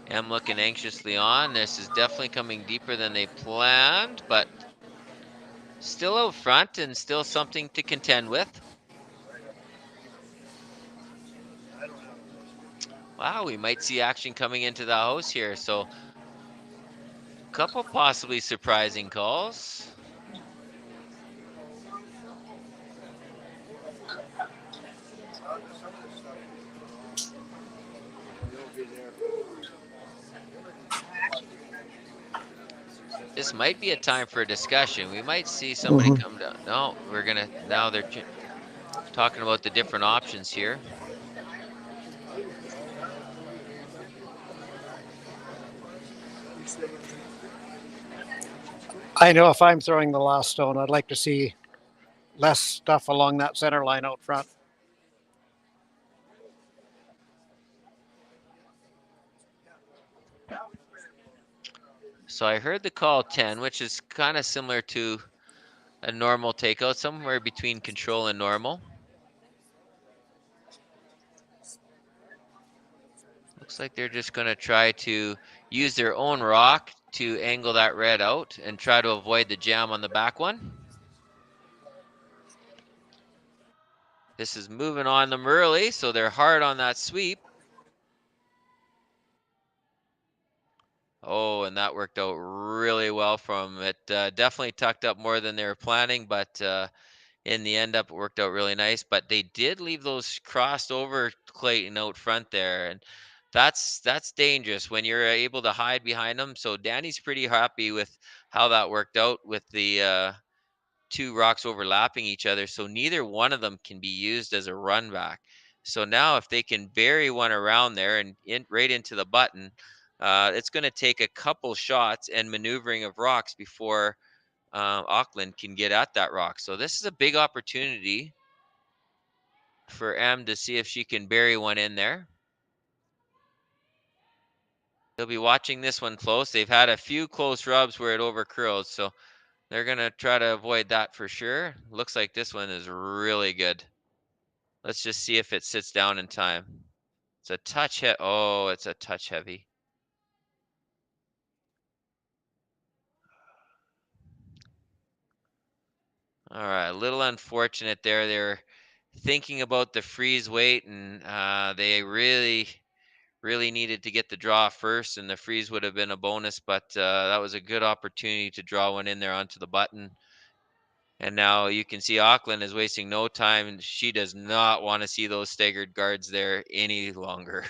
I'm looking anxiously on. This is definitely coming deeper than they planned, but still out front and still something to contend with. Wow, we might see action coming into the house here. So Couple possibly surprising calls. This might be a time for a discussion. We might see somebody come down. No, now they're talking about the different options here. I know if I'm throwing the last stone, I'd like to see less stuff along that center line out front. So I heard the call 10, which is kind of similar to a normal takeout, somewhere between control and normal. Looks like they're just going to try to use their own rock to angle that red out and try to avoid the jam on the back one. This is moving on them early, so they're hard on that sweep. Oh, and that worked out really well from it. Definitely tucked up more than they were planning, but in the end up it worked out really nice. But they did leave those crossed over Clayton out front there, and that's dangerous when you're able to hide behind them. So Danny's pretty happy with how that worked out with the two rocks overlapping each other, so neither one of them can be used as a run back. So now if they can bury one around there and right into the button, it's going to take a couple shots and maneuvering of rocks before Ackland can get at that rock. So this is a big opportunity for M to see if she can bury one in there. They'll be watching this one close. They've had a few close rubs where it overcurls, so they're going to try to avoid that for sure. Looks like this one is really good. Let's just see if it sits down in time. It's a touch heavy. Oh, it's a touch heavy. All right, a little unfortunate there. They're thinking about the freeze weight, and they really needed to get the draw first, and the freeze would have been a bonus, but that was a good opportunity to draw one in there onto the button. And now you can see Ackland is wasting no time, and she does not want to see those staggered guards there any longer.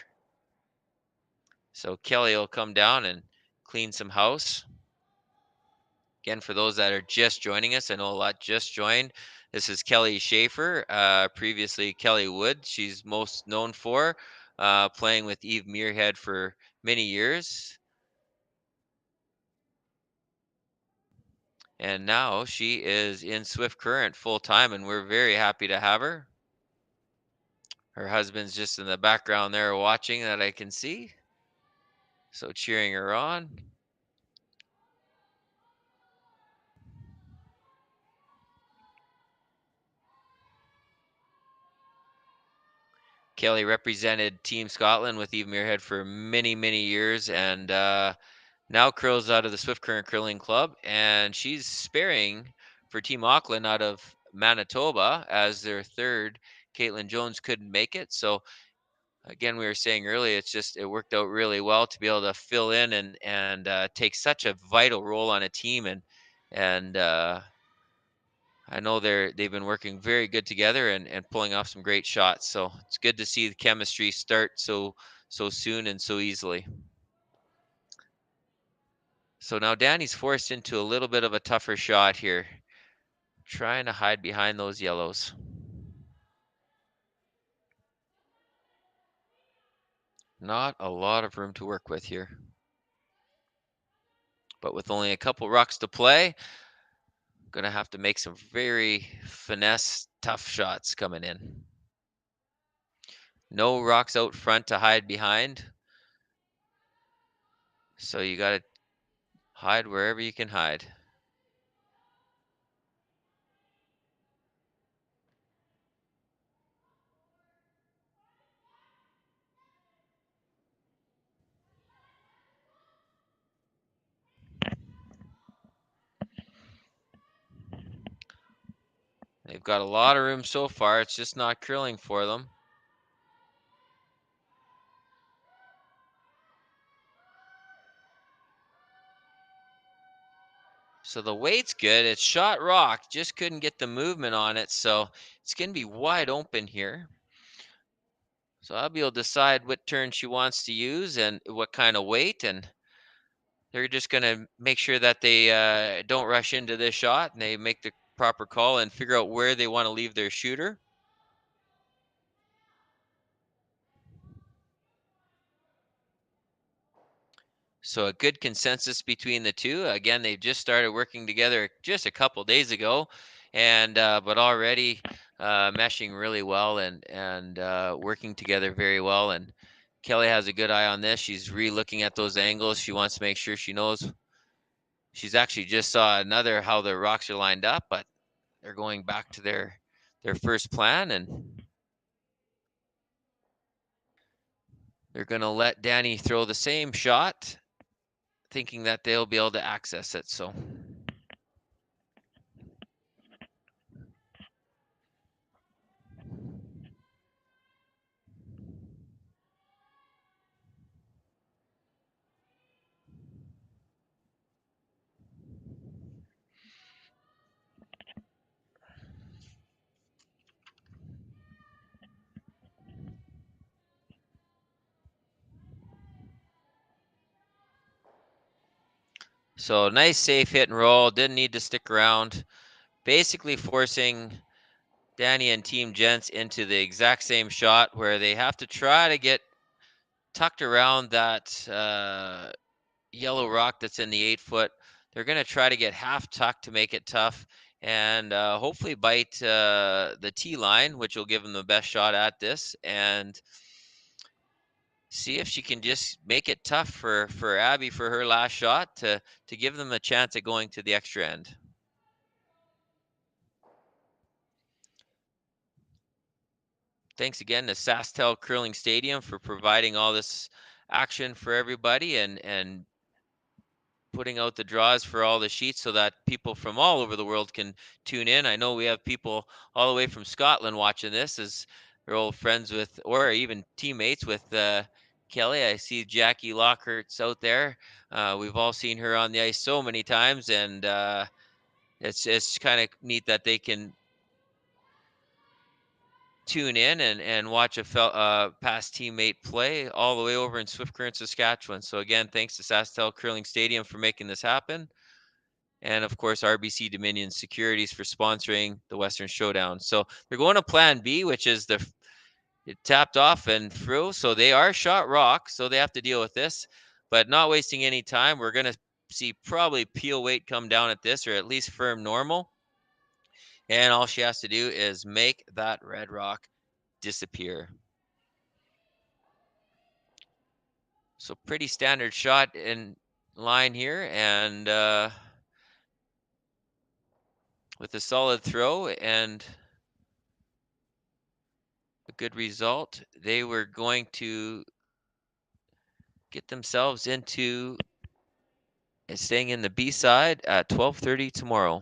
So Kelly will come down and clean some house. Again, for those that are just joining us, I know a lot just joined. This is Kelly Schaefer, previously Kelly Wood. She's most known for playing with Eve Muirhead for many years. And now she is in Swift Current full time, and we're very happy to have her. Her husband's just in the background there watching that I can see. So cheering her on. Kelly represented Team Scotland with Eve Muirhead for many, many years, and now curls out of the Swift Current Curling Club, and she's sparing for Team Ackland out of Manitoba as their third. Caitlin Jones couldn't make it, so again, we were saying earlier, it worked out really well to be able to fill in and take such a vital role on a team, and I know they've been working very good together and pulling off some great shots. So it's good to see the chemistry start so soon and so easily. So now Danny's forced into a little bit of a tougher shot here, trying to hide behind those yellows. Not a lot of room to work with here. But with only a couple rocks to play, gonna have to make some very finesse, tough shots coming in. No rocks out front to hide behind. So you gotta hide wherever you can hide. They've got a lot of room so far. It's just not curling for them. So the weight's good. It's shot rock, just couldn't get the movement on it. So it's going to be wide open here. So I'll be able to decide what turn she wants to use and what kind of weight. And they're just going to make sure that they don't rush into this shot and they make the proper call and figure out where they want to leave their shooter. So a good consensus between the two. Again, they've just started working together just a couple days ago, and but already meshing really well and working together very well. And Kelly has a good eye on this. She's re-looking at those angles. She wants to make sure she knows. She's actually just saw another how the rocks are lined up, but they're going back to their first plan, and they're going to let Danny throw the same shot, thinking that they'll be able to access it. So nice safe hit and roll. Didn't need to stick around. Basically forcing Danny and Team Jentsch into the exact same shot where they have to try to get tucked around that yellow rock that's in the 8-foot. They're going to try to get half tucked to make it tough and hopefully bite the tee line, which will give them the best shot at this, and see if she can just make it tough for Abby for her last shot to give them a chance at going to the extra end. Thanks again to Sasktel Curling Stadium for providing all this action for everybody and putting out the draws for all the sheets so that people from all over the world can tune in. I know we have people all the way from Scotland watching this as they're old friends with, or even teammates with Kelly. I see Jackie Lockhart's out there. We've all seen her on the ice so many times, and it's kind of neat that they can tune in and watch a past teammate play all the way over in Swift Current, Saskatchewan. So again, thanks to Sasktel Curling Stadium for making this happen. And of course, RBC Dominion Securities for sponsoring the Western Showdown. So they're going to plan B, which is it tapped off and through. So they are shot rock, so they have to deal with this, but not wasting any time. We're going to see probably peel weight come down at this, or at least firm normal. And all she has to do is make that red rock disappear. So pretty standard shot in line here, and with a solid throw and a good result, they were going to get themselves into staying in the B side at 12:30 tomorrow.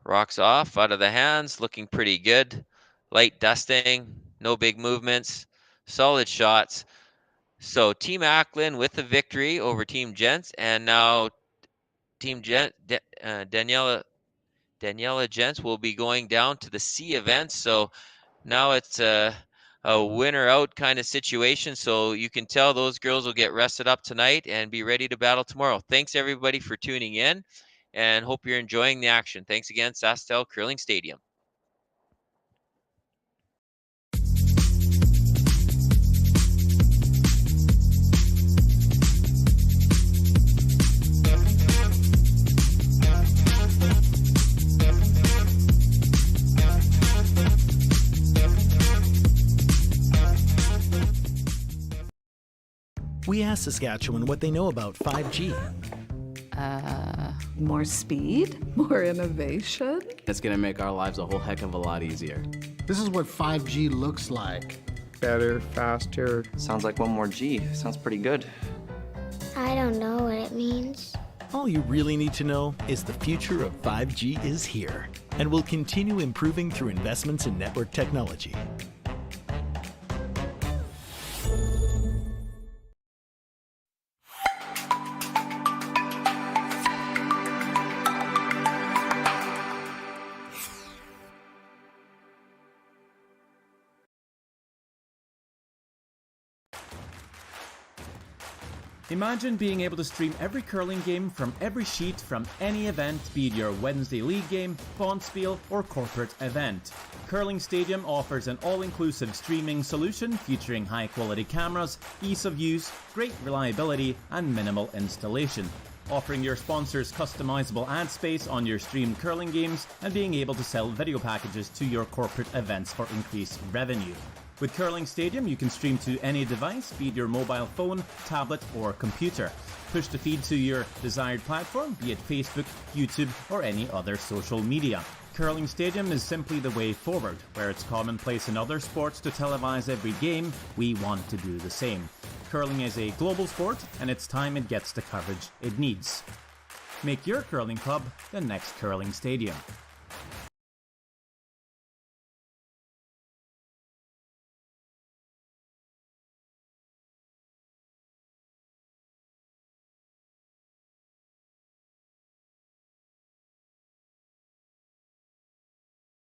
Rocks off, out of the hands, looking pretty good. Light dusting, no big movements, solid shots. So Team Ackland with the victory over Team Jentsch, and now Team Daniela Jentsch will be going down to the C event. So now it's a winner out kind of situation. So you can tell those girls will get rested up tonight and be ready to battle tomorrow. Thanks everybody for tuning in, and hope you're enjoying the action. Thanks again, Sasktel Curling Stadium. We asked Saskatchewan what they know about 5G. More speed? More innovation? It's going to make our lives a whole heck of a lot easier. This is what 5G looks like. Better, faster. Sounds like one more G. Sounds pretty good. I don't know what it means. All you really need to know is the future of 5G is here and will continue improving through investments in network technology. Imagine being able to stream every curling game from every sheet from any event, be it your Wednesday league game, bonspiel, or corporate event. Curling Stadium offers an all-inclusive streaming solution featuring high-quality cameras, ease of use, great reliability, and minimal installation. Offering your sponsors customizable ad space on your streamed curling games and being able to sell video packages to your corporate events for increased revenue. With Curling Stadium, you can stream to any device, be it your mobile phone, tablet, or computer. Push the feed to your desired platform, be it Facebook, YouTube, or any other social media. Curling Stadium is simply the way forward. Where it's commonplace in other sports to televise every game, we want to do the same. Curling is a global sport, and it's time it gets the coverage it needs. Make your curling club the next Curling Stadium.